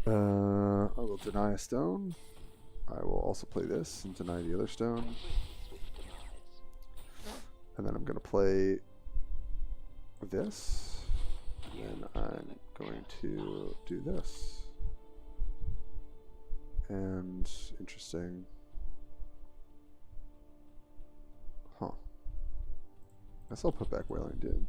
I will deny a stone. I will also play this and deny the other stone. And then I'm going to play this. And I'm going to do this. And interesting. Huh. Guess I'll put back Wailing Doom.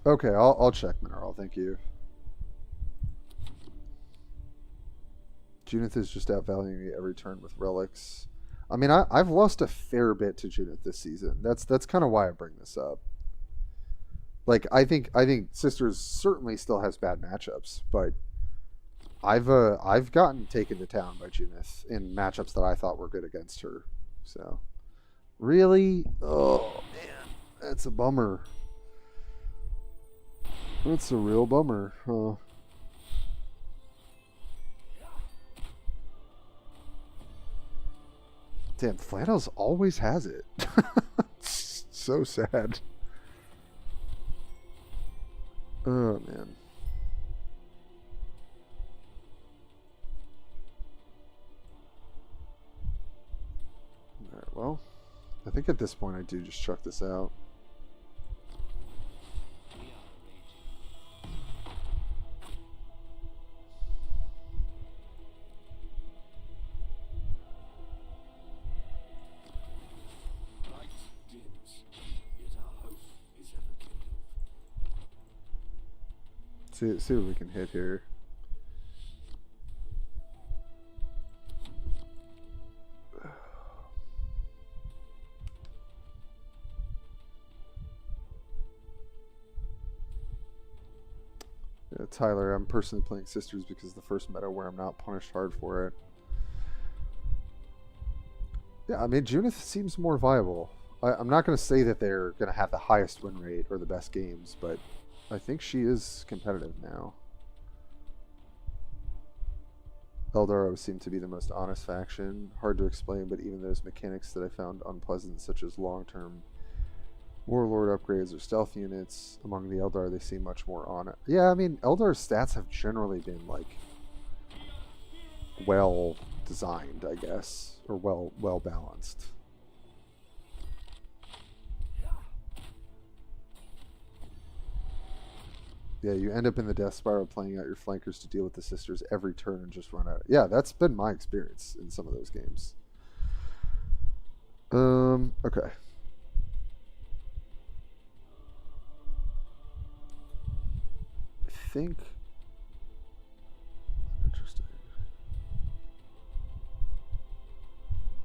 Okay, I'll check Mineral, thank you. Junith is just outvaluing me every turn with relics. I mean, I've lost a fair bit to Junith this season. That's kind of why I bring this up. Like, I think Sisters certainly still has bad matchups, but I've gotten taken to town by Junith in matchups that I thought were good against her. So, really? Oh man, that's a bummer. That's a real bummer, huh? Damn, Flannels always has it. So sad. Oh, man. Alright, well, I think at this point I do just chuck this out. See what we can hit here. Yeah, Tyler, I'm personally playing Sisters because the first meta where I'm not punished hard for it. Yeah, I mean, Junith seems more viable. I'm not going to say that they're going to have the highest win rate or the best games, but I think she is competitive now. Eldar seem to be the most honest faction. Hard to explain, but even those mechanics that I found unpleasant, such as long-term Warlord upgrades or stealth units, among the Eldar, they seem much more on it. Yeah, I mean, Eldar's stats have generally been, like, well designed, I guess, or well balanced. Yeah, you end up in the death spiral playing out your flankers to deal with the Sisters every turn and just run out. Yeah, that's been my experience in some of those games. Okay. I think... Interesting.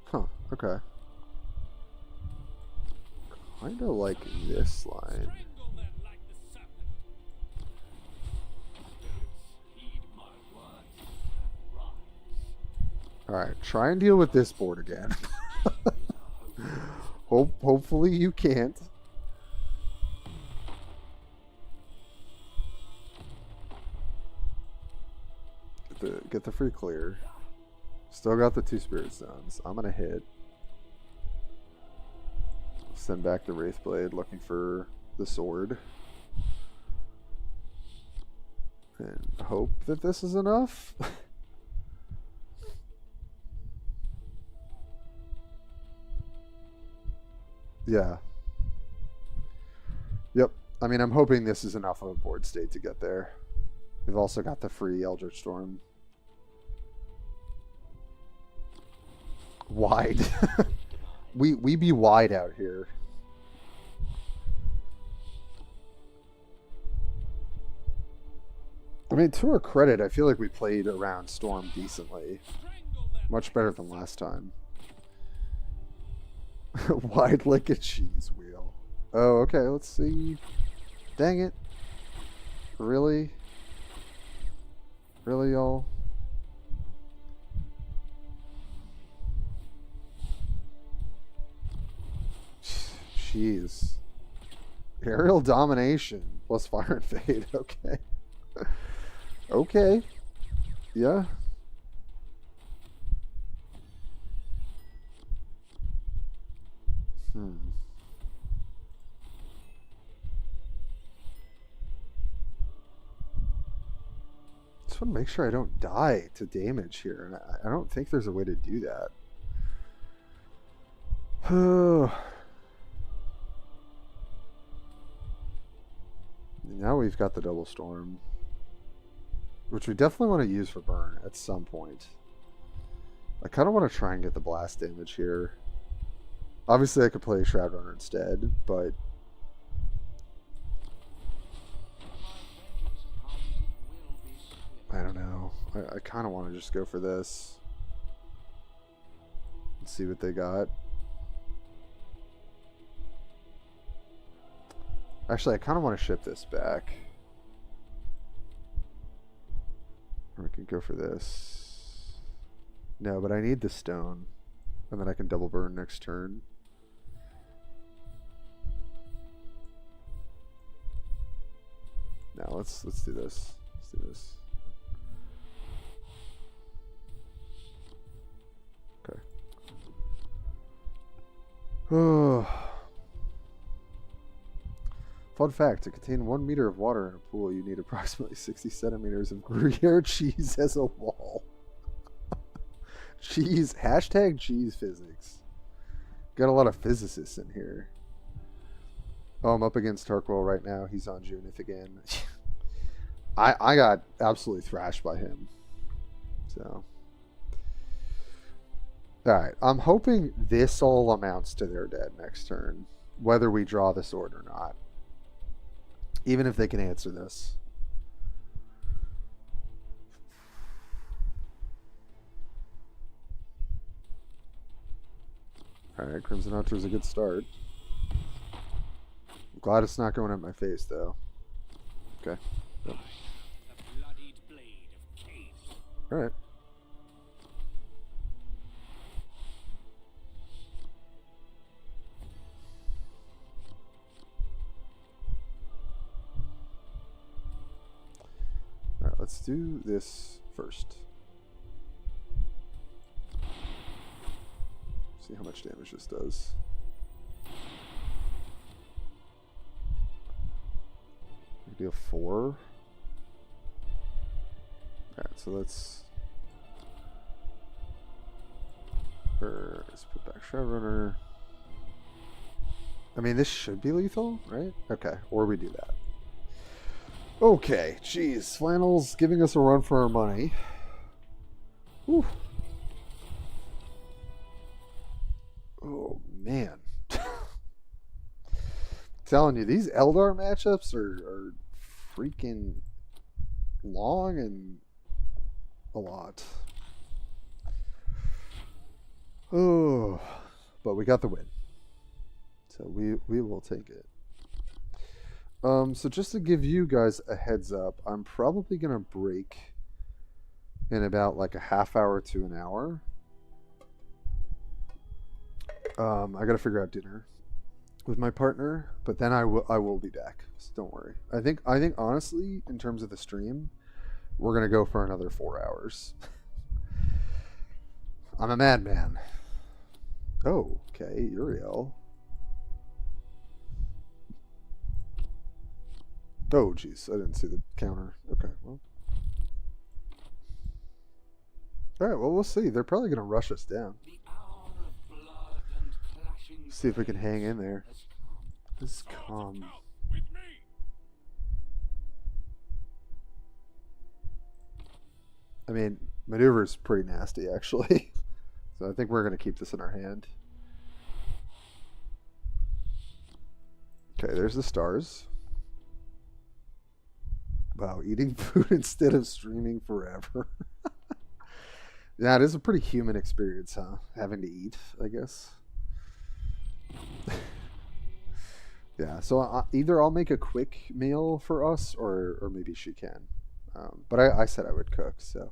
Huh, okay. Kinda like this line. Alright, try and deal with this board again. Hopefully you can't. Get the free clear. Still got the 2 Spirit Stones. I'm gonna hit. Send back the Wraithblade looking for the sword. And hope that this is enough. Yeah. Yep. I mean, I'm hoping this is enough of a board state to get there. We've also got the free Eldritch Storm. Wide. we be wide out here. I mean, to our credit, I feel like we played around Storm decently. Much better than last time. Wide like a cheese wheel. Oh, okay, let's see. Dang it. Really? Really, y'all? Jeez. Aerial domination plus fire and fade. Okay. Okay. Yeah. Just want to make sure I don't die to damage here, and I don't think there's a way to do that. Now we've got the double storm, which we definitely want to use for burn at some point. I kind of want to try and get the blast damage here. Obviously I could play Shroud Runner instead, but I kind of want to just go for this. Let's see what they got. Actually, I kind of want to ship this back. Or we could go for this. No, but I need the stone. And then I can double burn next turn. Now let's do this. Let's do this. Okay. Oh. Fun fact, to contain 1 meter of water in a pool, you need approximately 60 centimeters of Gruyere cheese as a wall. Cheese. Hashtag cheese physics. Got a lot of physicists in here. Oh, I'm up against Tarkwell right now. He's on Junith again. I got absolutely thrashed by him. So. Alright, I'm hoping this all amounts to their dead next turn. Whether we draw the sword or not. Even if they can answer this. Alright, Crimson Hunter is a good start. I'm glad it's not going at my face, though. Okay. Yep. Alright. Alright, let's do this first. See how much damage this does. We deal 4. Alright, so let's put back Shadowrunner. I mean, this should be lethal, right? Okay, or we do that. Okay, jeez. Flannel's giving us a run for our money. Whew. Oh, man. Telling you, these Eldar matchups are freaking long and a lot. Oh, but we got the win. So we will take it. So just to give you guys a heads up, I'm probably going to break in about like a half hour to an hour. I got to figure out dinner with my partner, but then I will be back. So don't worry. I think honestly, in terms of the stream, we're going to go for another 4 hours. I'm a madman. Oh, okay, Uriel. Oh, jeez, I didn't see the counter. Okay, well. Alright, well, we'll see. They're probably going to rush us down. See if we can hang in there. This is calm. I mean, maneuver's pretty nasty, actually. So I think we're going to keep this in our hand. Okay, there's the stars. Wow, eating food instead of streaming forever. Yeah, it is a pretty human experience, huh? Having to eat, I guess. Yeah, so either I'll make a quick meal for us, or maybe she can. But I said I would cook, so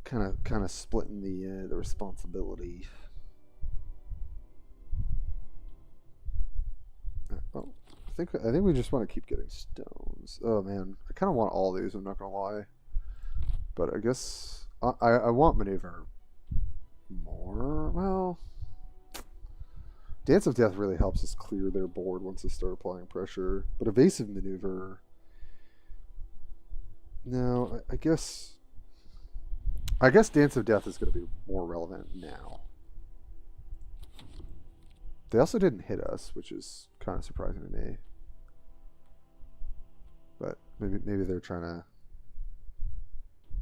kind of splitting the responsibility. Well, I think we just want to keep getting stones. Oh man, I kind of want all these. I'm not gonna lie, but I guess I want maneuver more. Well, Dance of Death really helps us clear their board once they start applying pressure. But evasive maneuver, no, I guess Dance of Death is going to be more relevant now. They also didn't hit us, which is kind of surprising to me. But maybe they're trying to.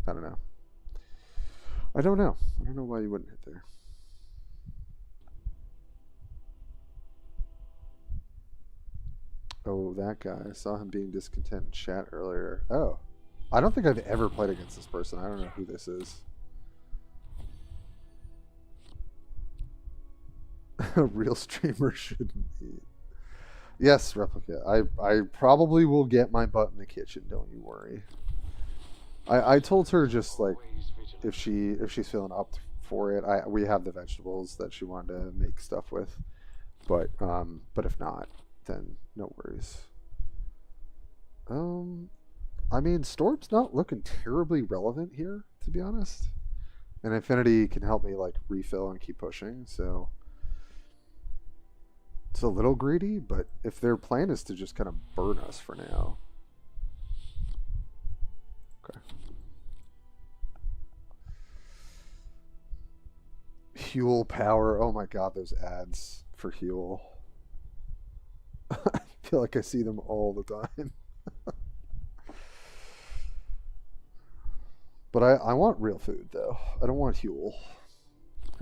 I don't know. I don't know why you wouldn't hit there. Oh, that guy. I saw him being discontent in chat earlier. Oh, I don't think I've ever played against this person. I don't know who this is. A real streamer shouldn't eat. Yes, Replica. I probably will get my butt in the kitchen. Don't you worry. I told her just like if she's feeling up for it. We have the vegetables that she wanted to make stuff with, but if not, then no worries. I mean, Storm's not looking terribly relevant here, to be honest. And Infinity can help me like refill and keep pushing, so it's a little greedy, but if their plan is to just kind of burn us for now. Okay. Huel power. Oh my god, those ads for Huel. I feel like I see them all the time. But I want real food, though. I don't want Huel.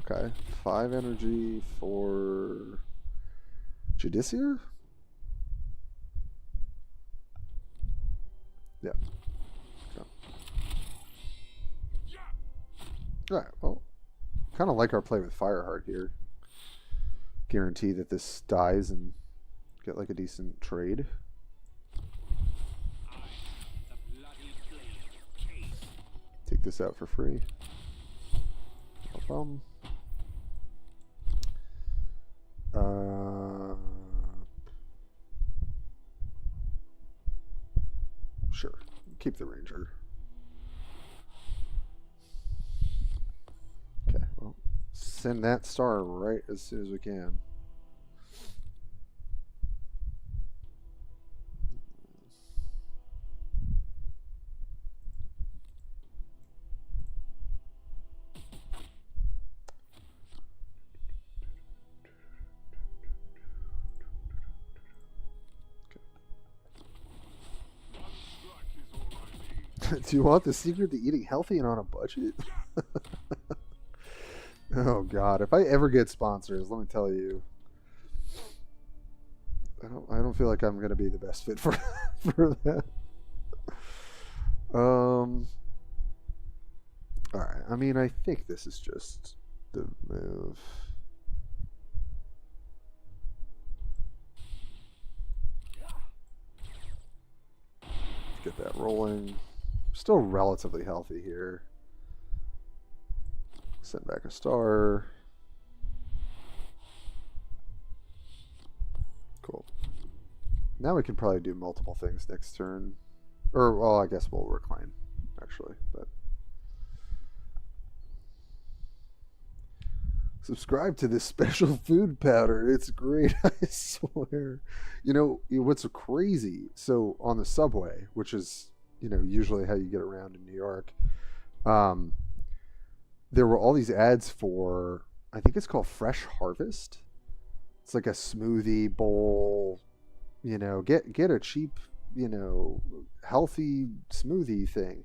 Okay. 5 energy for Judiciar? Yeah. Okay. Alright, well, kind of like our play with Fireheart here. Guarantee that this dies and get like a decent trade. Take this out for free. No problem. Sure. Keep the Ranger. Okay, well, send that star right as soon as we can. Do you want the secret to eating healthy and on a budget? Oh god, if I ever get sponsors, let me tell you, I don't feel like I'm gonna be the best fit for for that. All right. I mean, I think this is just the move. Get that rolling. Still relatively healthy here. Send back a star. Cool. Now we can probably do multiple things next turn. Or, well, I guess we'll reclaim, actually. But subscribe to this special food powder. It's great, I swear. You know, what's crazy, so on the subway, which is, you know, usually how you get around in New York, there were all these ads for, I think it's called Fresh Harvest. It's like a smoothie bowl, you know, get a cheap, you know, healthy smoothie thing.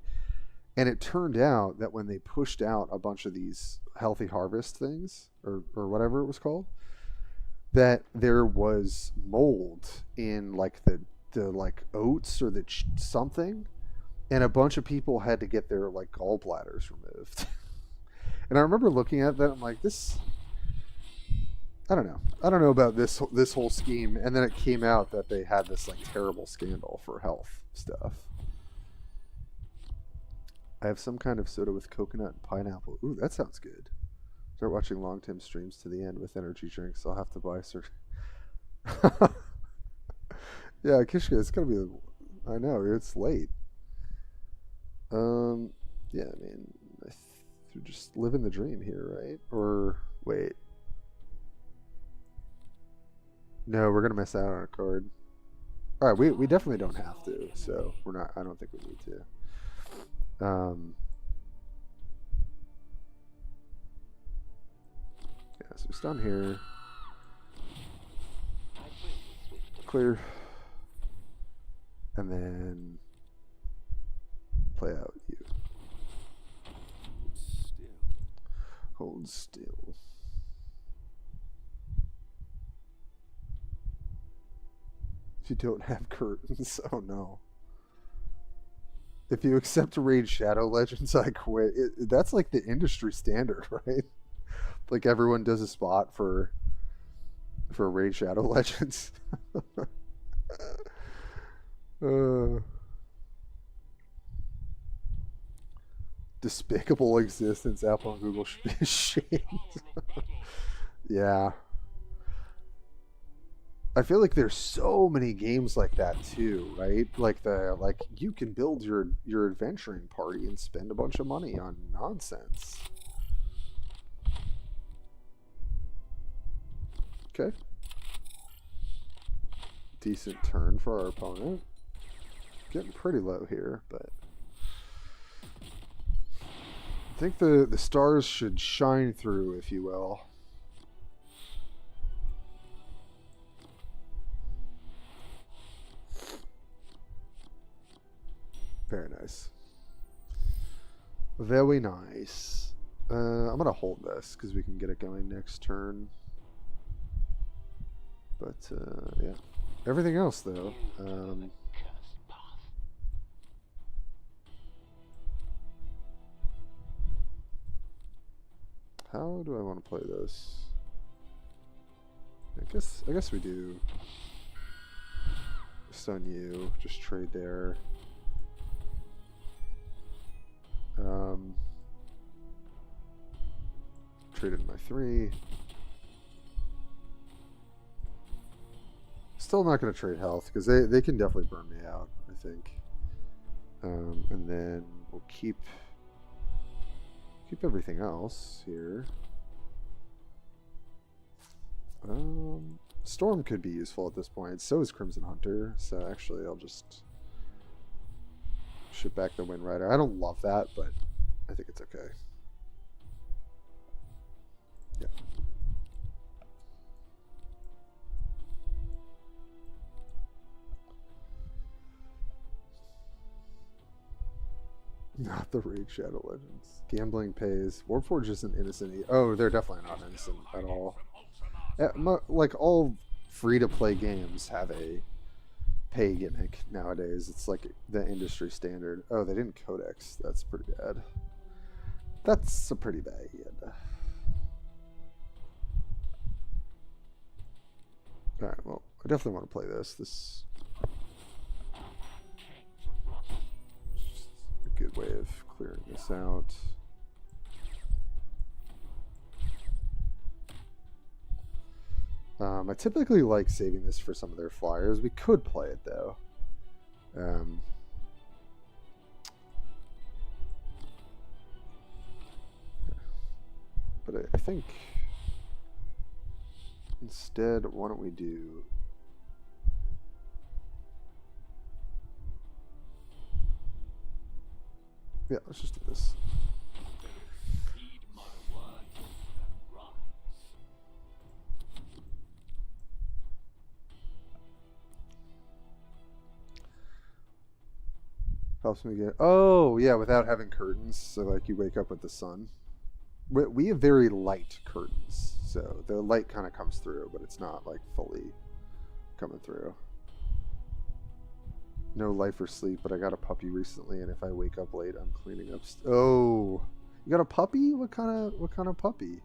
And it turned out that when they pushed out a bunch of these Healthy Harvest things, or whatever it was called, that there was mold in like the like oats or the something, and a bunch of people had to get their like gallbladders removed. And I remember looking at that, I'm like, this, I don't know about this whole scheme. And then it came out that they had this like terrible scandal for health stuff. I have some kind of soda with coconut and pineapple. Ooh, that sounds good. Start watching LongTim streams to the end with energy drinks. I'll have to buy certain. Yeah, Kishka, it's gonna be. I know it's late. Yeah, I mean, you're just living the dream here, right? Or wait, no, we're gonna miss out on a card. All right, we definitely don't have to, so we're not. I don't think we need to. Yeah, so it's done here. Clear. And then play out you. Hold still. If you don't have curtains, oh no. If you accept Raid Shadow Legends, I quit. That's like the industry standard, right? Like everyone does a spot for Raid Shadow Legends. Despicable existence. Apple and Google should be ashamed. Yeah. I feel like there's so many games like that too, right? Like you can build your adventuring party and spend a bunch of money on nonsense. Okay. Decent turn for our opponent. Getting pretty low here, but I think the stars should shine through, if you will. Very nice. Very nice. I'm gonna hold this because we can get it going next turn. But yeah, everything else though. How do I want to play this? I guess we do. Stun you. Just trade there. Traded my 3. Still not going to trade health because they can definitely burn me out, I think. And then we'll keep everything else here. Storm could be useful at this point. So is Crimson Hunter. So actually, I'll just ship back the Wind Rider. I don't love that, but I think it's okay. Yeah. Not the Raid Shadow Legends. Gambling pays. Warpforge isn't innocent. Oh, they're definitely not innocent at all. Like all free-to-play games have a pay gimmick nowadays. It's like the industry standard. Oh, they didn't codex. That's pretty bad. That's a pretty bad. Alright, well, I definitely want to play this. This is a good way of clearing this out. I typically like saving this for some of their flyers. We could play it though. But I think instead, why don't we do... Yeah, let's just do this. Helps me get... Oh, yeah, without having curtains. So, like, you wake up with the sun. We have very light curtains. So, the light kind of comes through, but it's not, like, fully coming through. No life or sleep, but I got a puppy recently, and if I wake up late, I'm cleaning up... Oh! You got a puppy? What kind of puppy?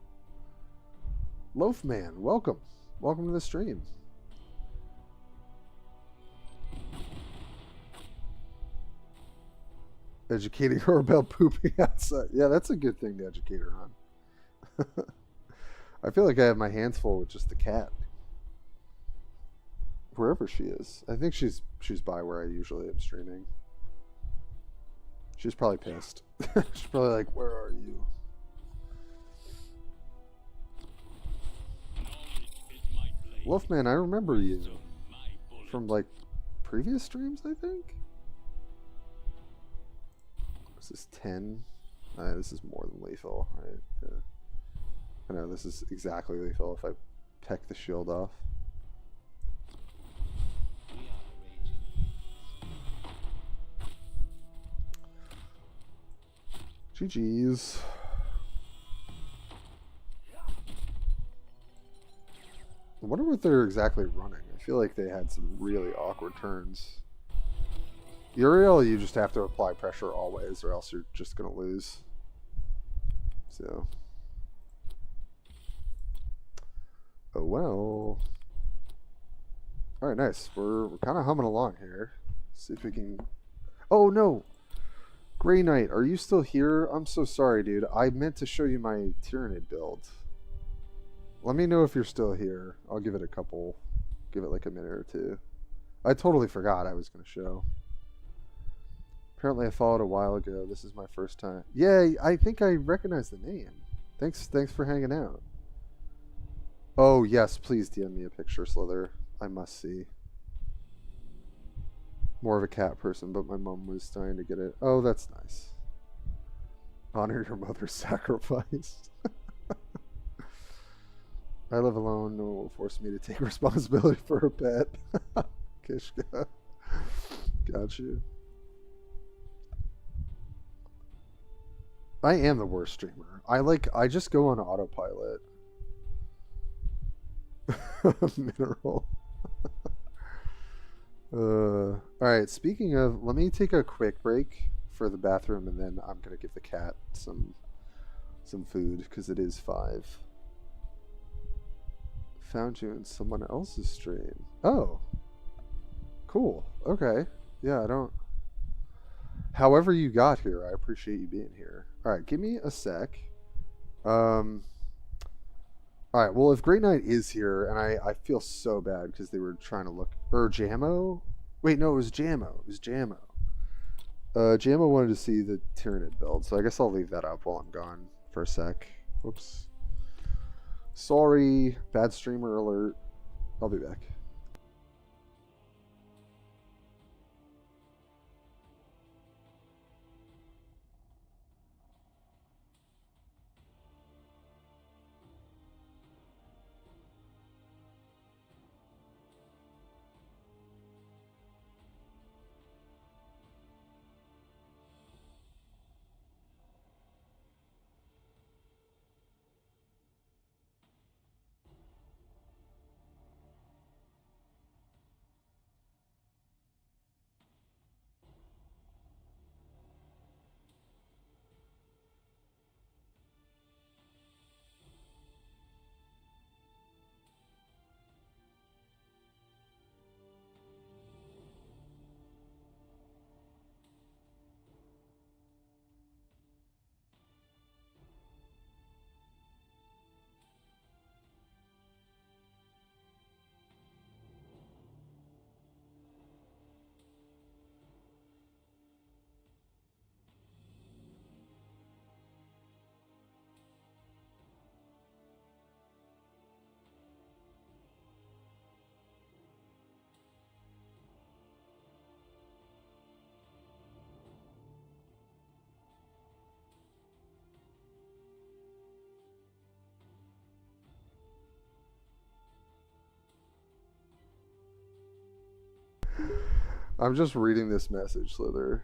Loafman, welcome. Welcome to the stream. Educating her about pooping outside. Yeah, that's a good thing to educate her on. I feel like I have my hands full with just the cat. Wherever she is. I think she's by where I usually am streaming. She's probably pissed. She's probably like, where are you? Wolfman, I remember you from like previous streams, I think. This is 10. This is more than lethal, right? Yeah. I know this is exactly lethal if I peck the shield off. GG's. I wonder what they're exactly running. I feel like they had some really awkward turns. Uriel, you just have to apply pressure always, or else you're just gonna lose. So, oh well. All right, nice. We're kind of humming along here. See if we can. Oh no, Grey Knight, are you still here? I'm so sorry, dude. I meant to show you my Tyranid build. Let me know if you're still here. I'll give it a couple. Give it like a minute or two. I totally forgot I was gonna show. Apparently I followed a while ago. This is my first time. Yeah, I think I recognize the name. Thanks for hanging out. Oh, yes, please DM me a picture, Slither. I must see. More of a cat person, but my mom was dying to get it. Oh, that's nice. Honor your mother's sacrifice. I live alone. No one will force me to take responsibility for a pet. Kishka. Got you. I am the worst streamer. I just go on autopilot. Mineral. Alright, speaking of, let me take a quick break for the bathroom, and then I'm gonna give the cat some food, because it is 5. Found you in someone else's stream. Oh. Cool. Okay. Yeah, I don't... However you got here, I appreciate you being here. Alright, give me a sec. Alright, well, if Grey Knight is here, and I feel so bad because they were trying to look... Or Jammo? Wait, no, it was Jammo. It was Jammo. Jammo wanted to see the Tyranid build, so I guess I'll leave that up while I'm gone for a sec. Whoops. Sorry. Bad streamer alert. I'll be back. I'm just reading this message, Slither.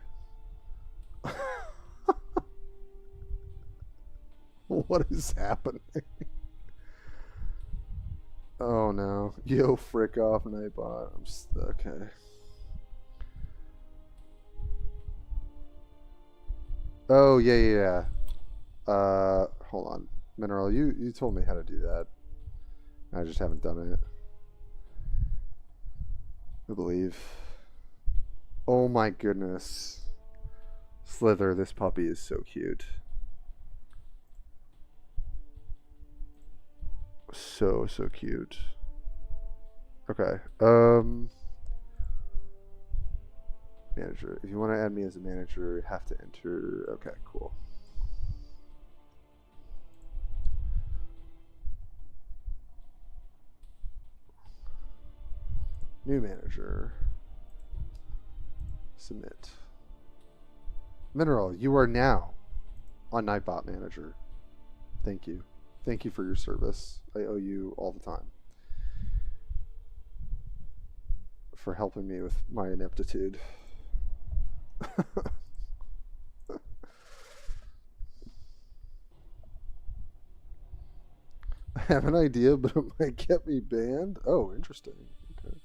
What is happening? Oh no. Yo, frick off, Nightbot. Okay. Oh, yeah. Hold on. Mineral, you told me how to do that. I just haven't done it. I believe. Oh my goodness. Slither, this puppy is so cute. So cute. Okay. Manager. If you want to add me as a manager, you have to enter. Okay, cool. New manager. Submit. Mineral, you are now on Nightbot Manager. Thank you. Thank you for your service. I owe you all the time for helping me with my ineptitude. I have an idea, but it might get me banned. Oh, interesting. Okay.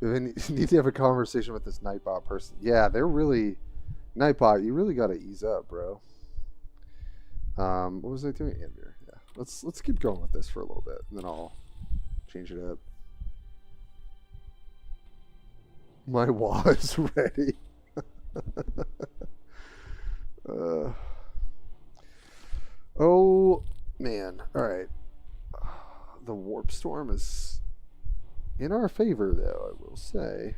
You need to have a conversation with this Nightbot person. Yeah, they're really Nightbot. You really got to ease up, bro. What was I doing, Anvirr? Yeah, let's keep going with this for a little bit, and then I'll change it up. My wall is ready. Oh man! All right, the warp storm is in our favor, though. I will say,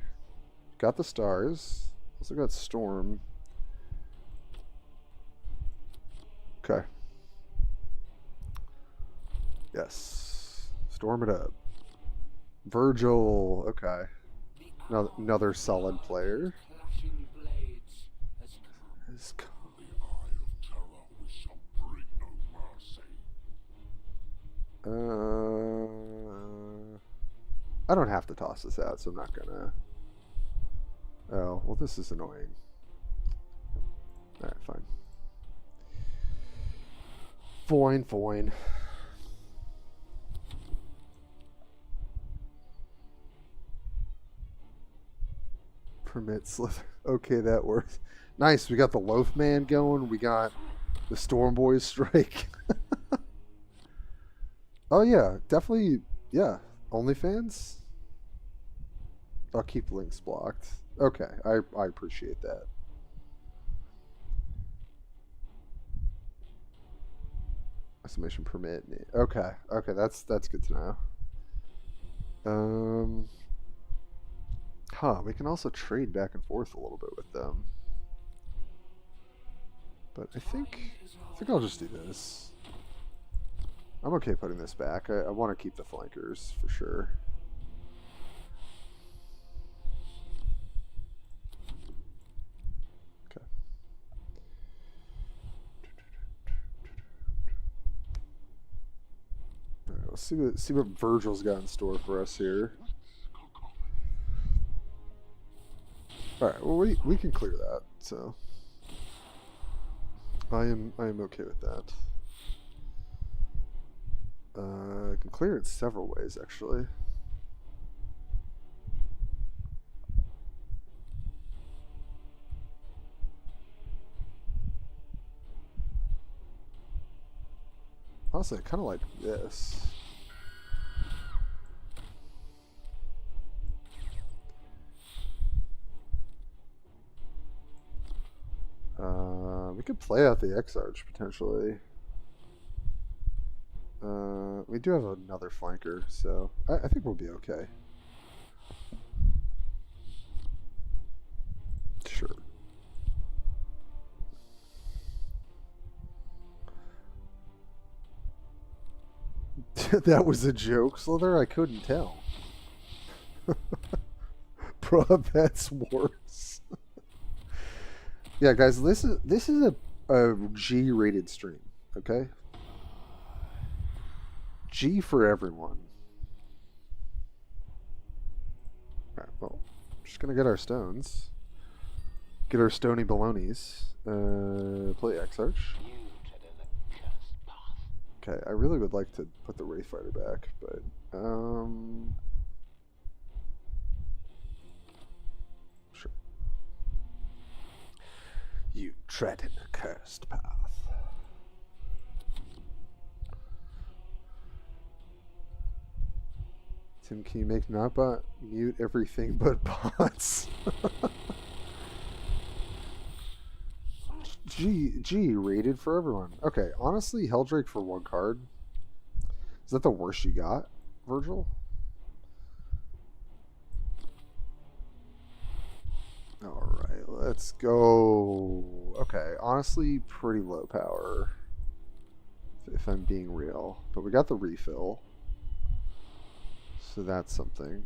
got the stars. Also got storm. Okay. Yes. Storm it up. Virgil. Okay. Another solid player. Clashing blades has come. Is The eye of terror, we shall bring no mercy. I don't have to toss this out, so I'm not gonna. Oh, well, this is annoying. Alright, fine. Fine. Permit slither. Okay, that works. Nice, we got the Loaf Man going. We got the Storm Boys strike. Oh, yeah, definitely. Yeah, OnlyFans? I'll keep links blocked. Okay, I appreciate that. Exclamation permit. Okay, that's good to know. We can also trade back and forth a little bit with them. But I think I'll just do this. I'm okay putting this back. I want to keep the flankers for sure. Okay. All right, let's see what Virgil's got in store for us here. All right, well we can clear that, so I am okay with that. I can clear it several ways, actually. Honestly, I kind of like this. We could play out the X-Arch, potentially. We do have another flanker, so I think we'll be okay. Sure. That was a joke, Slither? I couldn't tell. Bro, that's worse. Yeah, guys, this is a G-rated stream, okay? G for everyone. Alright, well, just gonna get our stones. Get our stony balonies. Play X-Arch. Okay, I really would like to put the Wraith Fighter back, but sure. You tread in a cursed path. Tim, can you make Nightbot mute everything but bots? G rated for everyone. Okay, honestly, Helldrake for one card. Is that the worst you got, Virgil? Alright, let's go. Okay, honestly, pretty low power, if I'm being real. But we got the refill, so that's something.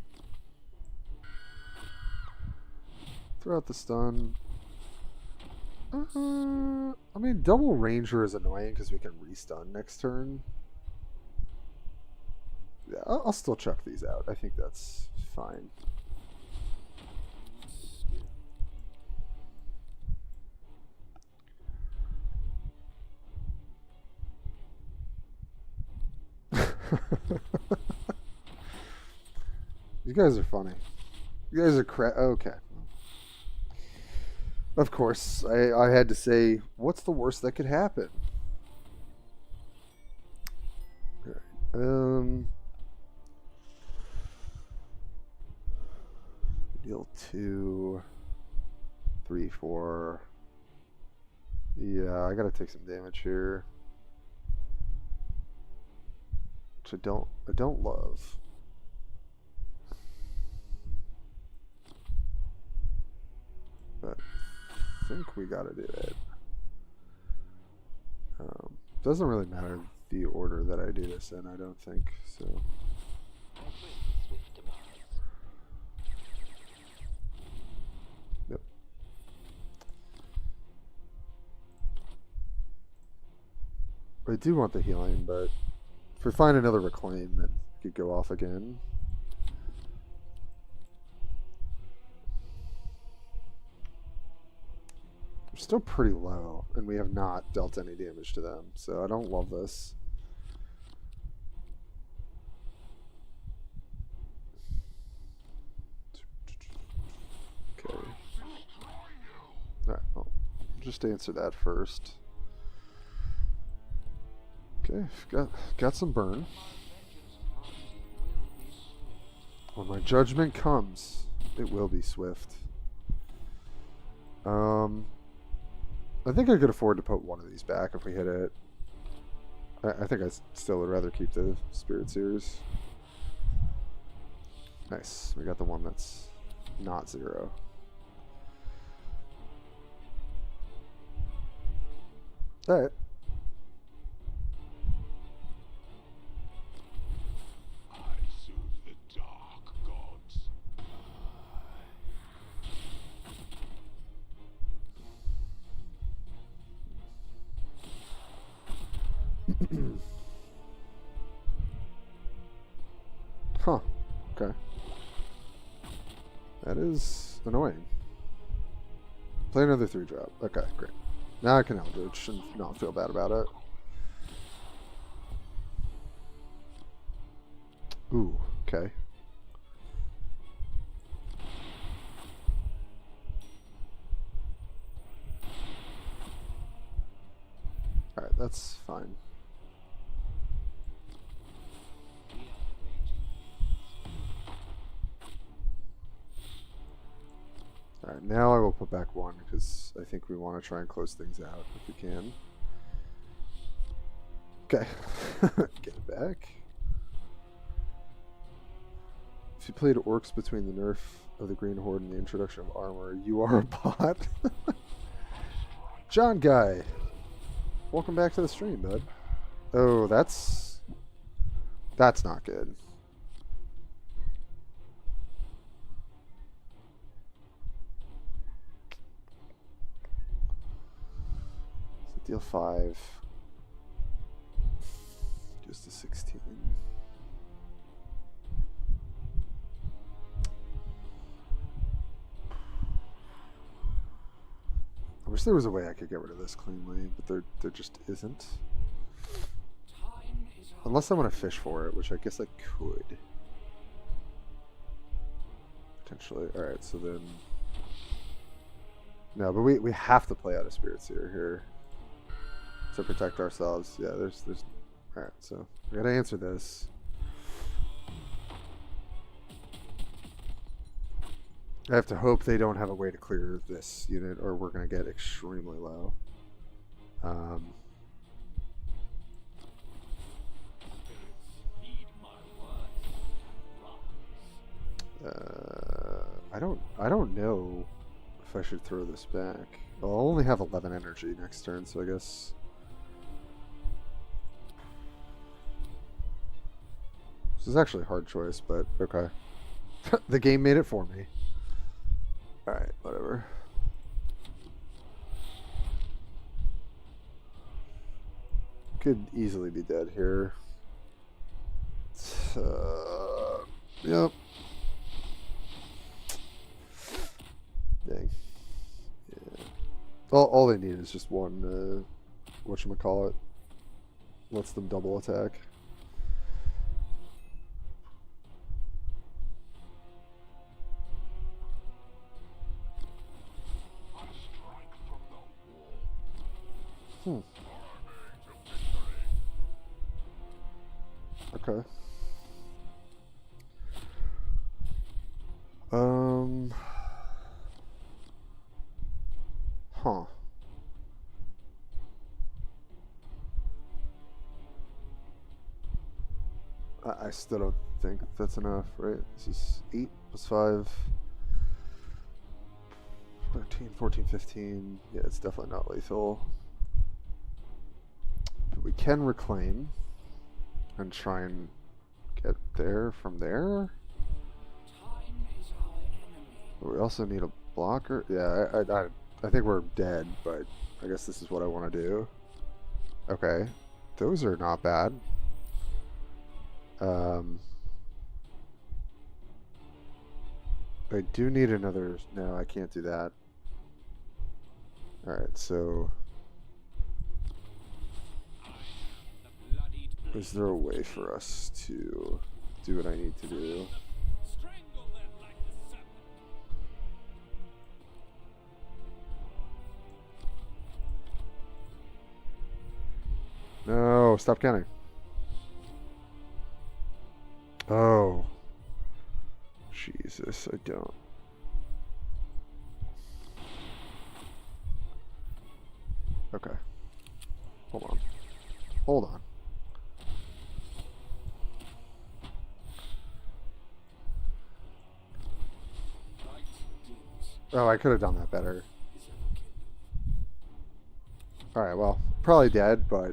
Throw out the stun. I mean, double ranger is annoying because we can restun next turn. Yeah, I'll still chuck these out. I think that's fine. You guys are funny. You guys are okay. Of course, I had to say, what's the worst that could happen? Alright, deal 2, 3, 4. Yeah, I gotta take some damage here, which I don't love. But I think we gotta do it. Doesn't really matter the order that I do this in, I don't think, so. Yep. I do want the healing, but if we find another reclaim, then we could go off again. We're still pretty low, and we have not dealt any damage to them, so I don't love this. Okay. Alright, well, just answer that first. Okay, got some burn. When my judgment comes, it will be swift. I think I could afford to put one of these back if we hit it. I think I still would rather keep the Spirit Seers. Nice, we got the one that's not 0. Alright. Huh. Okay. That is annoying. Play another 3-drop. Okay, great. Now I can Eldritch and not feel bad about it. Ooh, okay. Alright, that's fine. Alright, now I will put back 1 because I think we want to try and close things out if we can. Okay. Get it back. If you played Orcs between the nerf of the Green Horde and the introduction of armor, you are a bot. John Guy, welcome back to the stream, bud. Oh, that's not good. So deal 5. Just a 16. I wish there was a way I could get rid of this cleanly, but there just isn't. Unless I want to fish for it, which I guess I could. Potentially. Alright, so then... No, but we have to play out a Spirit Seer here to protect ourselves. Yeah, there's... Alright, so we gotta answer this. I have to hope they don't have a way to clear this unit, or we're going to get extremely low. I don't know if I should throw this back. Well, I'll only have 11 energy next turn, so I guess... This is actually a hard choice, but okay. The game made it for me. Alright, whatever. Could easily be dead here. Yep. Dang. Yeah. All they need is just one, whatchamacallit. Lets them double attack. Okay. Huh. I still don't think that's enough, right? This is 8 plus 5. 13, 14, 15. Yeah, it's definitely not lethal. But we can reclaim and try and get there from there. But we also need a blocker. Yeah, I think we're dead, but I guess this is what I want to do. Okay. Those are not bad. I do need another. No, I can't do that. Alright, so is there a way for us to do what I need to do? Strangle them like the serpent. No, stop counting. Oh. Jesus, I don't. Okay. Hold on. Hold on. Oh, I could have done that better. Alright, well, probably dead, but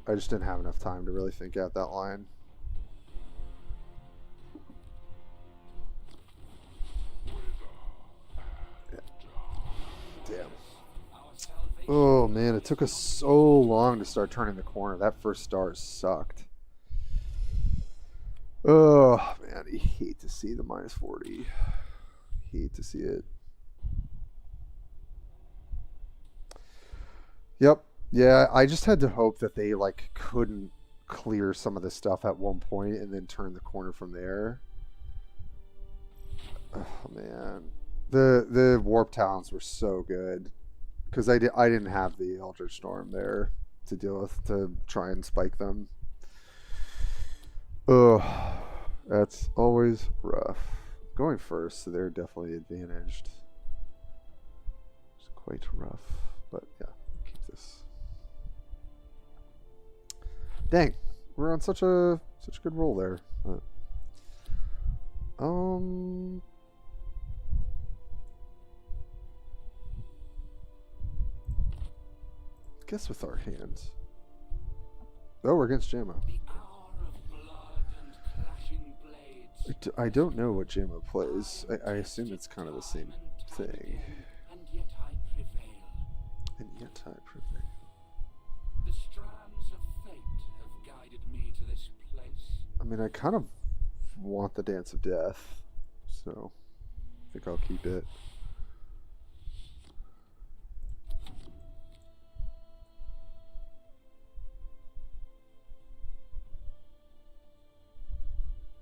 I just didn't have enough time to really think out that line. Damn. Oh man, it took us so long to start turning the corner. That first star sucked. Oh man, I hate to see the minus 40. Hate to see it. Yep. Yeah, I just had to hope that they like couldn't clear some of this stuff at one point and then turn the corner from there. Oh man. The warp talents were so good because I didn't have the Eldritch Storm there to deal with to try and spike them. Ugh, that's always rough. Going first, so they're definitely advantaged. It's quite rough, but yeah, keep this. Dang, we're on such a good roll there. But, guess with our hands. Oh, we're against Jammo. I don't know what Jammo plays. I assume it's kind of the same thing. And yet I prevail. The strands of fate have guided me to this place. I mean, I kind of want the Dance of Death, so I think I'll keep it.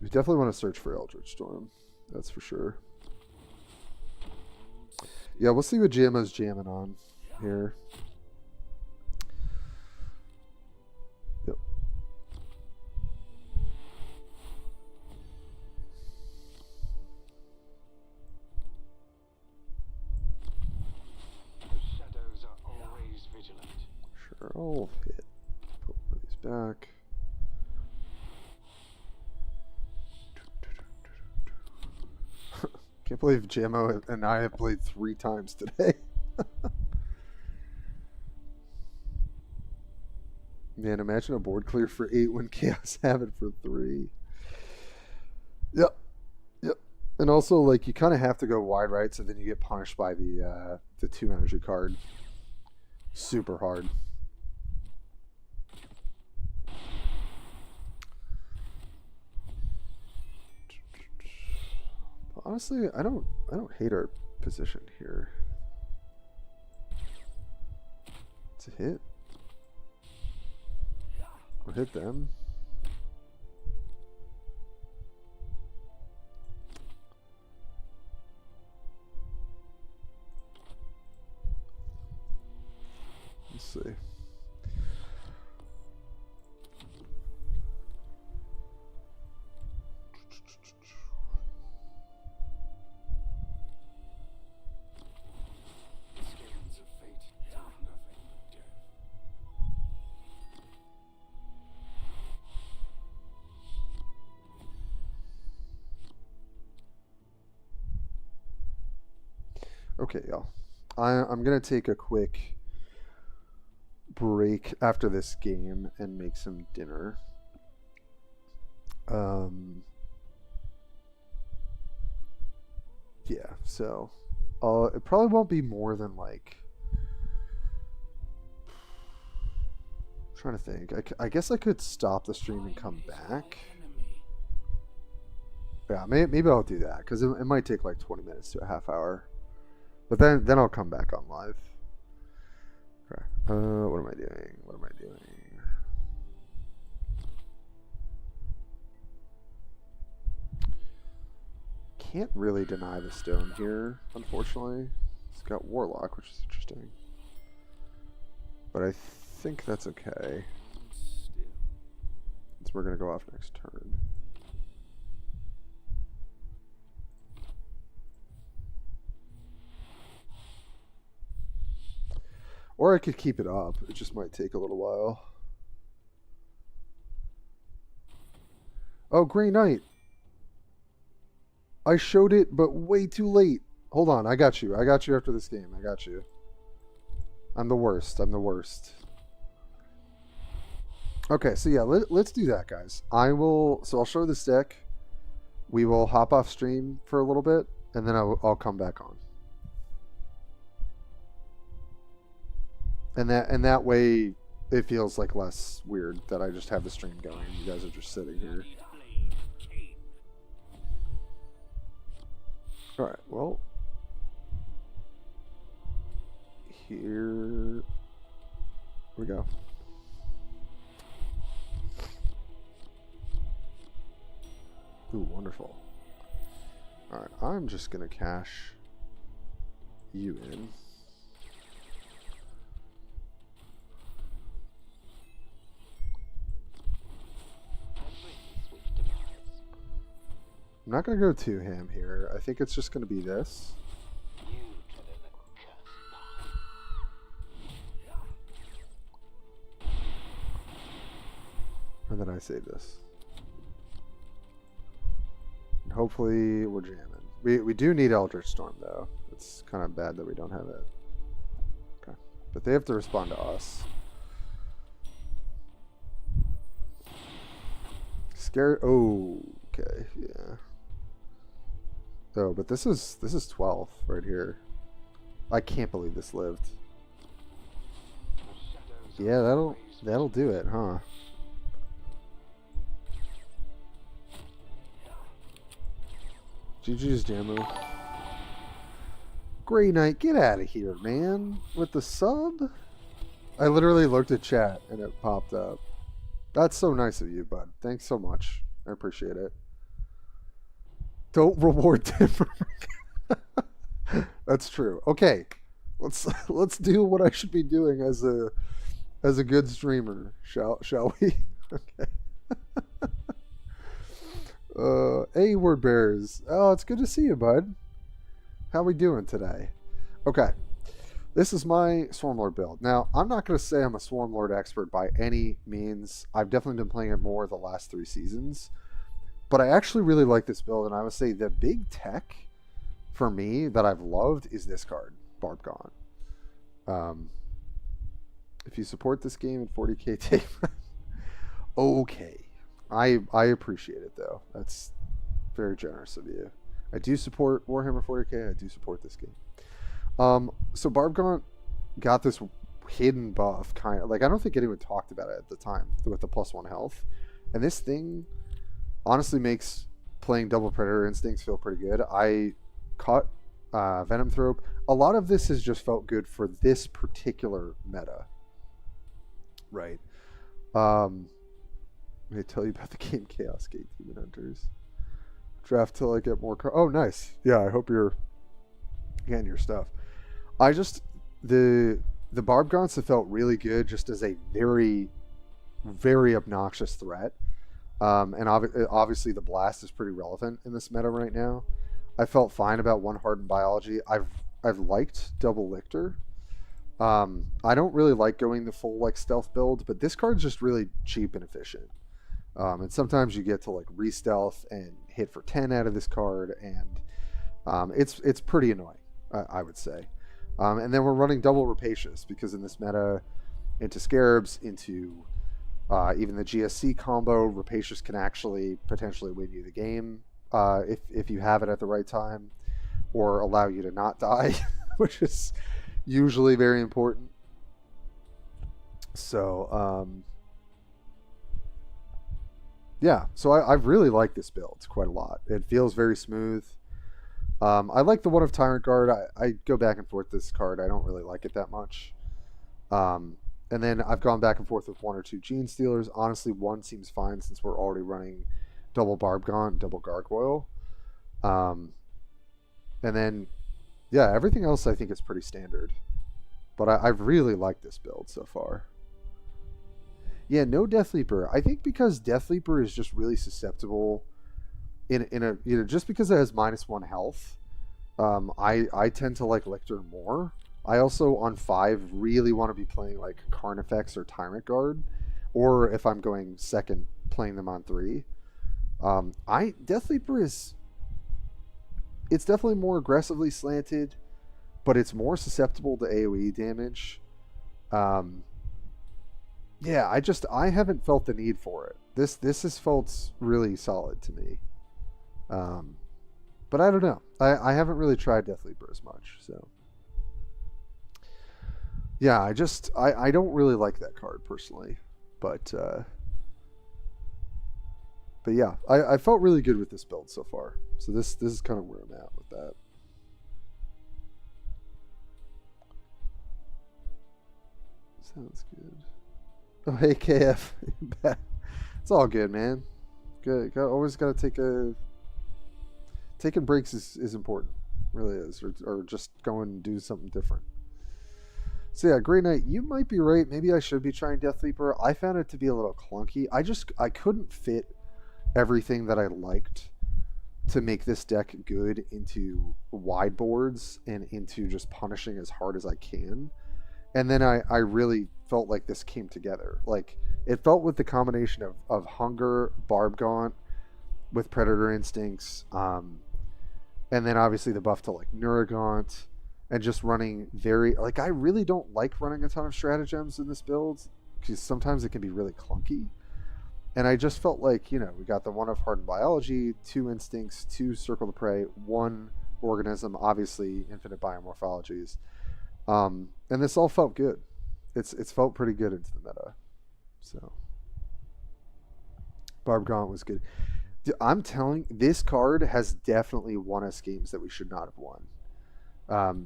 We definitely want to search for Eldritch Storm. That's for sure. Yeah, we'll see what Jammo's jamming on here. Yep. The shadows are always vigilant. Sure, I'll hit. Put one of these back. Can't believe Jammo and I have played 3 times today. Man, imagine a board clear for 8 when Chaos have it for 3. Yep. Yep. And also, like, you kind of have to go wide right, so then you get punished by the 2 energy card. Super hard. Honestly, I don't hate our position here. It's a hit. Or hit them. Let's see. Okay, y'all. I'm gonna take a quick break after this game and make some dinner. Yeah, so it probably won't be more than like, I'm trying to think. I guess I could stop the stream and come back. Yeah, maybe I'll do that because it might take like 20 minutes to a half hour, but then I'll come back on live. Okay. What am I doing? What am I doing? Can't really deny the stone here, unfortunately. It's got Warlock, which is interesting. But I think that's okay. Since we're going to go off next turn. Or I could keep it up. It just might take a little while. Oh, Grey Knight. I showed it, but way too late. Hold on, I got you. I got you after this game. I got you. I'm the worst. I'm the worst. Okay, so yeah, let's do that, guys. So I'll show this deck. We will hop off stream for a little bit, and then I'll come back on. And that way, it feels like less weird that I just have the stream going. You guys are just sitting here. Alright, well, here we go. Ooh, wonderful. Alright, I'm just going to cash you in. I'm not going to go too ham here. I think it's just going to be this. And then I save this. And hopefully we're jamming. We do need Eldritch Storm though. It's kind of bad that we don't have it. Okay. But they have to respond to us. Scared. Oh, okay. Yeah. Oh, but this is 12th right here. I can't believe this lived. Yeah, that'll do it, huh? GG's Jamu. Grey Knight, get out of here, man. With the sub? I literally looked at chat and it popped up. That's so nice of you, bud. Thanks so much. I appreciate it. Don't reward Tim. That's true. Okay, let's do what I should be doing as a good streamer, shall we? Okay. Hey, word bearers. Oh, it's good to see you, bud. How we doing today? Okay, this is my Swarmlord build. Now, I'm not going to say I'm a Swarmlord expert by any means. I've definitely been playing it more the last 3 seasons. But I actually really like this build, and I would say the big tech for me that I've loved is this card, Barb Gaunt. If you support this game at 40k take, okay. I appreciate it though. That's very generous of you. I do support Warhammer 40k. I do support this game. So Barb Gaunt got this hidden buff, kind of like I don't think anyone talked about it at the time with the +1 health, and this thing honestly makes playing double Predator Instincts feel pretty good. I caught Venom Thrope. A lot of this has just felt good for this particular meta. Right. Let me tell you about the game Chaos Gate Demon Hunters. Draft till I get more oh, nice. Yeah, I hope you're getting your stuff. I just the Barb Gaunts have felt really good just as a very, very obnoxious threat. And obviously the blast is pretty relevant in this meta right now. I felt fine about one hardened biology. I've liked double Lictor. I don't really like going the full like stealth build, but this card's just really cheap and efficient. And sometimes you get to like re-stealth and hit for 10 out of this card, and it's pretty annoying. I would say. And then we're running double Rapacious because in this meta, into Scarabs, into even the GSC combo, Rapacious can actually potentially win you the game if you have it at the right time, or allow you to not die, which is usually very important. So, yeah, so I really like this build quite a lot. It feels very smooth. I like the one of Tyrant Guard. I go back and forth this card. I don't really like it that much. And then I've gone back and forth with one or two Gene Stealers. Honestly, one seems fine since we're already running double Barb Gaunt, double Gargoyle. And then, yeah, everything else I think is pretty standard. But I really like this build so far. Yeah, no Death Leaper. I think because Death Leaper is just really susceptible in a, you know, just because it has -1 health. I tend to like Lictor more. I also on 5 really want to be playing like Carnifex or Tyrant Guard, or if I'm going second, playing them on 3. Death Leaper it's definitely more aggressively slanted, but it's more susceptible to AoE damage. Yeah, I haven't felt the need for it. This has felt really solid to me. But I don't know. I haven't really tried Death Leaper as much, so. Yeah, I don't really like that card personally, but yeah, I felt really good with this build so far. So this is kind of where I'm at with that. Sounds good. Oh, hey KF, it's all good, man. Good. Always got to take a. Taking breaks is important, really is, or just go and do something different. So yeah, Grey Knight, you might be right. Maybe I should be trying Death Leaper. I found it to be a little clunky. I couldn't fit everything that I liked to make this deck good into wide boards and into just punishing as hard as I can. And then I really felt like this came together. Like, it felt with the combination of Hunger, Barb Gaunt, with Predator Instincts, and then obviously the buff to like Neurogaunt, and just running very, like, I really don't like running a ton of stratagems in this build because sometimes it can be really clunky. And I just felt like, you know, we got the 1 of Hardened Biology, 2 Instincts, 2 Circle the Prey, 1 Organism, obviously infinite biomorphologies. And this all felt good. It's felt pretty good into the meta. So Barb Gaunt was good. I'm telling, this card has definitely won us games that we should not have won.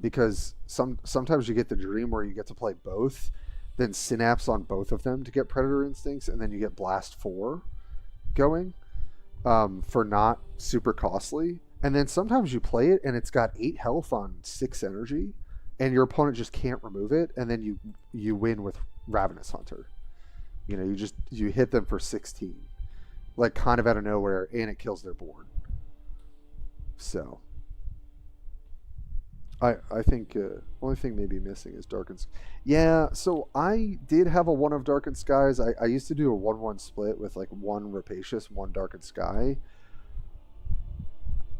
Because sometimes you get the dream where you get to play both, then Synapse on both of them to get Predator Instincts, and then you get Blast 4 going for not super costly. And then sometimes you play it and it's got 8 health on 6 energy, and your opponent just can't remove it, and then you win with Ravenous Hunter. You know, you hit them for 16. Like, kind of out of nowhere, and it kills their board. So I think only thing maybe missing is Darkened Skies. Yeah, so I did have a 1 of Darkened Skies. I used to do a 1-1 split with like 1 Rapacious, 1 Darkened Sky.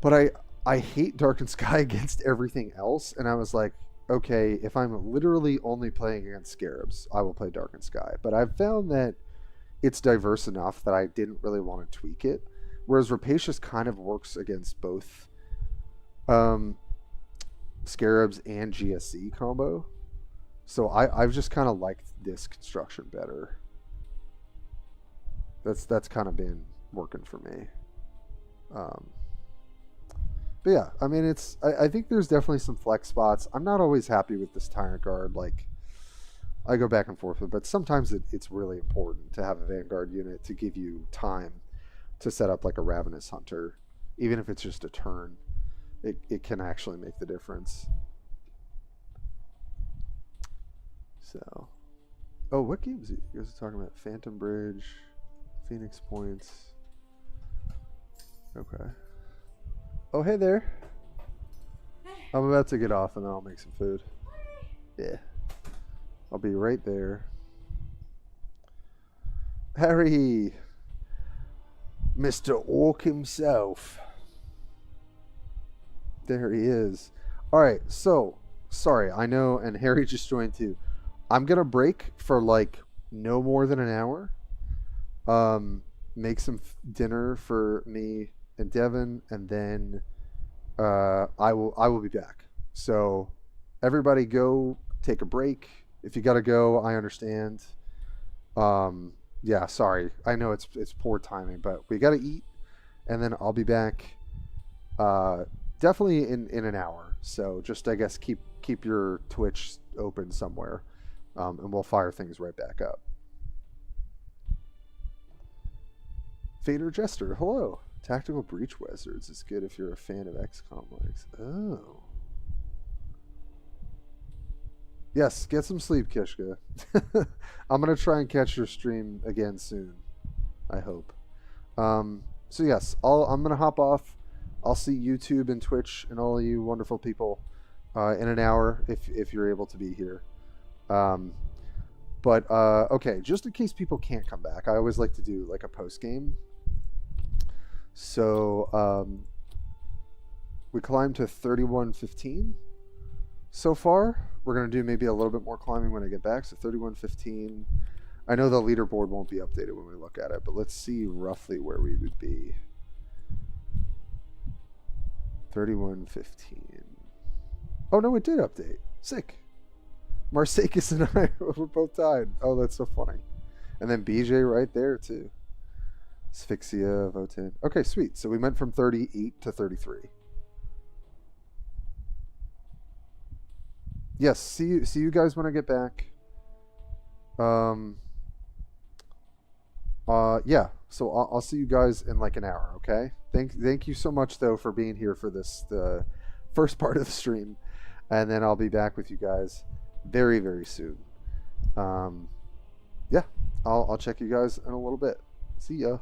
But I hate Darkened Sky against everything else, and I was like, okay, if I'm literally only playing against Scarabs, I will play Darkened Sky. But I've found that it's diverse enough that I didn't really want to tweak it. Whereas Rapacious kind of works against both Scarabs and GSC combo. So I've just kind of liked this construction better. That's kind of been working for me. But yeah, I mean, I think there's definitely some flex spots. I'm not always happy with this Tyrant Guard. Like, I go back and forth with it, but sometimes it's really important to have a Vanguard unit to give you time to set up like a Ravenous Hunter. Even if it's just a turn, it can actually make the difference. So, oh, what games are you guys talking about? Phantom Bridge, Phoenix Points. Okay. Oh, hey there. I'm about to get off and then I'll make some food. Yeah. I'll be right there. Harry. Mr. Orc himself. There he is. All right, so sorry, I know, and Harry just joined too. I'm gonna break for like no more than an hour. Make some dinner for me and Devin, and then I will be back. So everybody go take a break. If you gotta go, I understand. Yeah, sorry. I know it's poor timing, but we gotta eat, and then I'll be back. Definitely in an hour. So just I guess keep your Twitch open somewhere, and we'll fire things right back up. Vader Jester, hello. Tactical Breach Wizards is good if you're a fan of XCOM likes. Oh. Yes, get some sleep, Kishka. I'm gonna try and catch your stream again soon. I hope. So yes, I'm gonna hop off. I'll see YouTube and Twitch and all of you wonderful people in an hour if you're able to be here. But okay, just in case people can't come back, I always like to do like a post game. So we climbed to 3115 so far. We're gonna do maybe a little bit more climbing when I get back. So 3115. I know the leaderboard won't be updated when we look at it, but let's see roughly where we would be. 3115. Oh no, it did update. Sick. Marsekis and I were both tied. Oh, that's so funny. And then BJ right there too. Asphyxia, Votin. Okay, sweet. So we went from 38 to 33. Yes, see you guys when I get back. Yeah. So I'll see you guys in like an hour, okay? Thank you so much though for being here for the first part of the stream. And then I'll be back with you guys very, very soon. Yeah. I'll check you guys in a little bit. See ya.